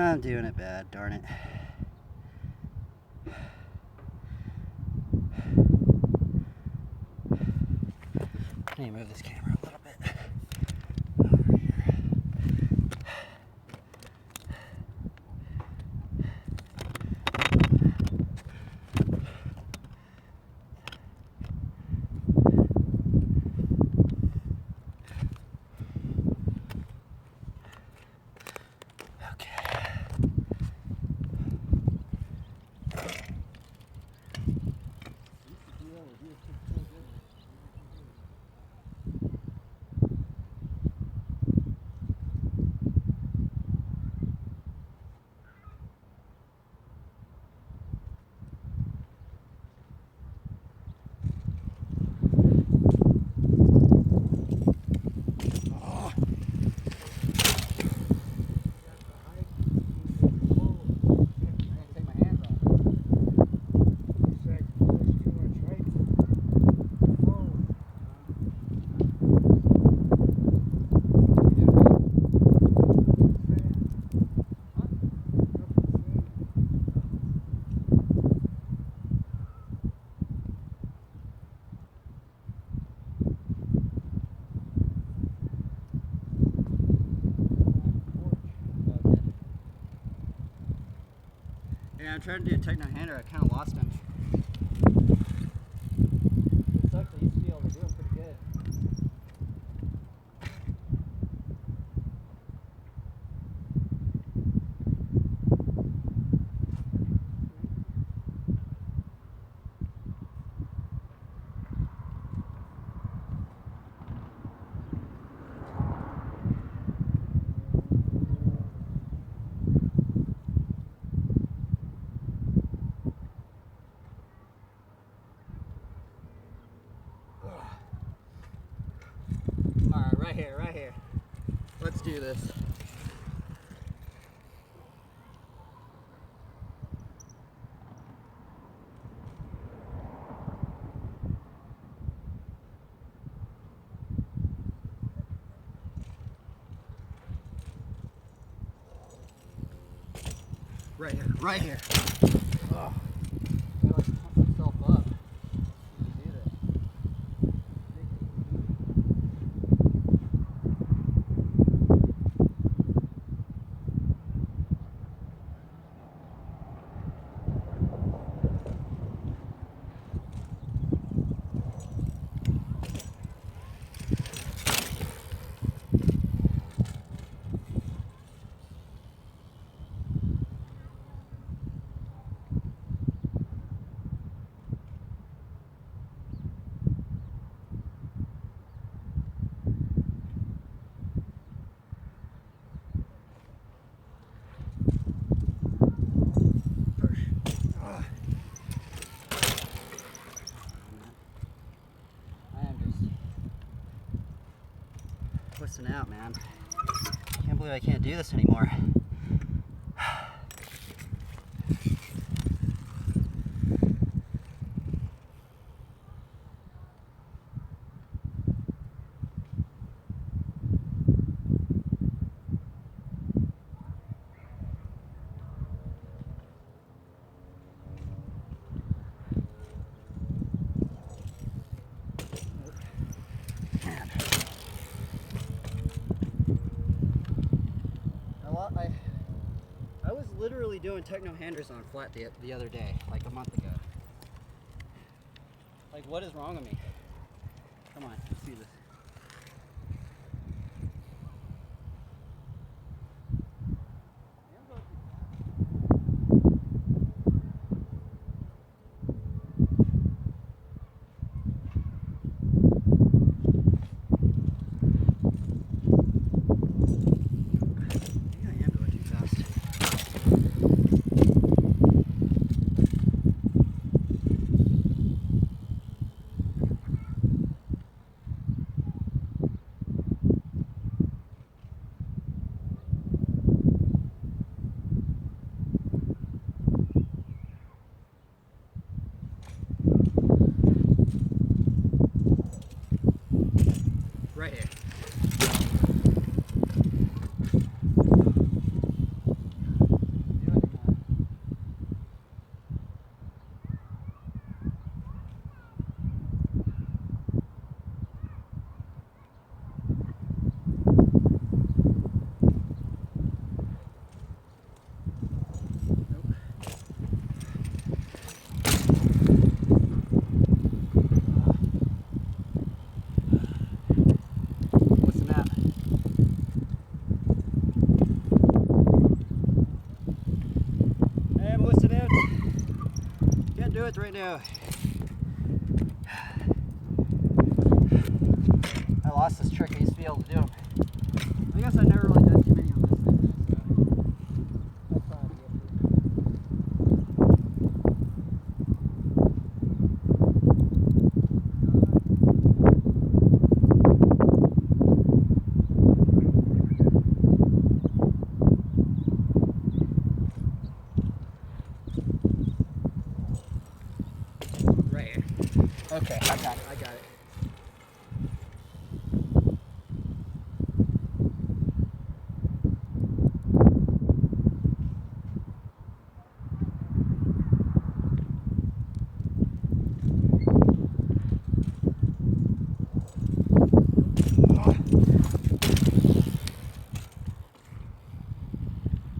Speaker 1: I'm doing it bad, darn it. I need to move this camera a little bit. Over here. Yeah, I'm trying to do a techno-hander. I kind of lost him. It sucks. I used to be able to do him pretty good. Alright, right here. Let's do this. Right here. Oh. I like to pump myself up. Do this. Twisting out, man. Can't believe I can't do this anymore. I was literally doing techno-handers on flat the other day, like a month ago. Like, what is wrong with me? Come on, let's see this. do it right now. I lost this trick. I used to be able to do them. I guess I never really done too many on this thing, so I'll try to get right here. Okay, I got it.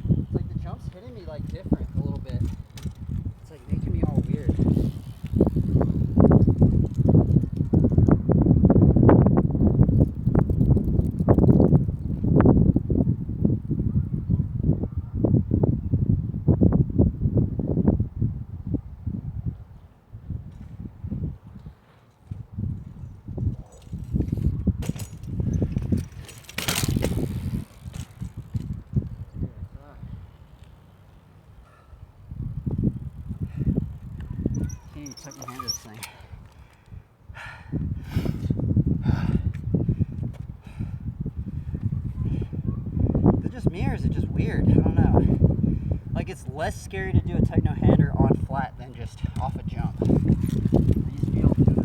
Speaker 1: It's like the jump's hitting me like different a little bit. It's like making me all weird. Can't even tuck my hand to this thing. Is it just me or is it just weird? I don't know. Like it's less scary to do a tight no-hander on flat than just off a jump. I used to be able to do it.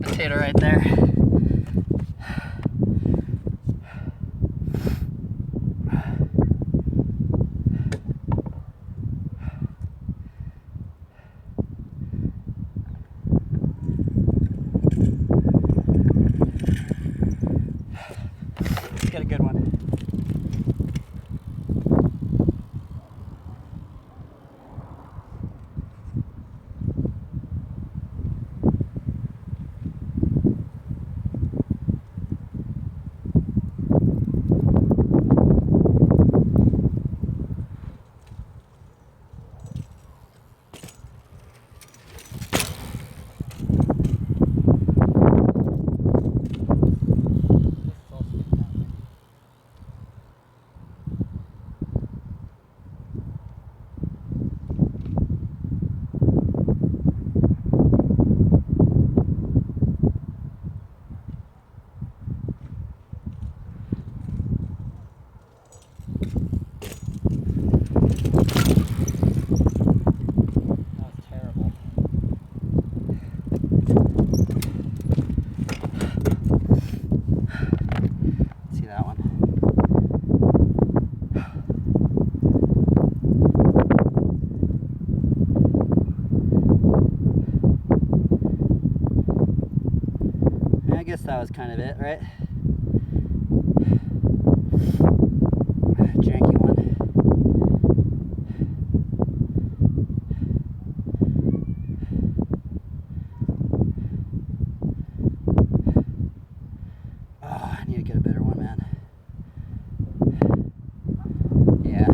Speaker 1: Potato right there. Let's get a good one. I guess that was kind of it, right? Janky one. Oh, I need to get a better one, man. Yeah.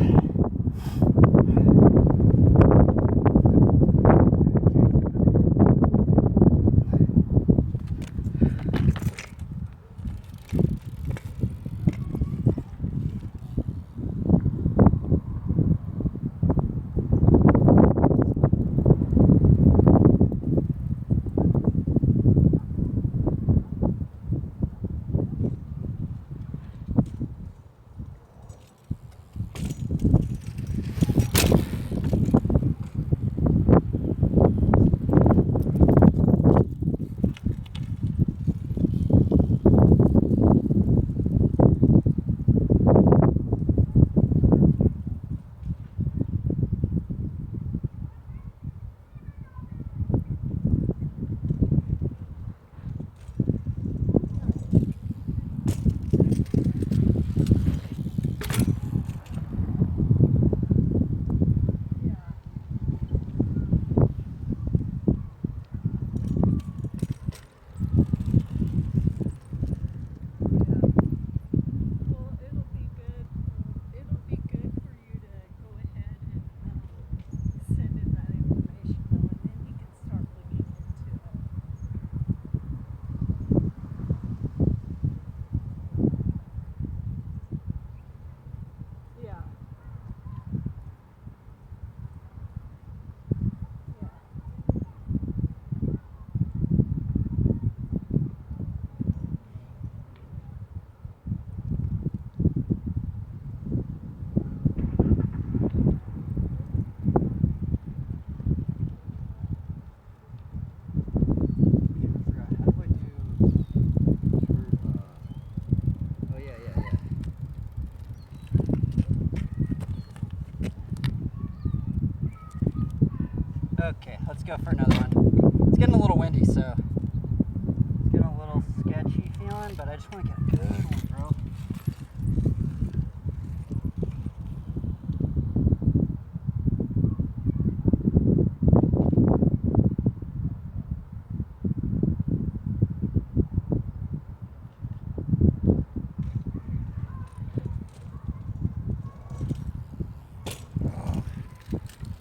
Speaker 1: Okay, let's go for another one. It's getting a little windy, so it's getting a little sketchy feeling, but I just want to get a good one, bro.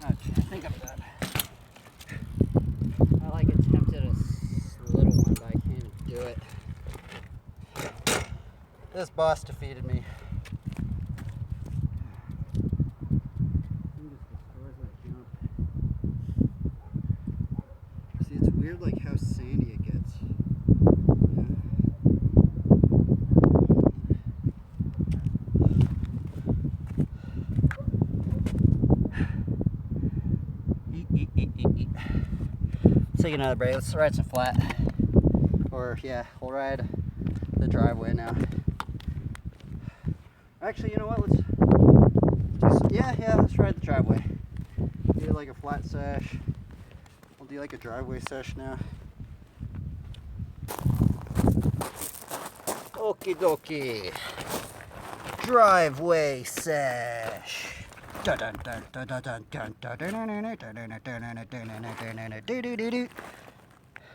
Speaker 1: Okay, I think I'm done. I like attempted a little one, but I can't do it. This boss defeated me. He just destroys that jump. See, it's weird like how sandy it gets. Take another break. Let's ride some flat. Or yeah, we'll ride the driveway now. Actually, you know what? Let's ride the driveway. Do like a flat sesh. We'll do like a driveway sesh now. Okie dokie. Driveway sesh. I'm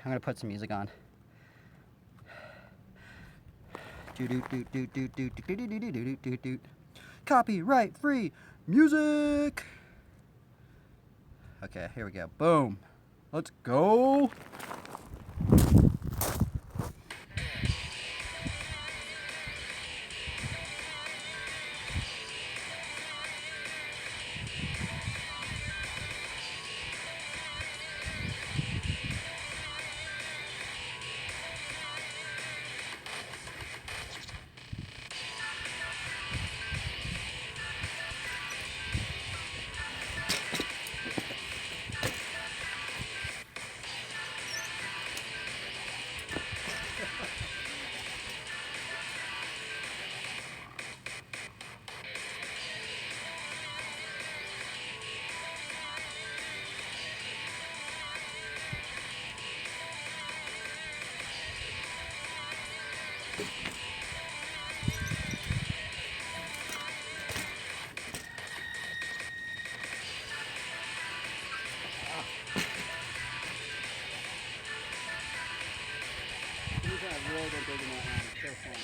Speaker 1: gonna put some music on. Copyright free music. Okay, here we go. Boom. Let's go. Really go big in that line. It's so fun.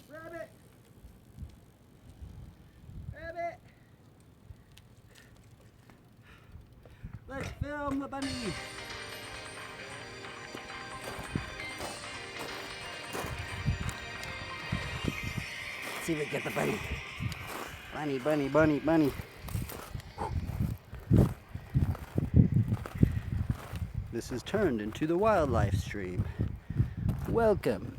Speaker 1: Rabbit! Rabbit! Let's film the bunny! Let's see if we get the bunny. Bunny, bunny, bunny, bunny. This is turned into the wildlife stream. Welcome.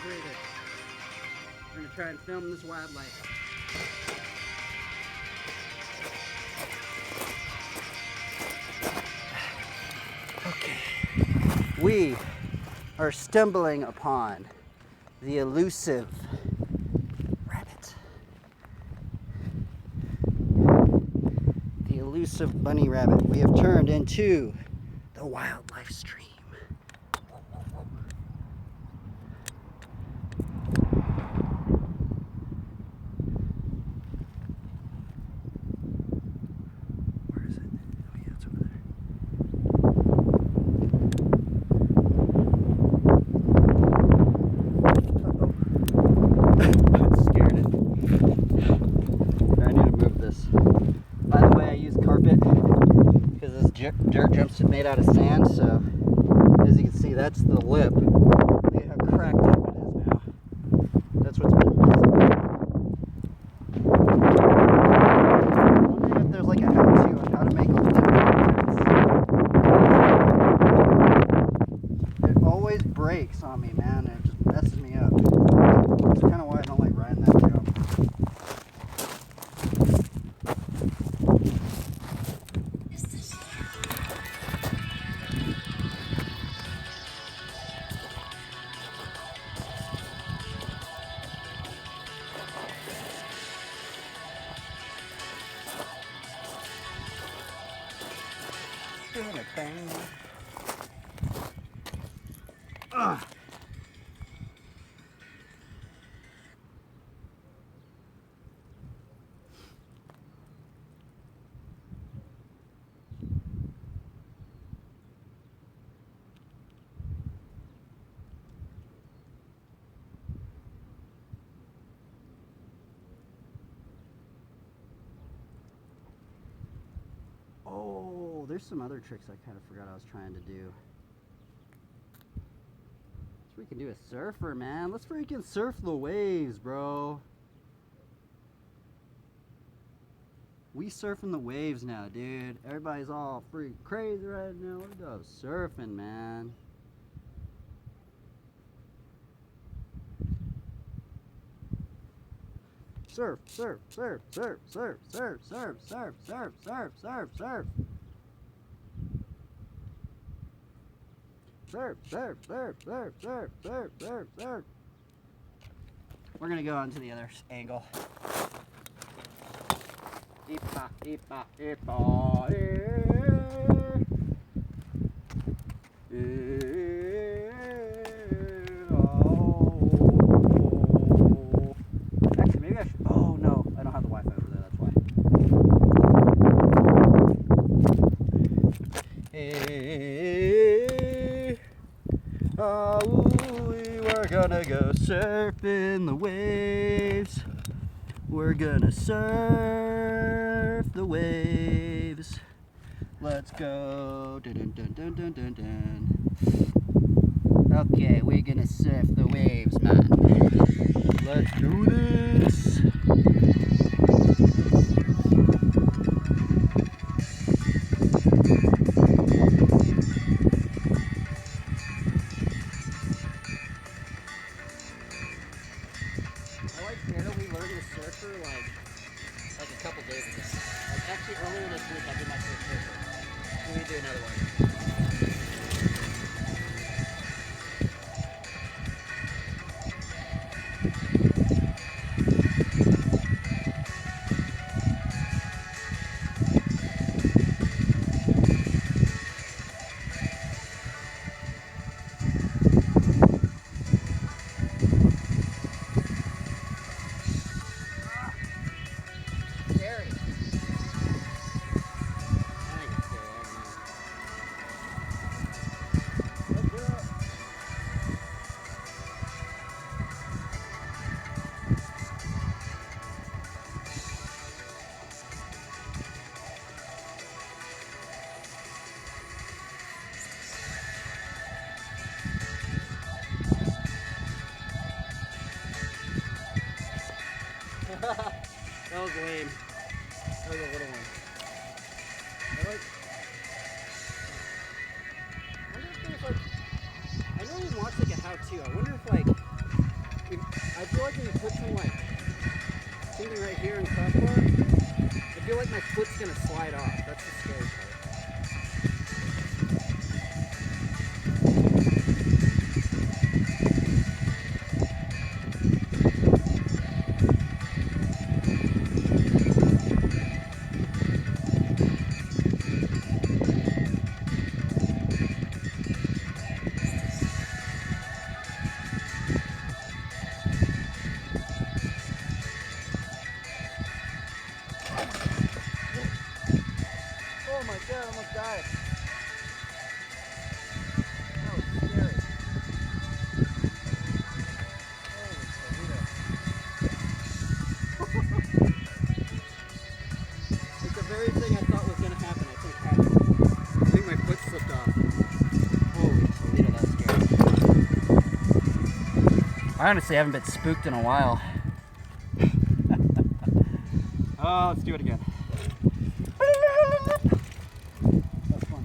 Speaker 1: breathing. We're gonna try and film this wildlife. Okay. We are stumbling upon the elusive rabbit. The elusive bunny rabbit. We have turned into the wildlife stream. Where is it? Oh yeah, it's over there. Scared it. I need to move this. By the way, I use carpet because this dirt jump's made out of sand, so as you can see, that's the lip. Look at how cracked up it is now. That's what's been messing with it. I'm wondering if there's like a how-to on how to make a lip like this. It always breaks on me, man, and it just messes me up. That's kind of why I don't like riding that jump. Doing a thing. Ugh. Oh, there's some other tricks I kind of forgot I was trying to do. Let's freaking do a surfer, man. Let's freaking surf the waves, bro. We surfing the waves now, dude. Everybody's all freaking crazy right now. We're just surfing, man. Surf, surf, surf, surf, surf, surf, surf, surf, surf, surf, surf, surf. Surf, surf, surf, surf, surf, surf, surf, surf. We're gonna go on to the other angle. Eepa, eepa, eepa, Actually, maybe I should. Oh no, I don't have the Wi-Fi over there. That's why. We're gonna go surfing the waves. We're gonna surf the waves. Let's go. Dun, dun, dun, dun, dun, dun. Okay, we're gonna surf the waves, man. Let's do this. I barely learned to surf for like a couple days ago. Like actually earlier this week I did my first surfer. We need to do another one. That was lame. That was a little one. I wonder if there's like, I know we watched like a how-to. I wonder if like put some like something right here in crossbar, I feel like my foot's gonna slide off. That's the scary part. Oh my god, I almost died. That was scary. Holy Toledo. Like the very thing I thought was going to happen, I think happened. I think my foot slipped off. Holy Toledo, that's scary. I honestly haven't been spooked in a while. Oh, let's do it again. That's fun.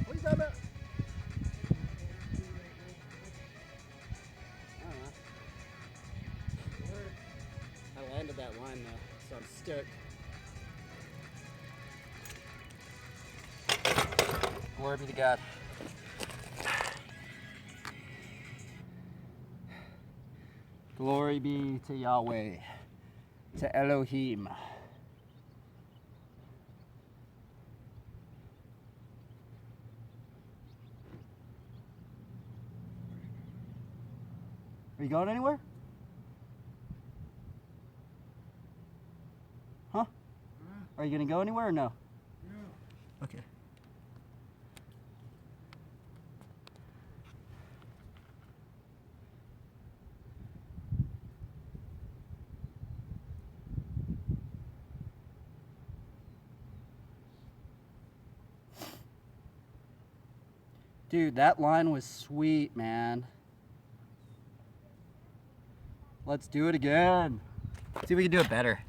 Speaker 1: What are you talking about? I don't know. I landed that line though, so I'm stoked. Glory be to God. Glory be to Yahweh, to Elohim. Are you going anywhere? Huh? Are you gonna go anywhere or no? Yeah. Okay. Dude, that line was sweet, man. Let's do it again. See if we can do it better.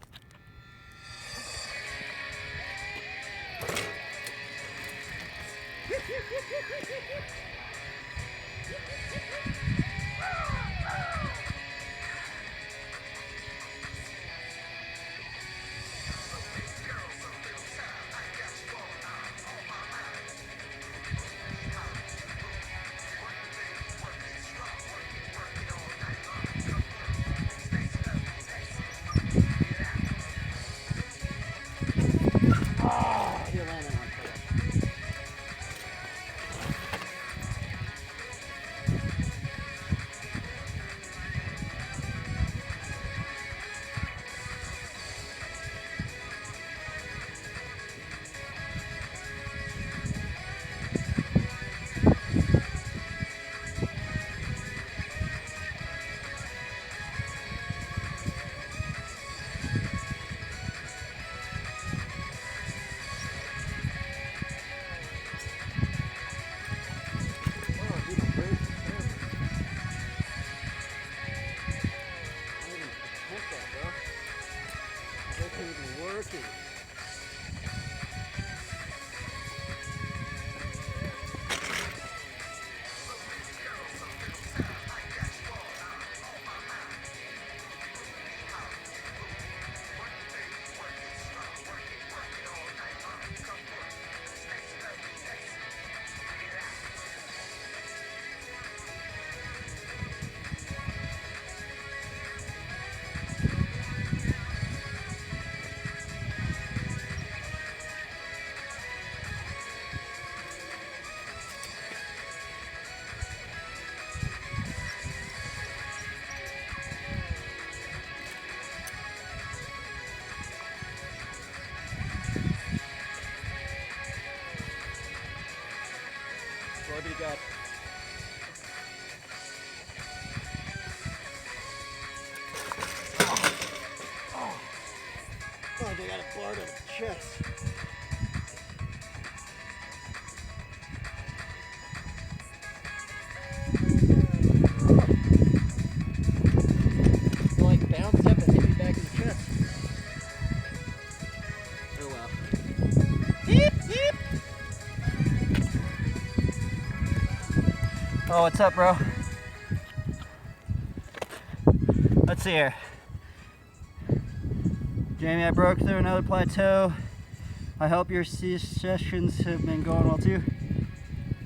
Speaker 1: Glory be to God. Oh, they got a bar to the chest. It like bounced up and hit me back in the chest. Oh well. Beep, beep. Oh, what's up, bro? Let's see here. Jamie, I broke through another plateau. I hope your sessions have been going well too.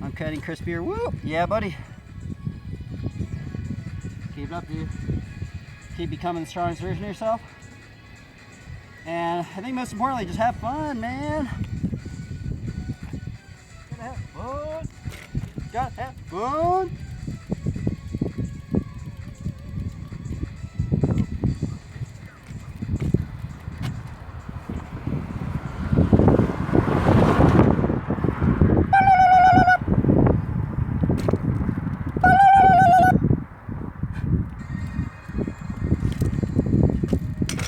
Speaker 1: I'm cutting crispier. Woo! Yeah, buddy. Keep it up, dude. Keep becoming the strongest version of yourself. And I think most importantly, just have fun, man. Gotta have fun. Gotta have fun.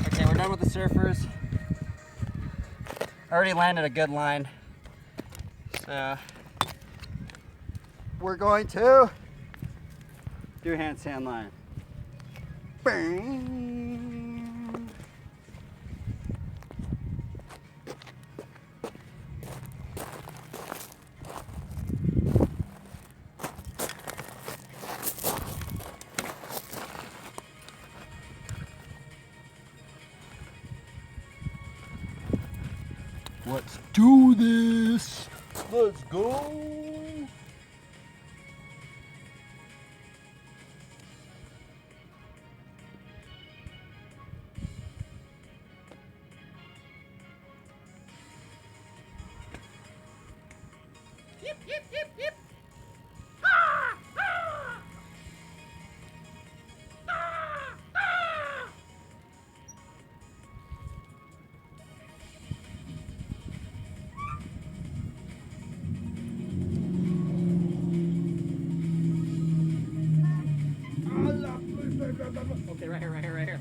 Speaker 1: Okay, we're done with the surfers. I already landed a good line. So we're going to do a handstand line. Bang. Let's do this. Let's go.
Speaker 2: Yip, yip, yip, yip. Okay, right here, right here, right here.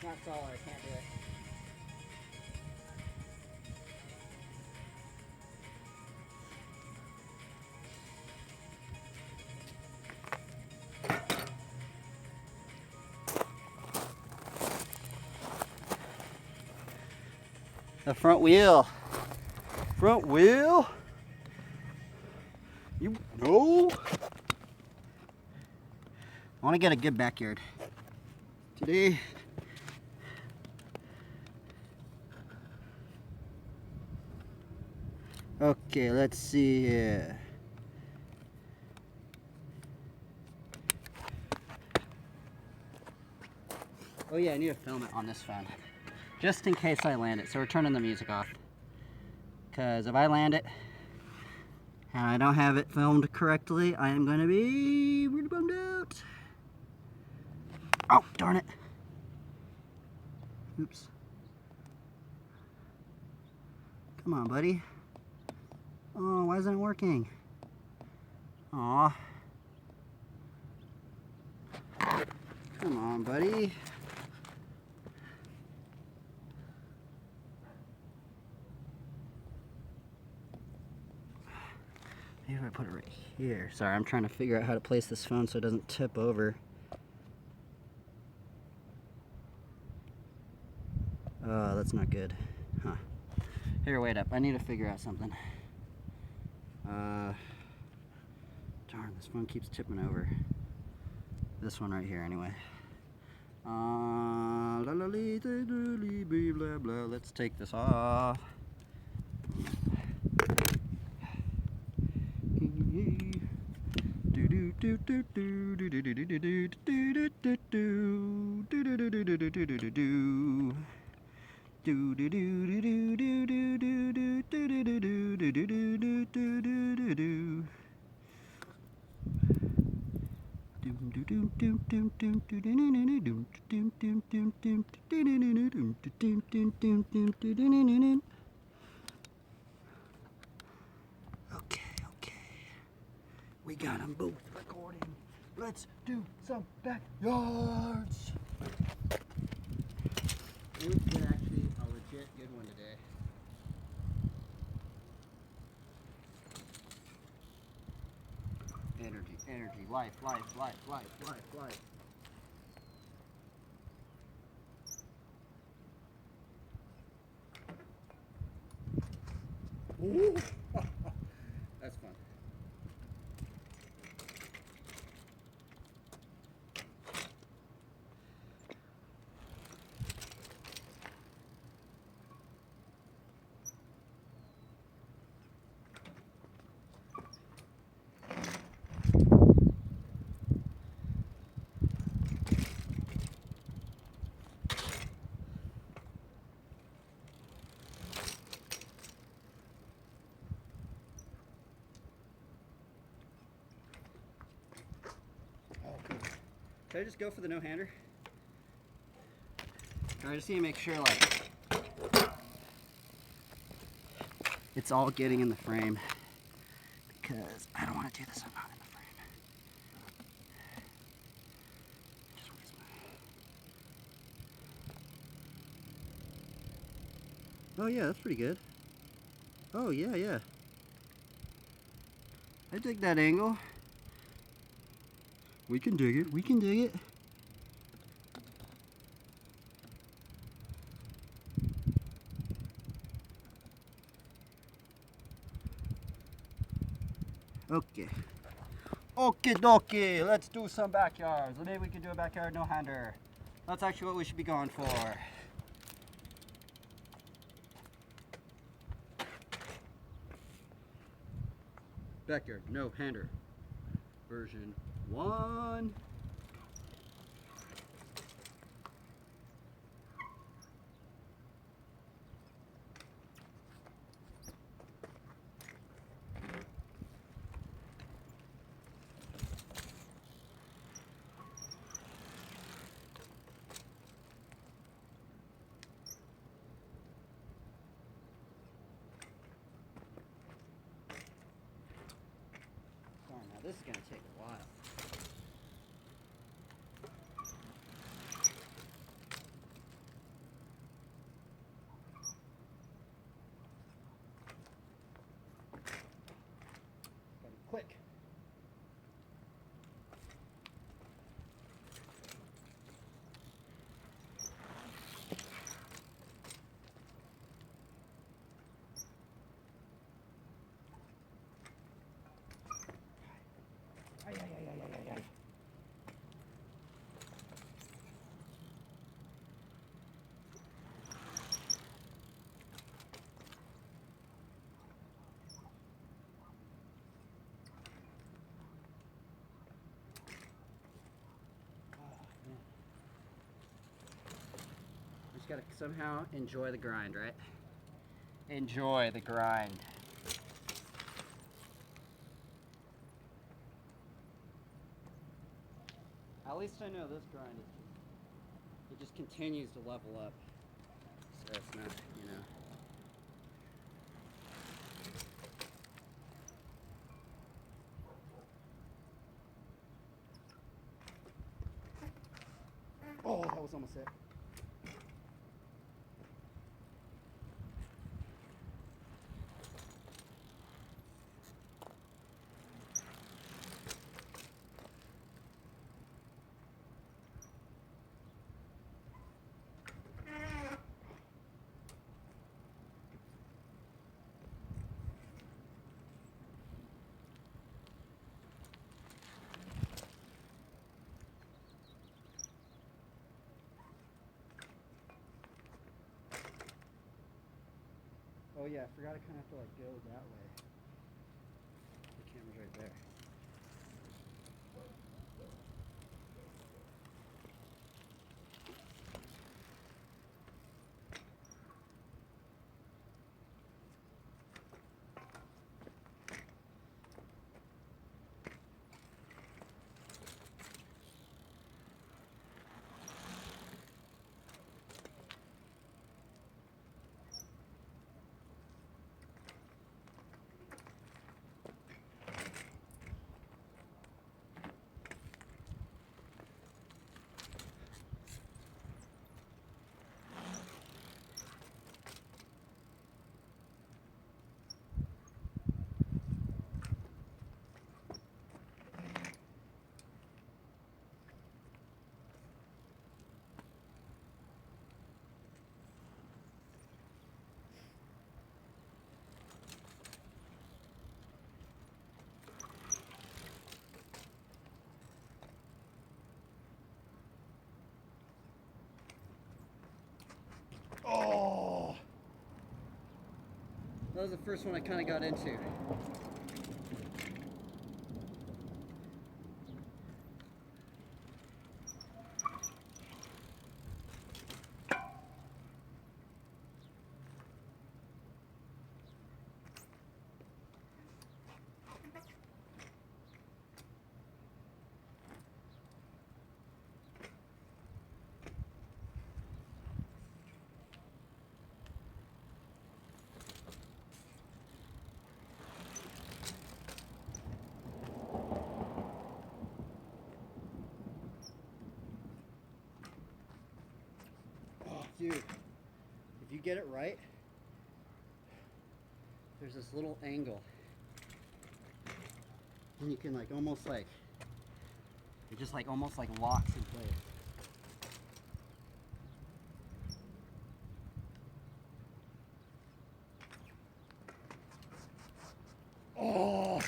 Speaker 1: Not solid, I can't do it. The front wheel. Front wheel. You know. I want to get a good backyard. Today. Okay, let's see here. Oh yeah, I need to film it on this phone. Just in case I land it. So we're turning the music off. Because if I land it and I don't have it filmed correctly, I am going to be really bummed out. Oh, darn it. Oops. Come on, buddy. Oh, why isn't it working? Aw. Come on, buddy. Maybe if I put it right here. Sorry, I'm trying to figure out how to place this phone so it doesn't tip over. Oh, that's not good. Huh. Here, wait up. I need to figure out something. Darn, this one keeps tipping over. This one right here, anyway. Blah blah. Let's take this off. Okay. We got them both recording. Let's do some backyards. It was actually a legit good one today. Energy, life. Ooh. That's fun. Should I just go for the no-hander? I just need to make sure like it's all getting in the frame because I don't want to do this. I'm not in the frame. Just waste my... Oh yeah, that's pretty good. Oh yeah. I dig that angle. We can dig it. Okay. Okie dokie. Let's do some backyards. Maybe we can do a backyard no-hander. That's actually what we should be going for. Backyard no-hander. Version 1. Darn, now this is going to take a while. Quick. Ay. Just gotta somehow enjoy the grind, right? Enjoy the grind. At least I know this grind is it just continues to level up. So it's not, you know. Oh, that was almost it. Oh yeah, I forgot I kind of have to like go that way. The camera's right there. Oh! That was the first one I kind of got into. Oh, dude, if you get it right, there's this little angle, and you can like almost like, it just like almost like locks in place. Oh,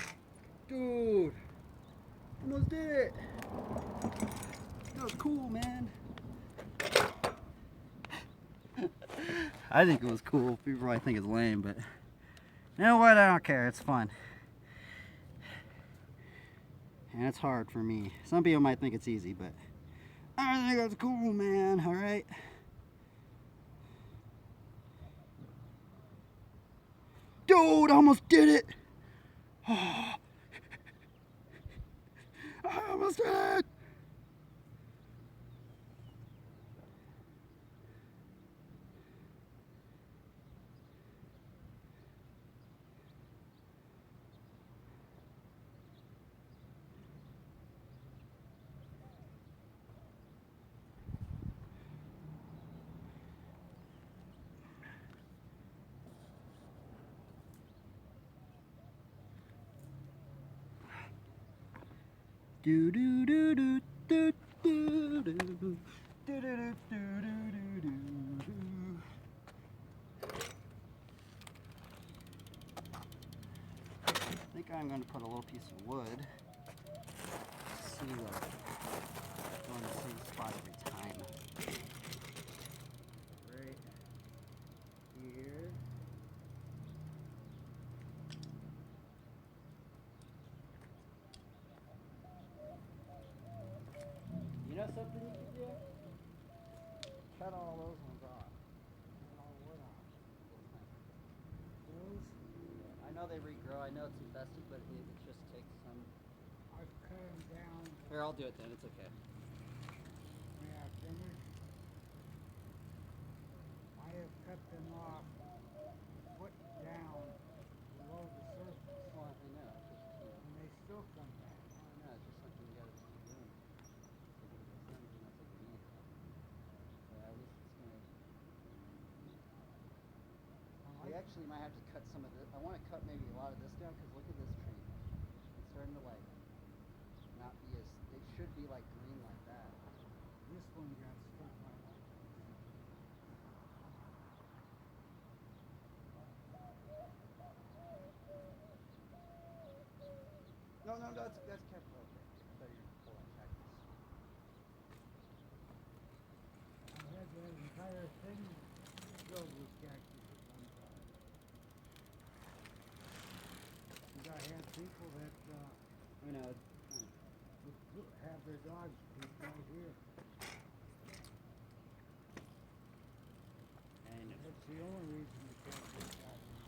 Speaker 1: dude, almost did it. That was cool, man. I think it was cool. People probably think it's lame, but you know what? I don't care. It's fun. And it's hard for me. Some people might think it's easy, but I think that's cool, man. All right. Dude, I almost did it. I almost did it. Do do do do do do do do do do do do. I think I'm going to put a little piece of wood. See like going to the same spot every time. Right here. You know something you could do? Cut all those ones off. Cut all the wood off. Those? I know they regrow. I know it's infested, but it just takes some.
Speaker 2: I've cut them down.
Speaker 1: Here, I'll do it then. It's okay.
Speaker 2: May I finish? I have cut them off foot down below the surface,
Speaker 1: Well, I know. It's just, you know.
Speaker 2: and they still come back.
Speaker 1: I know. It's just something you gotta keep doing. Like if it's done, you know, it's like a weed. But at least it's gonna. We actually might have to cut some of this. I want to cut maybe a lot of this down because look at this tree. It's starting to like not be as. It should be like green like that.
Speaker 2: This one got stuck like that.
Speaker 1: No, that's kept okay. I thought you were gonna pull that cactus.
Speaker 2: I had that entire thing filled with cactus at one time.
Speaker 1: You know,
Speaker 4: Have their dogs keep right here.
Speaker 1: and
Speaker 4: That's the only reason you can't get out of the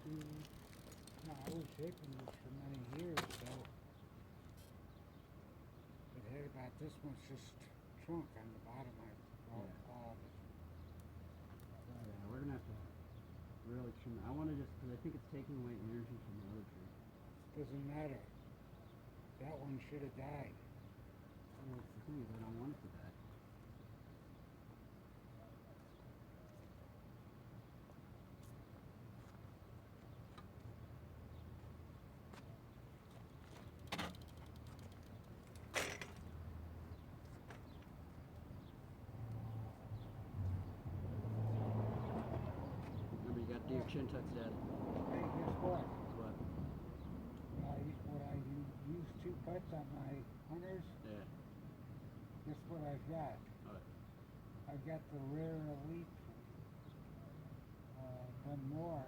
Speaker 4: No, I was shaping this for many years, so it had about this much just trunk on the bottom of all of it.
Speaker 1: yeah, we're gonna have to really trim. I want to just because I think it's taking away energy from the other tree.
Speaker 4: Doesn't matter. That one should have died.
Speaker 1: Well, it's the thing is I don't want it to die. Remember, you got to do your chin tucks, Dad.
Speaker 4: Hey, guess what?
Speaker 1: What?
Speaker 4: When I use 2 putts on my hunters,
Speaker 1: Yeah.
Speaker 4: guess what I've got?
Speaker 1: What?
Speaker 4: I've got the Rare Elite done more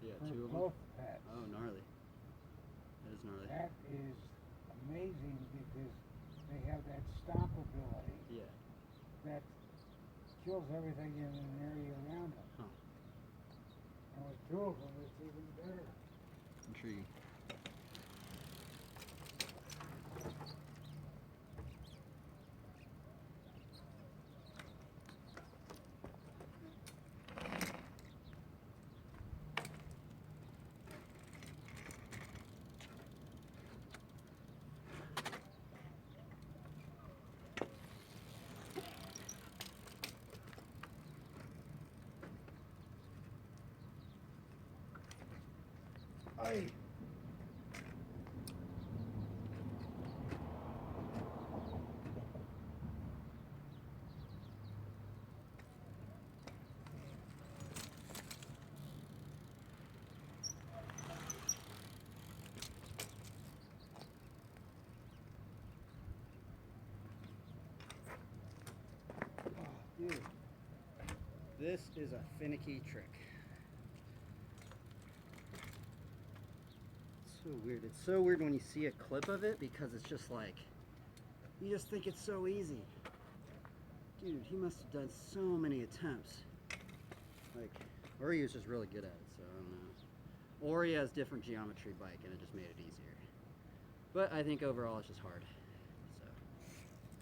Speaker 1: Yeah,
Speaker 4: for
Speaker 1: 2 of them.
Speaker 4: both pets.
Speaker 1: Oh, gnarly. That is gnarly.
Speaker 4: That is amazing because they have that stomp ability
Speaker 1: Yeah.
Speaker 4: that kills everything in an area around them.
Speaker 1: Huh.
Speaker 4: And with 2 of them, it's even better.
Speaker 1: Intriguing.
Speaker 4: Hey!
Speaker 1: Dude, this is a finicky trick. It's so weird. It's so weird when you see a clip of it because it's just like, you just think it's so easy. Dude, he must have done so many attempts. Like, or he was just really good at it, so I don't know. Or he has different geometry bike and it just made it easier. But I think overall it's just hard. So,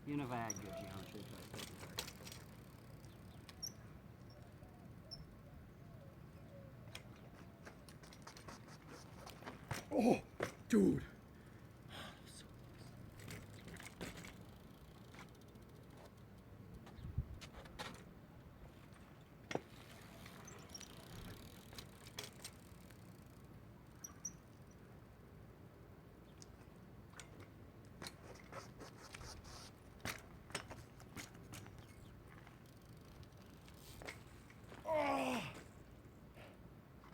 Speaker 1: even if I had good geometry, it's probably still hard. Oh, dude. So oh,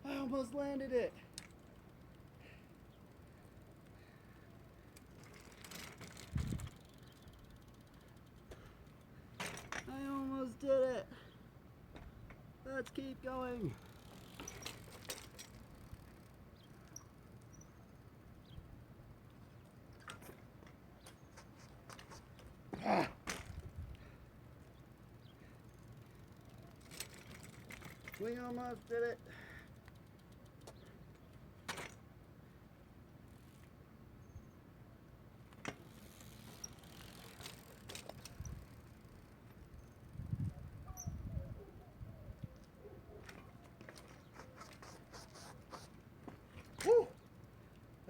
Speaker 1: I almost landed it. I almost did it. Let's keep going. Ah. We almost did it.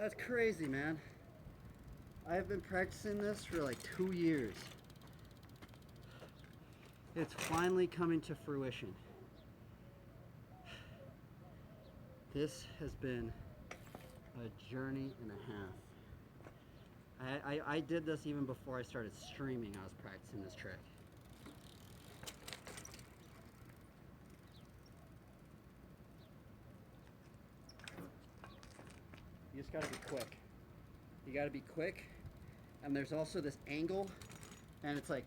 Speaker 1: That's crazy, man. I've been practicing this for like 2 years. It's finally coming to fruition. This has been a journey and a half. I did this even before I started streaming. I was practicing this trick. You just gotta be quick. You gotta be quick. And there's also this angle, and it's like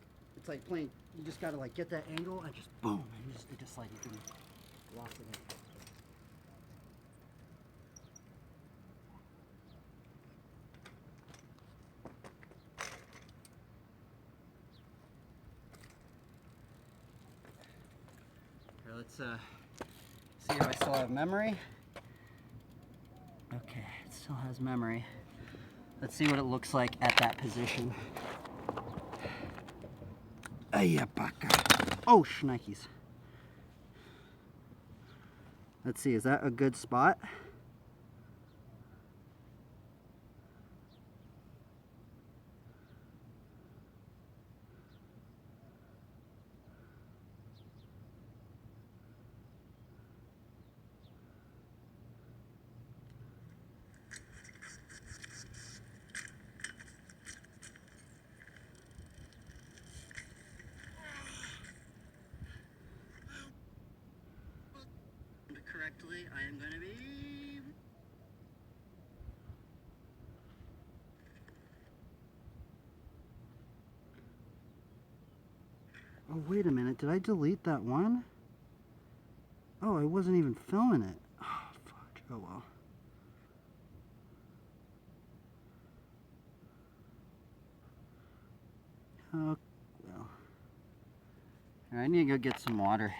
Speaker 1: playing. You just gotta like get that angle and just boom, and it just like you can lock it in. Here, let's see if I still have memory. Okay, it still has memory. Let's see what it looks like at that position. Oh, shnikes. Let's see, is that a good spot? Correctly, I am going to be... Oh, wait a minute. Did I delete that one? Oh, I wasn't even filming it. Oh, fuck. Oh, well. Oh, well. I need to go get some water.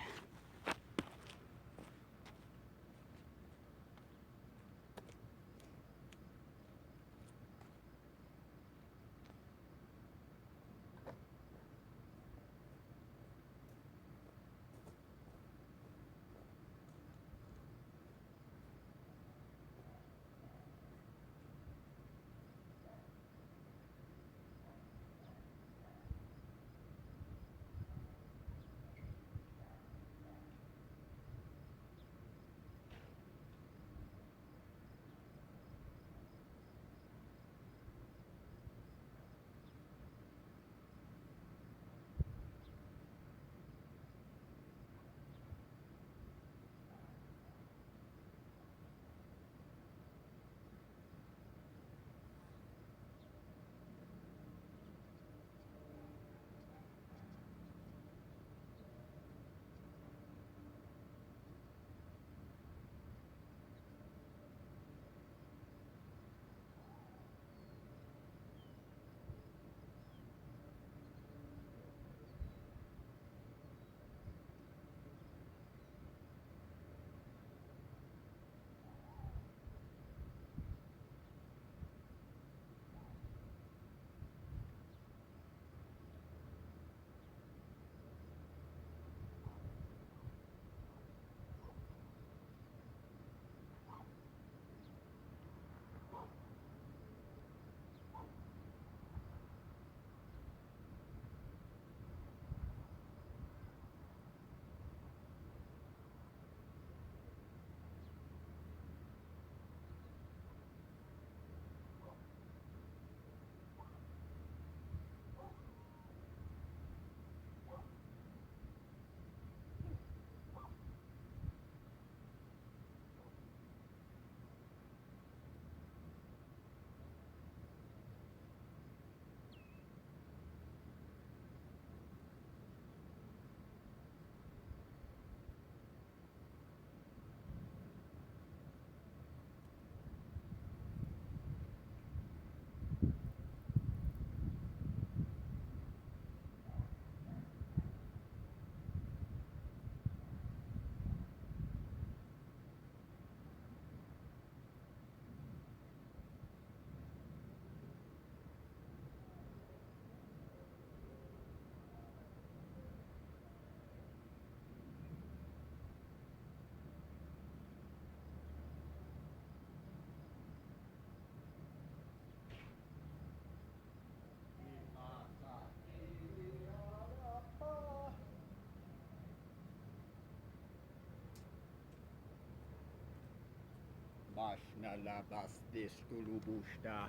Speaker 1: Brasna labastis tulubusta.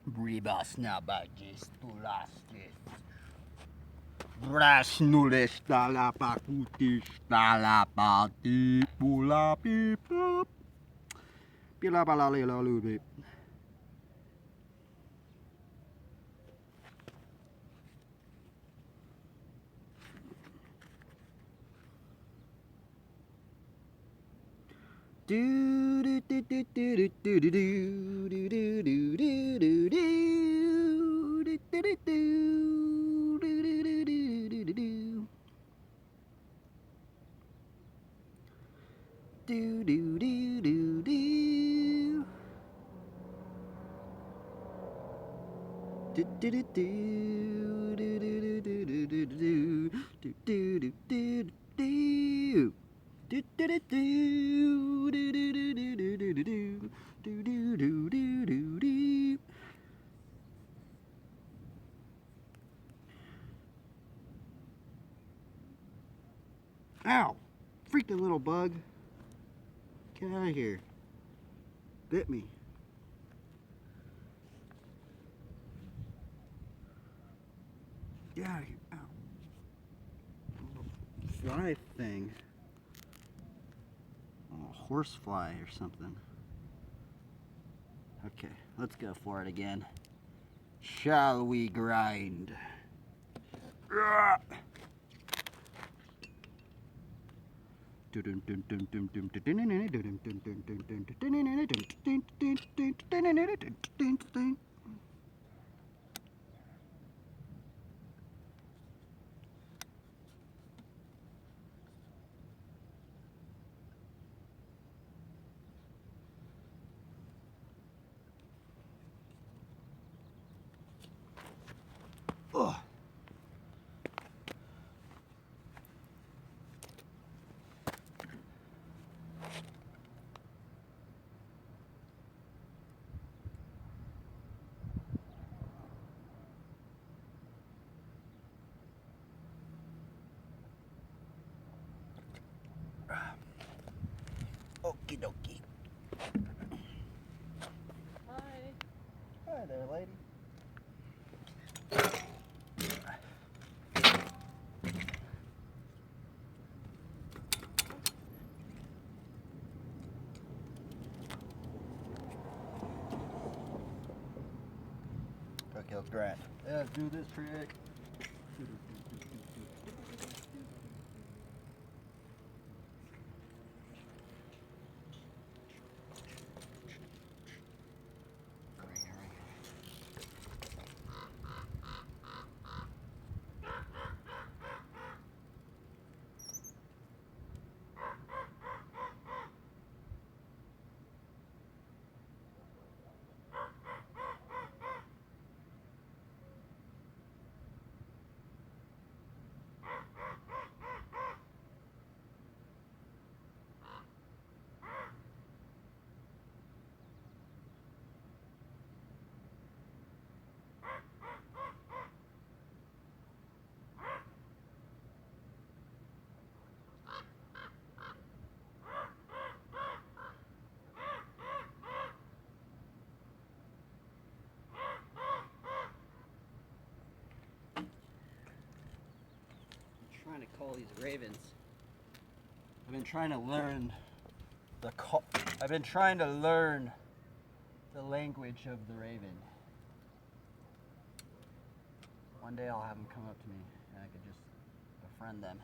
Speaker 1: Bribasna bagis tulastis. Brasnulis talapakutis talapati pula pipap. Pila palalila lubi. Do do do do do do do do do do do do do do. Do do do do do. Do do do do do do do do do do do do do do do. Do do do do do do do do do do do do do do do do. Ow! Freaking little bug. Get out of here. Bit me. Get out of here. Ow. Little fly thing. Oh, horsefly or something. Okay, let's go for it again. Shall we grind? Ugh. Okie dokie.
Speaker 5: Hi.
Speaker 1: Hi there, lady. Okay, let's grind. Let's do this trick. Trying to call these ravens. I've been trying to learn the language of the raven. One day I'll have them come up to me and I could just befriend them.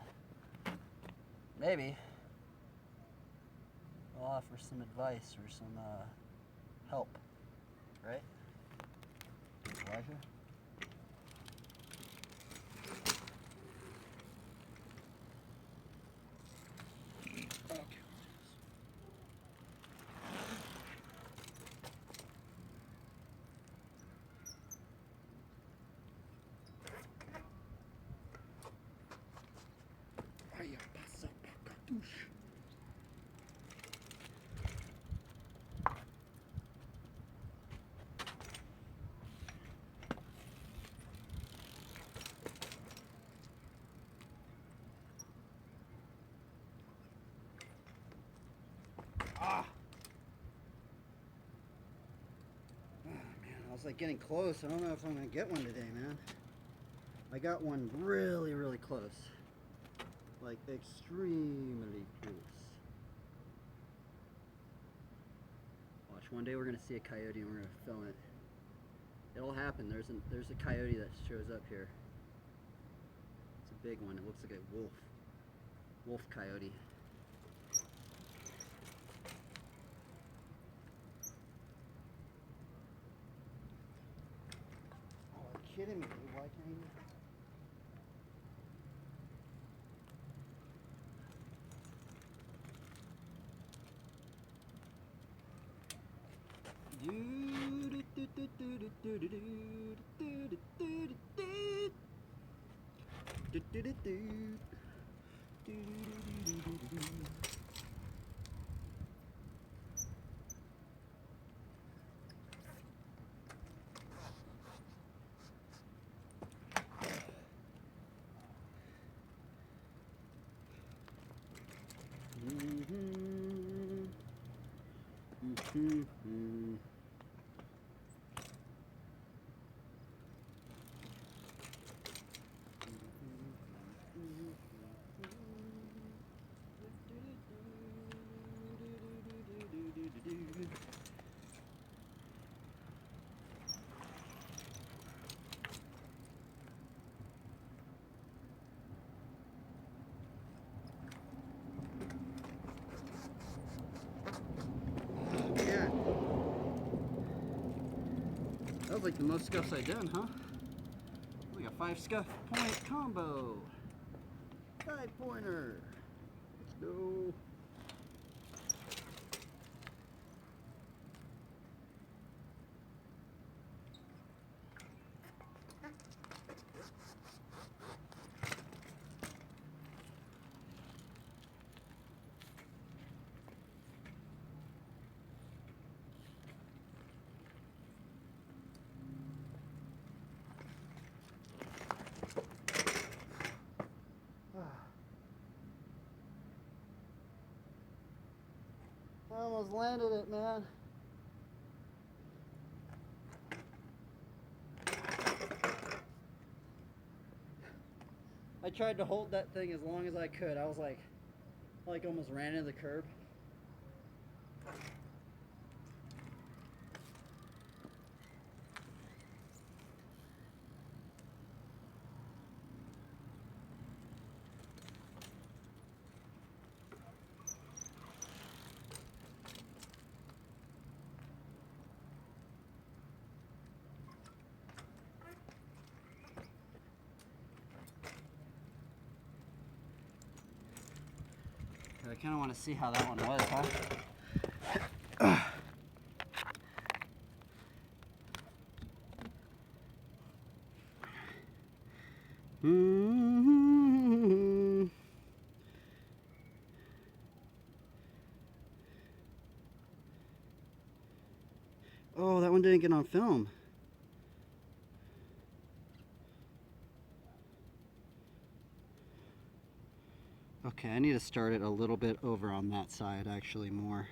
Speaker 1: Maybe I'll offer some advice or some help, right? Elijah? was like getting close. I don't know if I'm gonna get one today, man. I got one really, really close. Like extremely close. Watch, one day we're gonna see a coyote and we're gonna film it. It'll happen. There's a coyote that shows up here. It's a big one. It looks like a wolf. Wolf coyote. Oh, are you kidding me, dude? Why can't you? That was like the most scuffs I've done, huh? We got 5 scuff point combo. 5-pointer. Let's go. I almost landed it, man. I tried to hold that thing as long as I could. I was like almost ran into the curb. I kind of want to see how that one was, huh? Oh, that one didn't get on film. Okay, I need to start it a little bit over on that side, actually, more.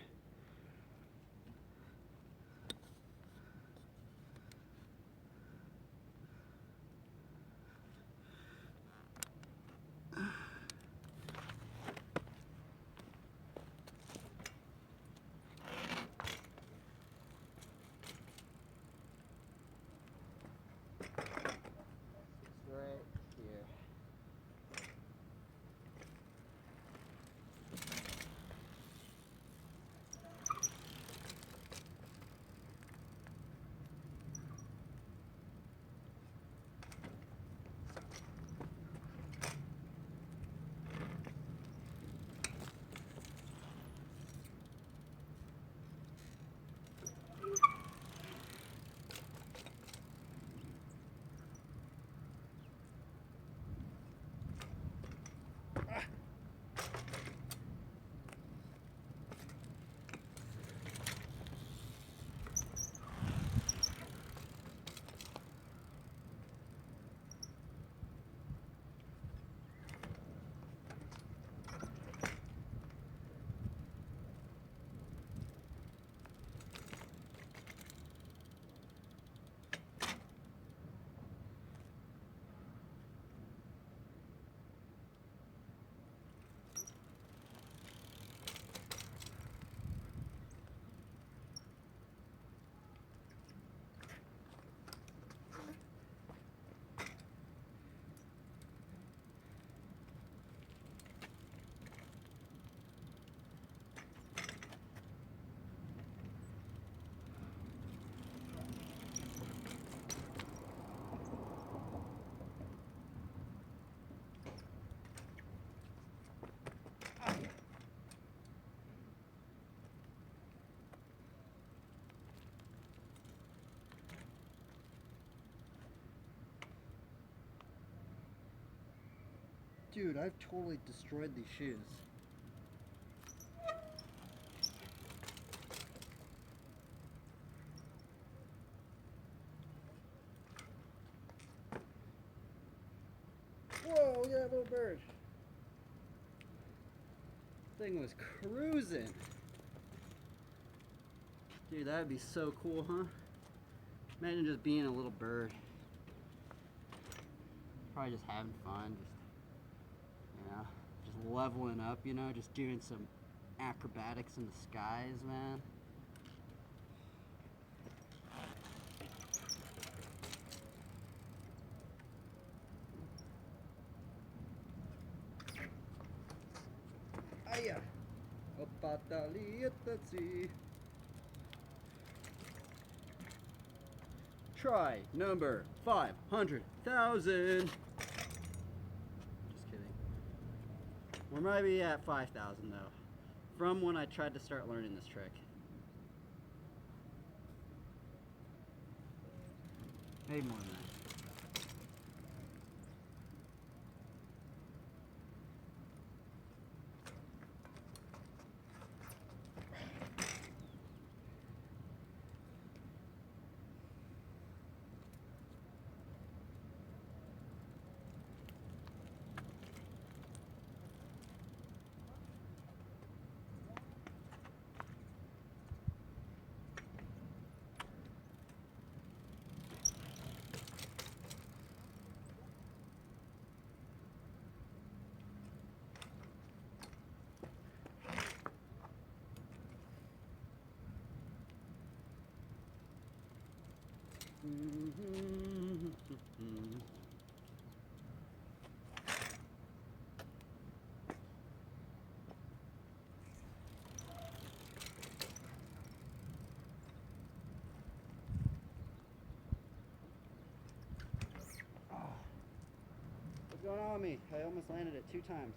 Speaker 1: Right here. Dude, I've totally destroyed these shoes. Whoa, look at that little bird. Thing was cruising. Dude, that'd be so cool, huh? Imagine just being a little bird. Probably just having fun, just leveling up, just doing some acrobatics in the skies, man. Aya! Try number 500,000. Just kidding. We're maybe at 5,000 though, from when I tried to start learning this trick. Maybe more than that. What's going on with me? I almost landed it 2 times.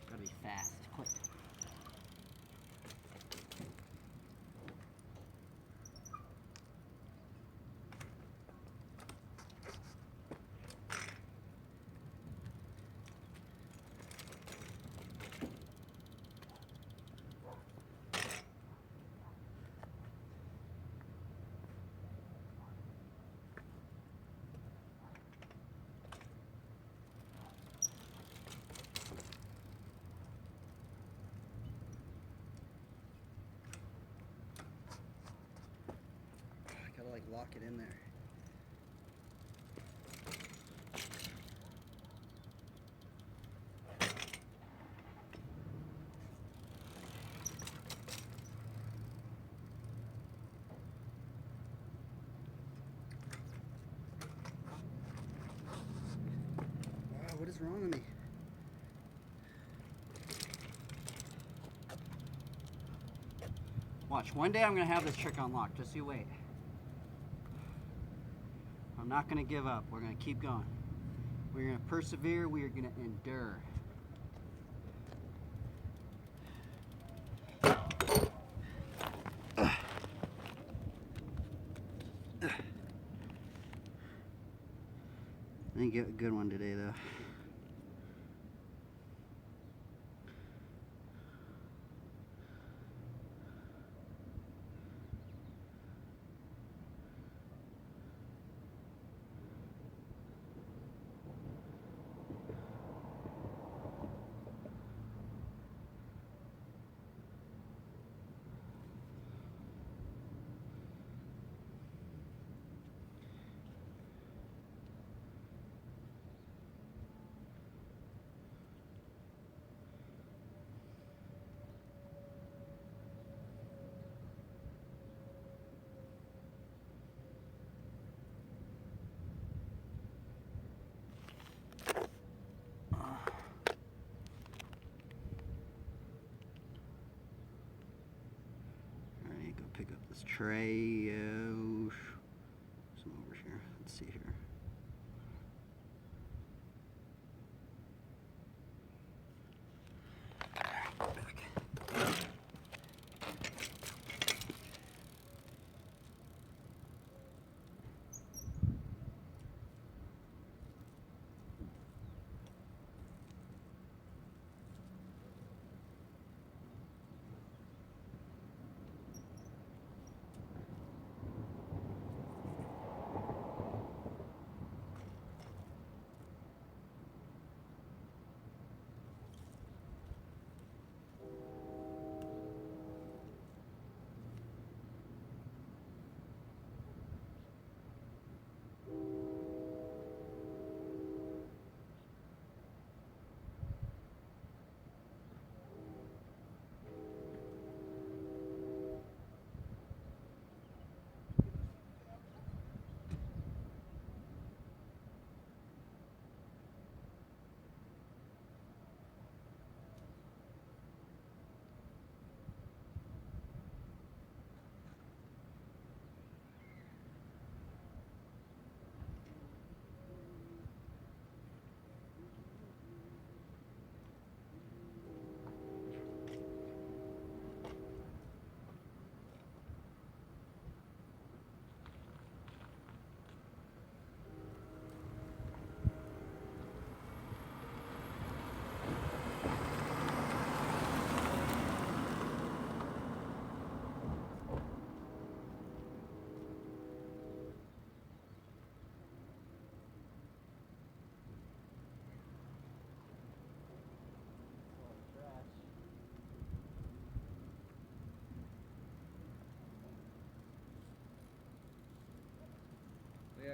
Speaker 1: Gotta be fast, quick. Gotta like lock it in there. Wow, what is wrong with me? Watch, one day I'm gonna have this trick unlocked. Just you wait. I'm not going to give up. We're going to keep going. We're going to persevere. We are going to endure. I didn't get a good one today, though. Alright, go pick up this tray. Some over here. Let's see here.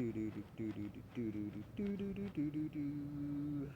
Speaker 1: Do do do do do do do do do do do do do.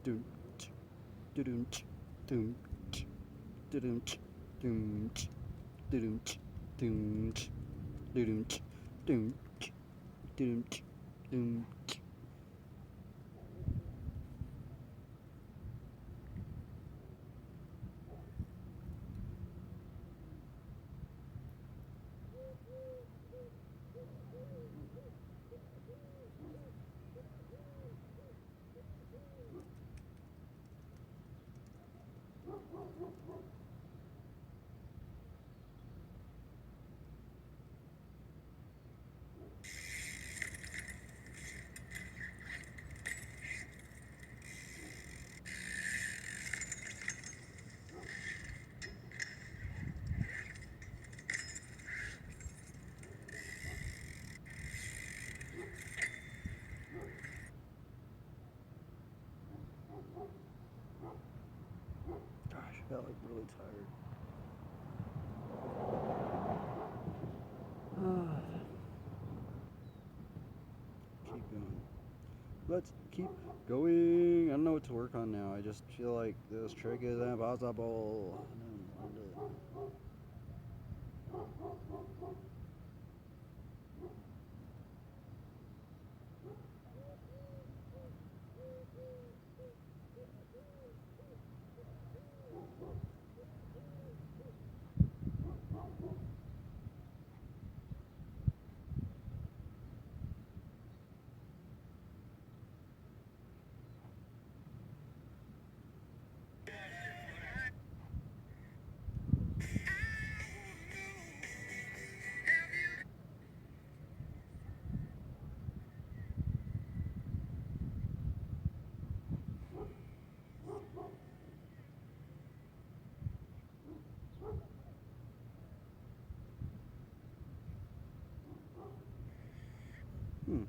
Speaker 1: Doom, doom, doom, doom, doom, doom, doom, doom, doom, doom, doom. Gosh, I got like really tired. Keep going. Let's keep going. I don't know what to work on now. I just feel like this trick is impossible. Hmm.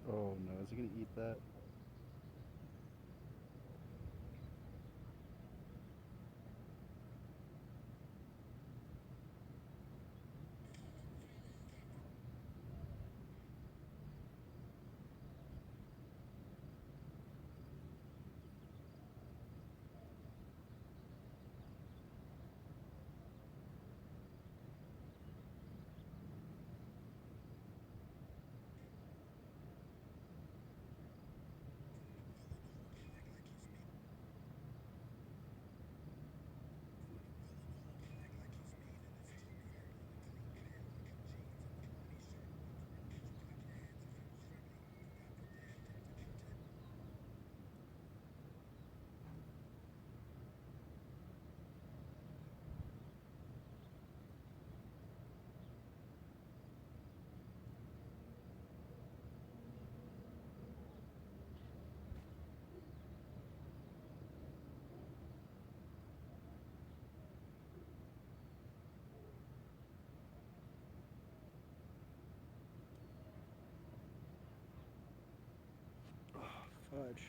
Speaker 1: Oh no, is it gonna eat that? Fudge.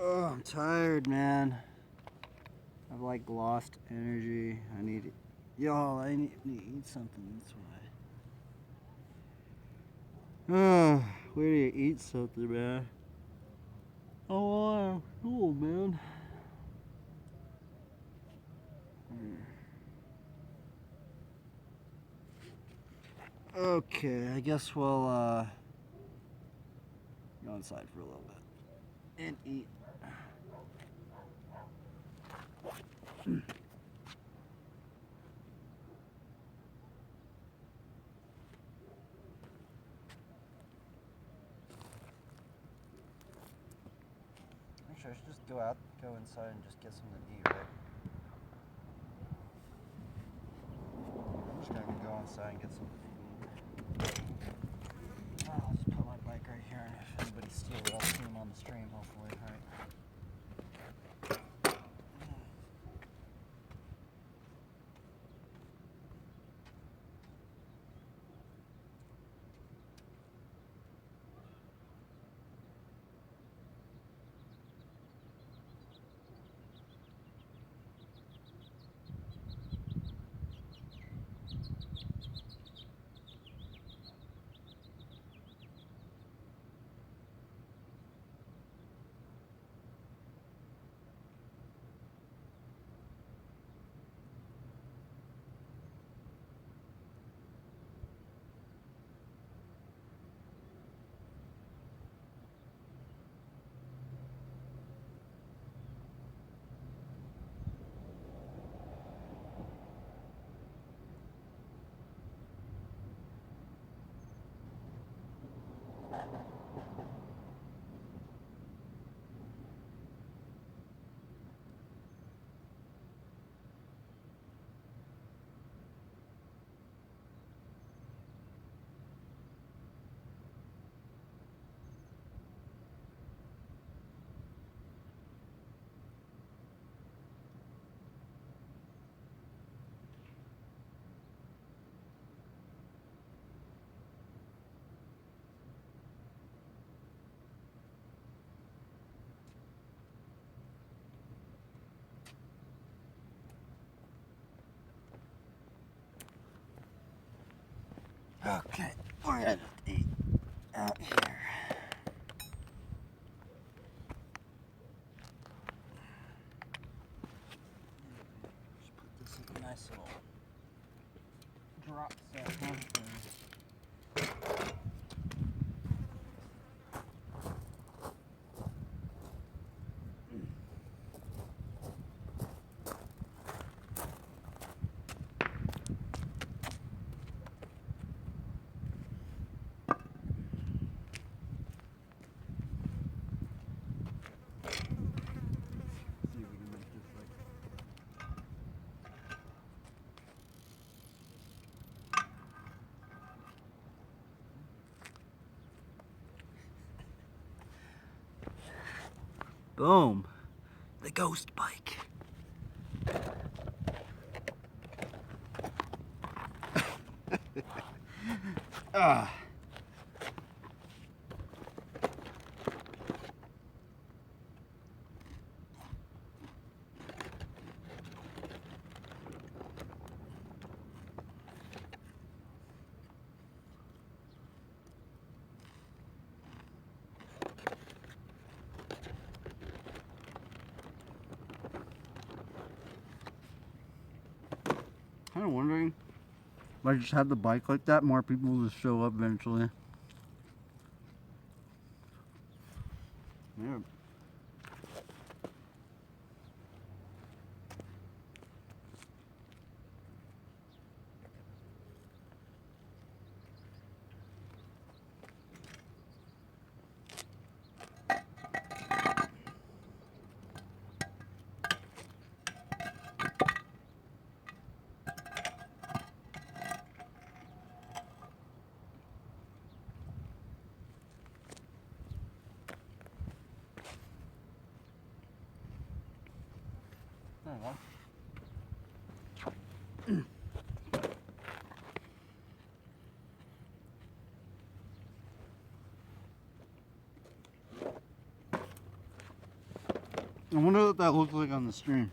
Speaker 1: Oh, I'm tired, man. I've like lost energy. I need, y'all. I need to eat something. That's why. Where do you eat something, man? Oh, cool, man. Okay, I guess we'll go inside for a little bit and eat. Actually, I should just go inside and just get something to eat, right? I'm just gonna go inside and get something to eat. I'll just put my bike right here, and if anybody steals it, I'll see them on the stream, hopefully, right? Okay, we're gonna eat out here. Just put this in a nice little drop set, huh? See if we can make this like. Boom. The ghost bike. Ah. Kind of wondering if I just have the bike like that, more people will just show up eventually. Yeah. I wonder what that looks like on the stream.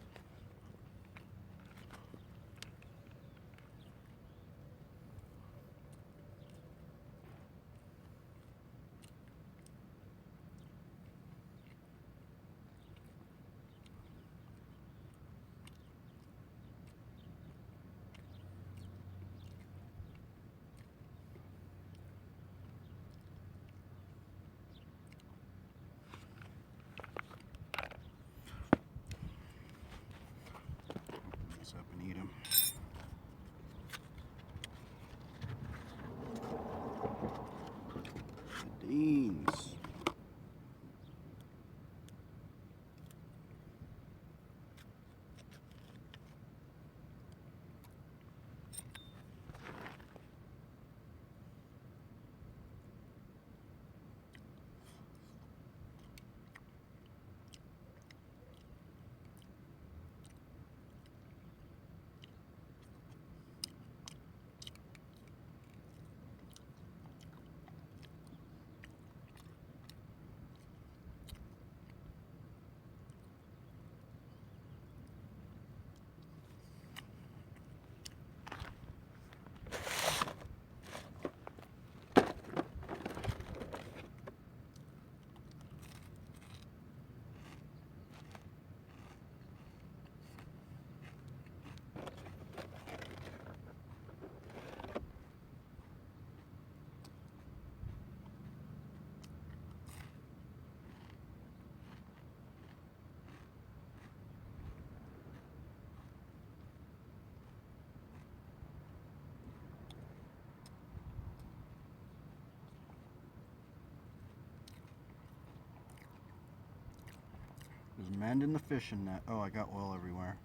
Speaker 1: Open this up and eat them. Beans. Just mending the fishing net. Oh, I got oil everywhere.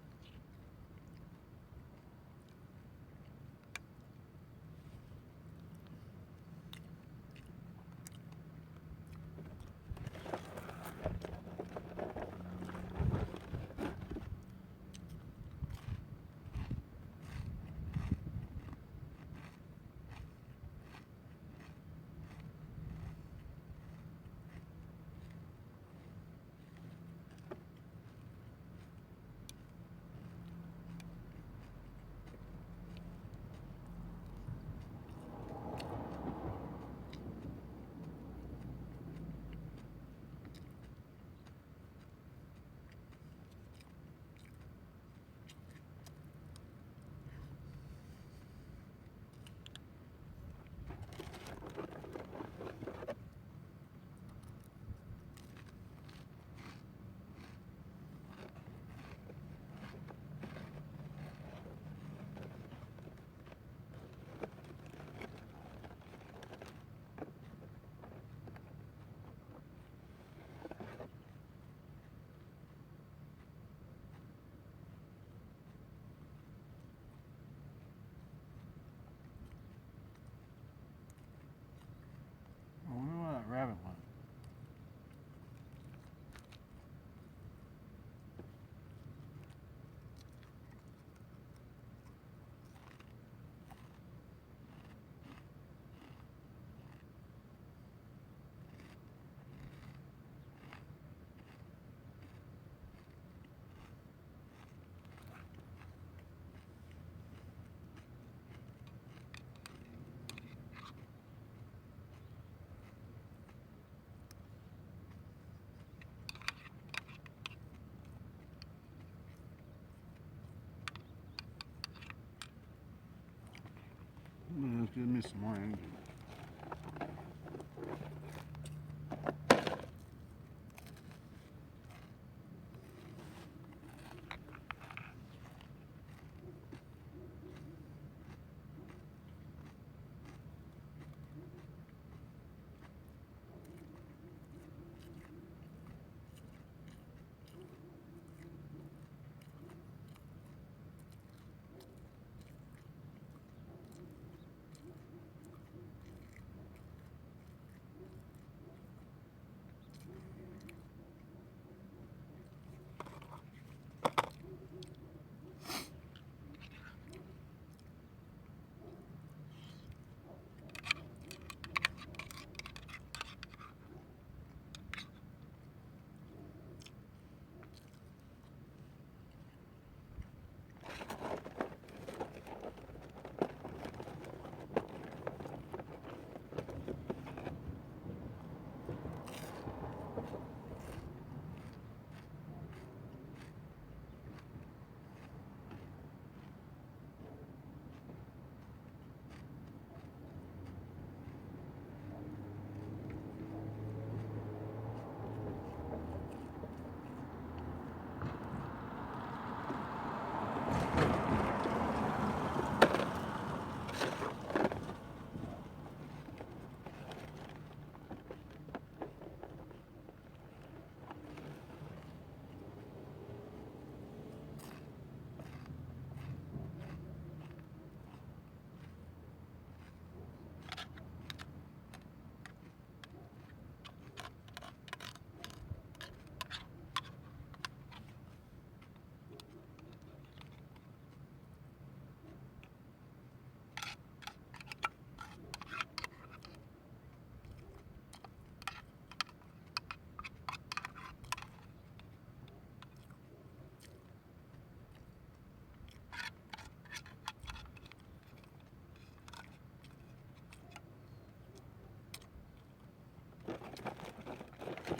Speaker 5: Let's give me some more engine.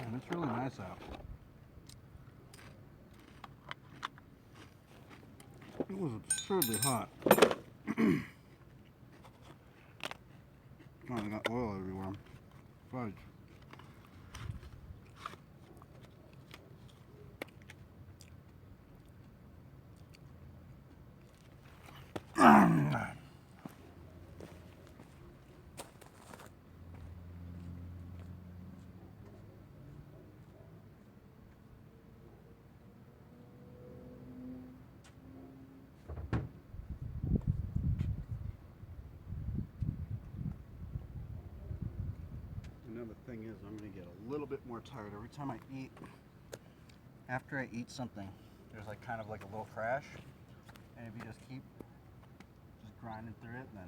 Speaker 5: And it's really nice out. It was absurdly hot. Oh, I got oil everywhere. Fudge. Another thing is I'm going to get a little bit more tired every time I eat. After I eat something, there's like kind of like a little crash. And if you just keep just grinding through it, then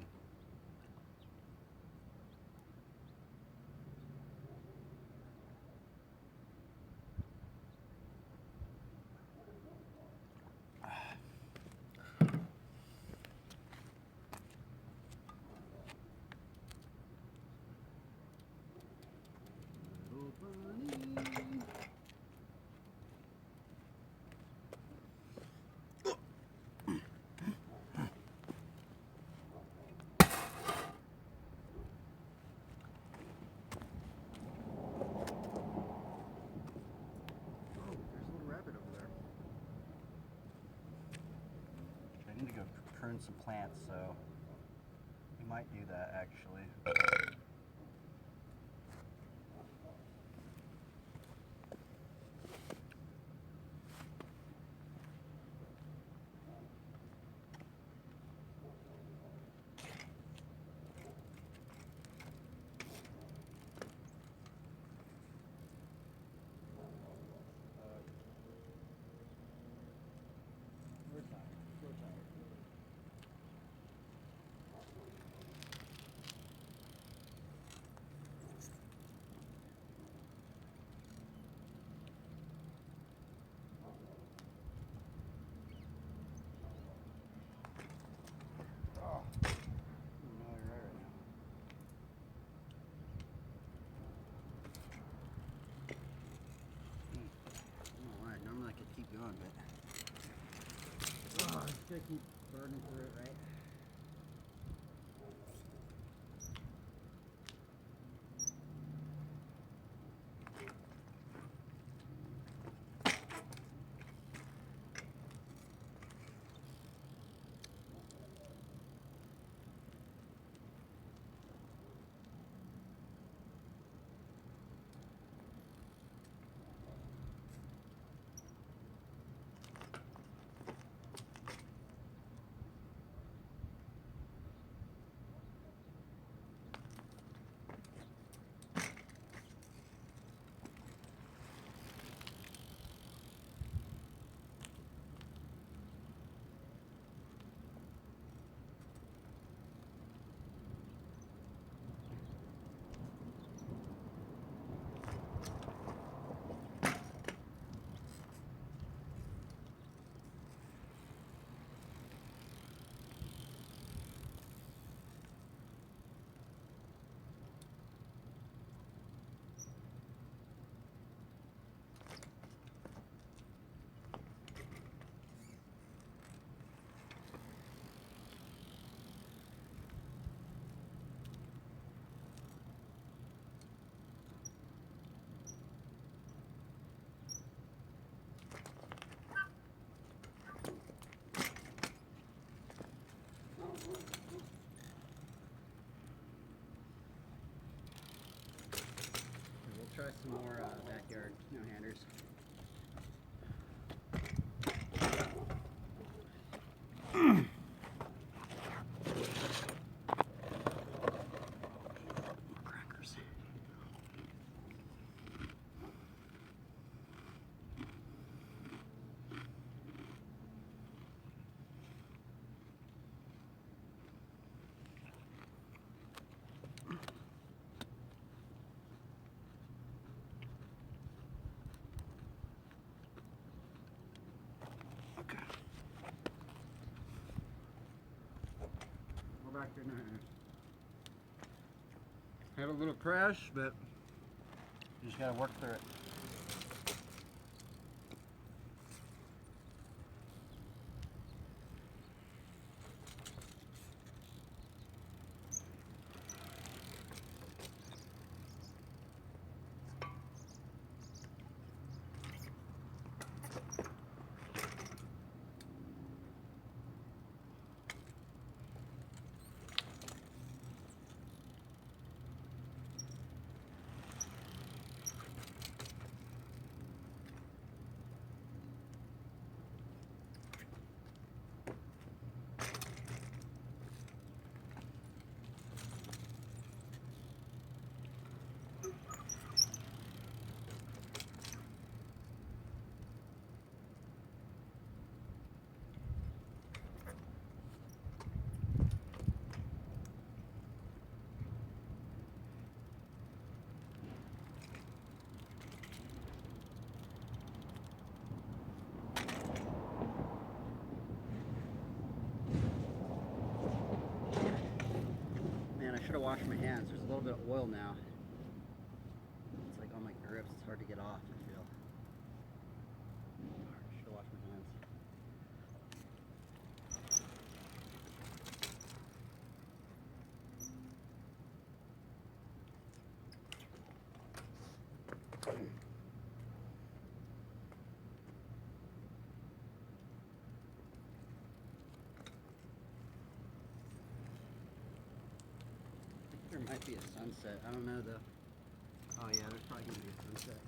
Speaker 5: I need to go prune some plants, so we might do that actually. Normally I could keep going, but
Speaker 1: Oh, it's gonna keep burning through it, right? try some more backyard no-handers. Crackers. Okay.
Speaker 5: We're back there now. Had a little crash, but you just gotta work through it. Man, I should have washed my hands. There's a little bit of oil now. It's like on my grips. It's hard to get off, I feel. I should have washed my hands. There might be a sunset. I don't know though. Oh yeah, there's probably gonna be a sunset.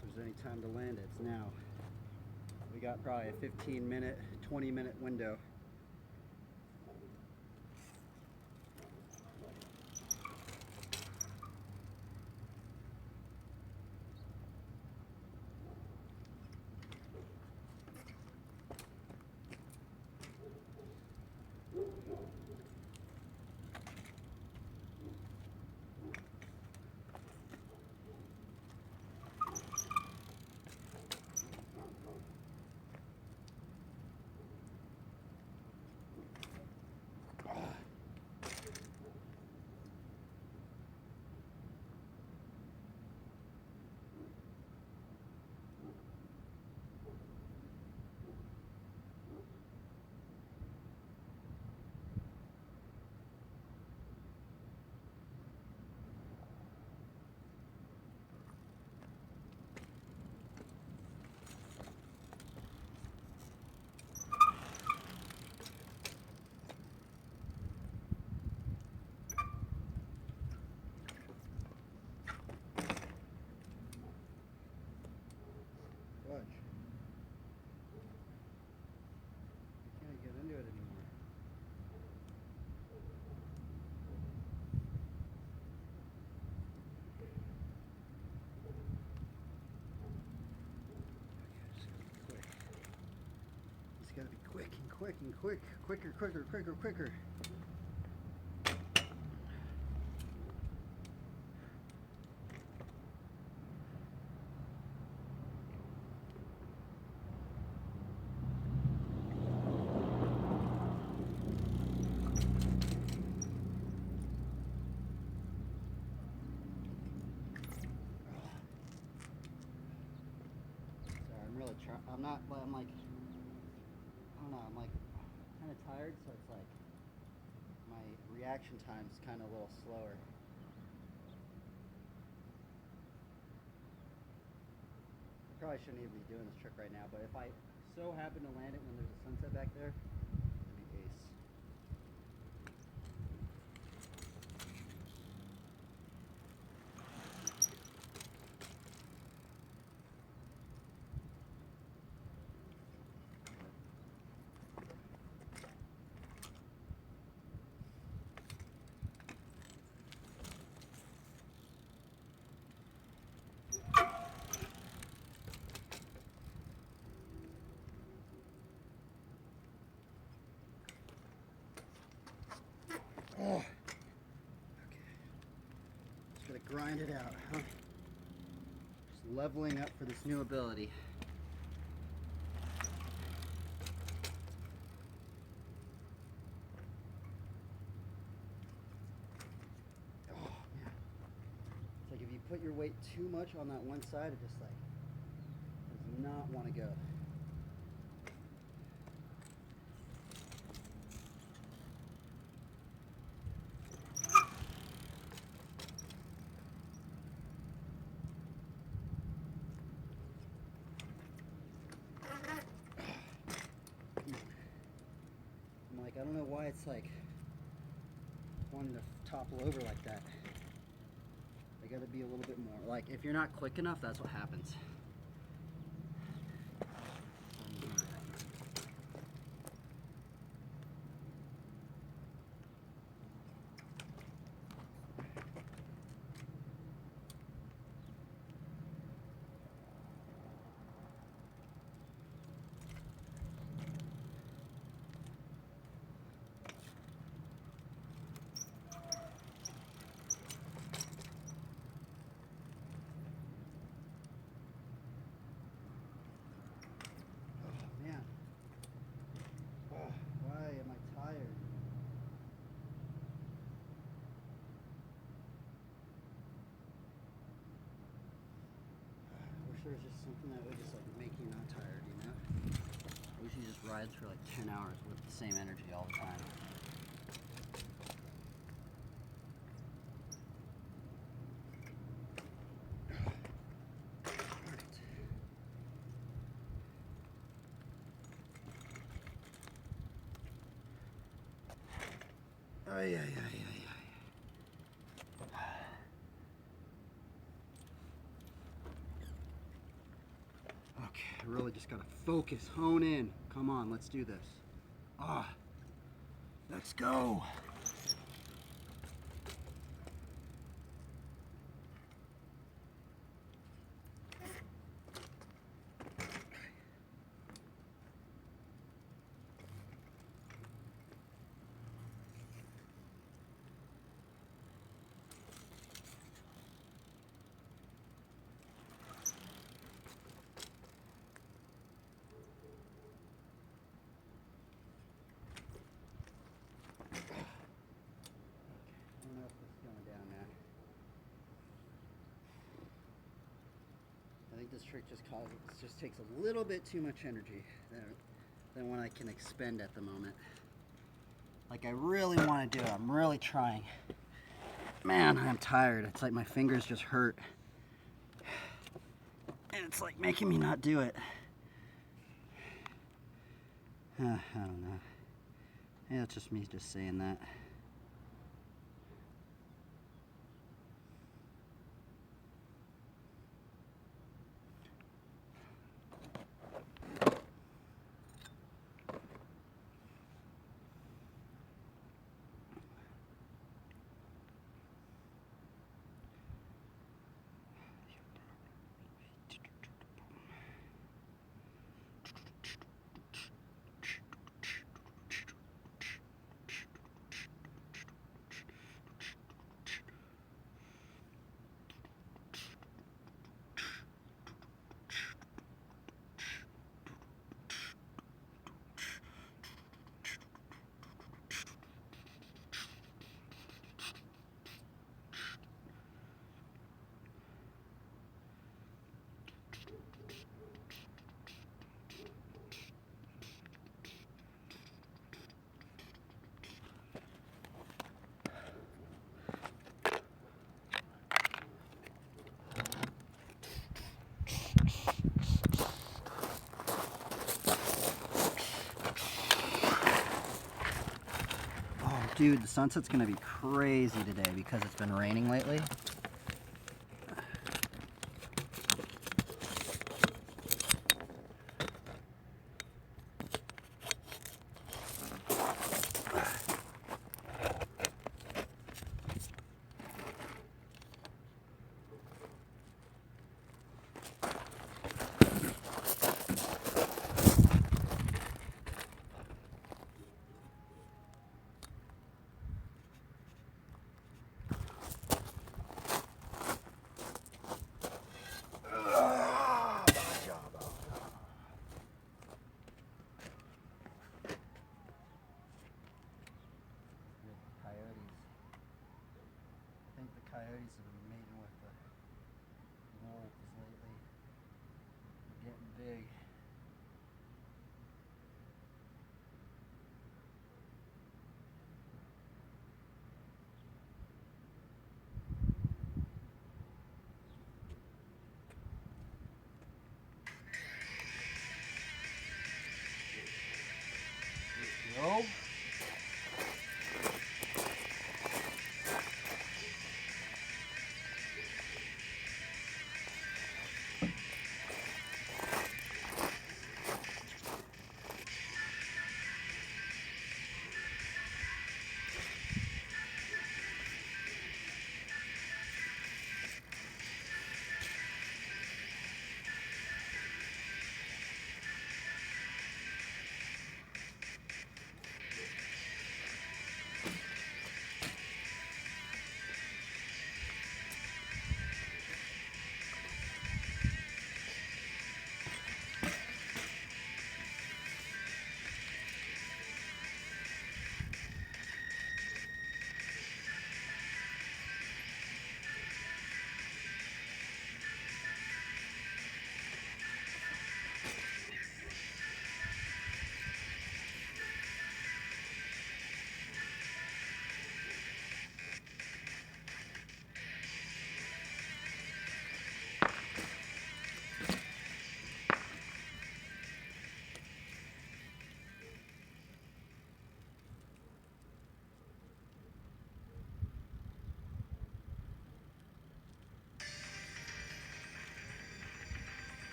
Speaker 5: If there's any time to land it, it's now. We got probably a 15-minute, 20-minute window. quick and quick. Quicker, quicker, quicker, quicker. I'm not, I'm like, I don't know, I'm like kind of tired, so it's like my reaction time's kind of a little slower. I probably shouldn't even be doing this trick right now, but if I so happen to land it when there's a sunset back there, it'd be ace. Oh, okay. Just gotta grind it out, huh? Just leveling up for this new ability. Oh man. It's like if you put your weight too much on that one side, it just like does not want to go. I'm like, I don't know why it's like wanting to topple over like that. They gotta be a little bit more. Like, if you're not quick enough, that's what happens. Man. Oh, why am I tired? I wish there was just something that would just like make you not tired, you know? I wish you just rides for like 10 hours with the same energy all the time. Ay, ay, ay, ay, ay. Okay, I really just gotta focus, hone in. Come on, let's do this. Ah, let's go. I don't know if this is going down now. I think this trick just takes a little bit too much energy than what I can expend at the moment. Like, I really want to do it. I'm really trying. Man, I'm tired. It's like my fingers just hurt. And it's like making me not do it. I don't know. Yeah, it's just me just saying that.
Speaker 1: Dude, the sunset's gonna be crazy today because it's been raining lately. Coyotes have been mating with the wolves lately. They're getting big. Let's go.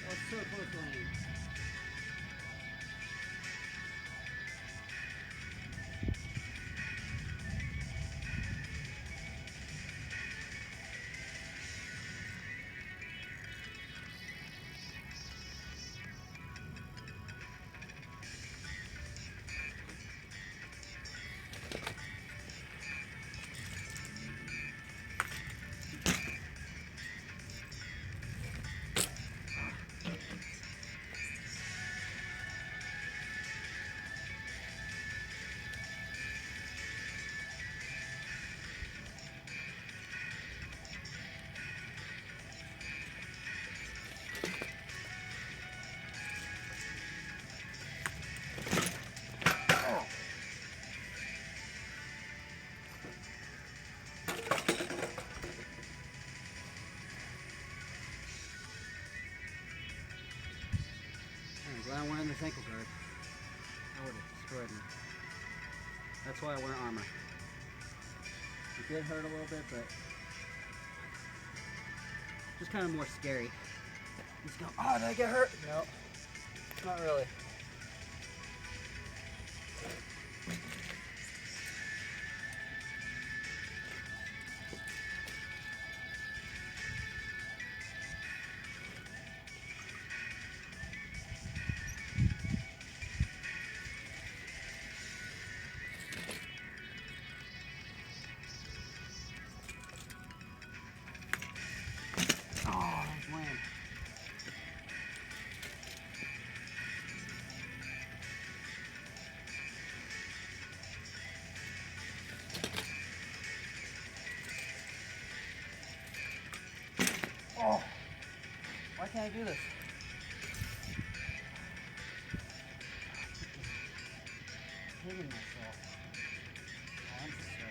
Speaker 1: That's so close to lane. I'm glad I'm wearing this ankle guard. That would have destroyed me. That's why I wear armor. It did hurt a little bit, but just kind of more scary. Just go, oh, did I get hurt? No, not really. Oh, that's lame. Oh, why can't I do this? Hitting myself. Oh, I'm so sorry.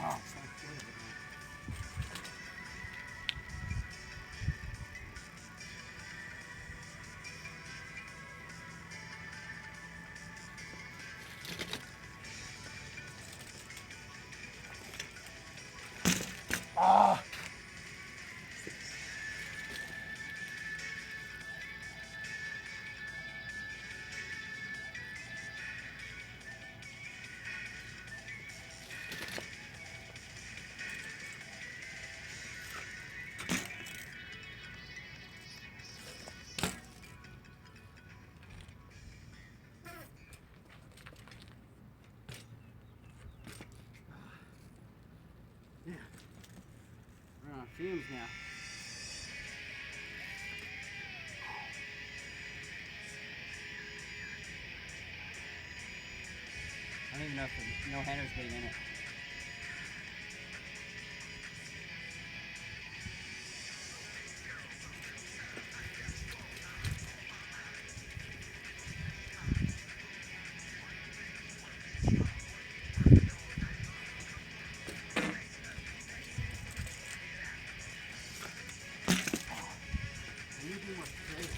Speaker 1: Oh, it's like good of it, man. Ah! Yeah. We're on fumes now. I don't even know if the no-hander's getting in it. Can you do more straight?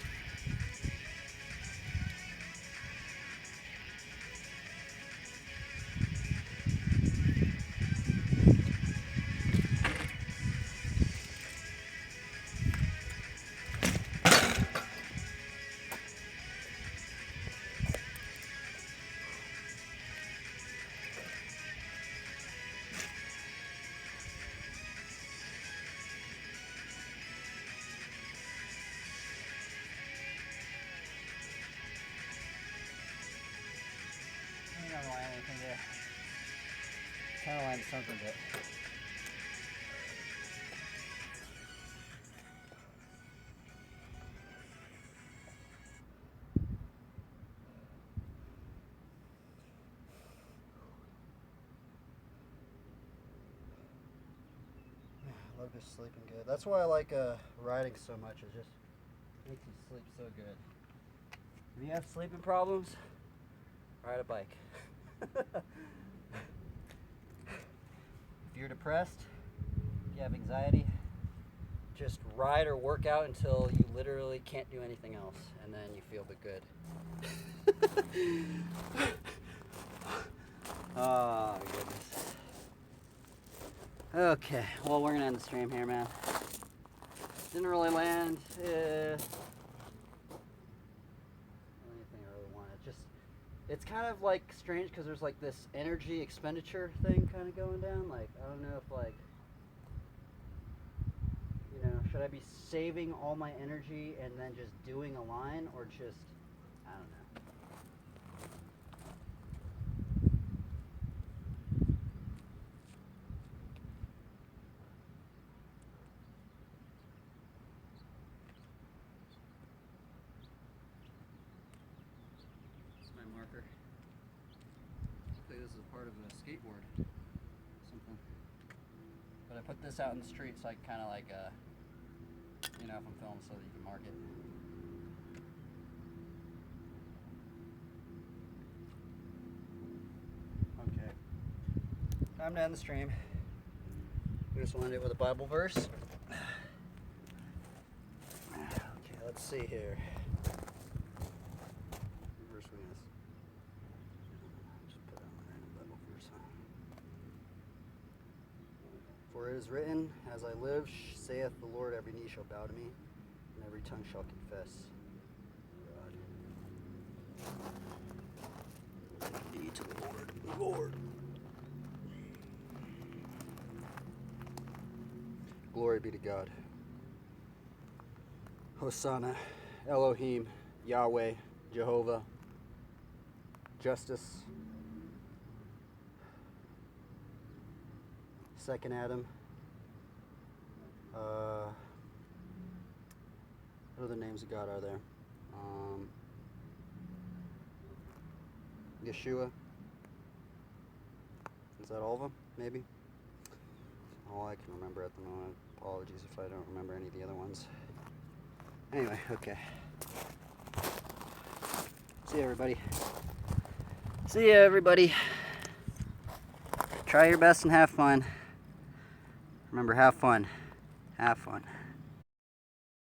Speaker 1: find something that. I love just sleeping good. That's why I like riding so much. It just makes you sleep so good. If you have sleeping problems, ride a bike. If you're depressed, if you have anxiety, just ride or work out until you literally can't do anything else, and then you feel but good. Oh, my goodness. Okay, well, we're gonna end the stream here, man. Didn't really land anything I really wanted. It's kind of like strange because there's like this energy expenditure thing kind of going down. Like, I don't know if like, you know, should I be saving all my energy and then just doing a line, or just, I don't know. My marker. Hopefully this is part of a skateboard, something. But I put this out in the street so I can kind of like, you know, if I'm filming, so that you can mark it. Okay. Time to end the stream. We just want to end it with a Bible verse. Okay, let's see here. Verse we gonna just put on my random Bible verse. For it is written, as I live, saith the Lord, every knee shall bow to me, and every tongue shall confess. God. Knee to the Lord, Lord. Glory be to God. Hosanna, Elohim, Yahweh, Jehovah, Justice, Second Adam. What other names of God are there? Yeshua. Is that all of them? Maybe? All I can remember at the moment. Apologies if I don't remember any of the other ones. Anyway, okay. See you, everybody. See you, everybody. Try your best and have fun. Remember, have fun. Have fun.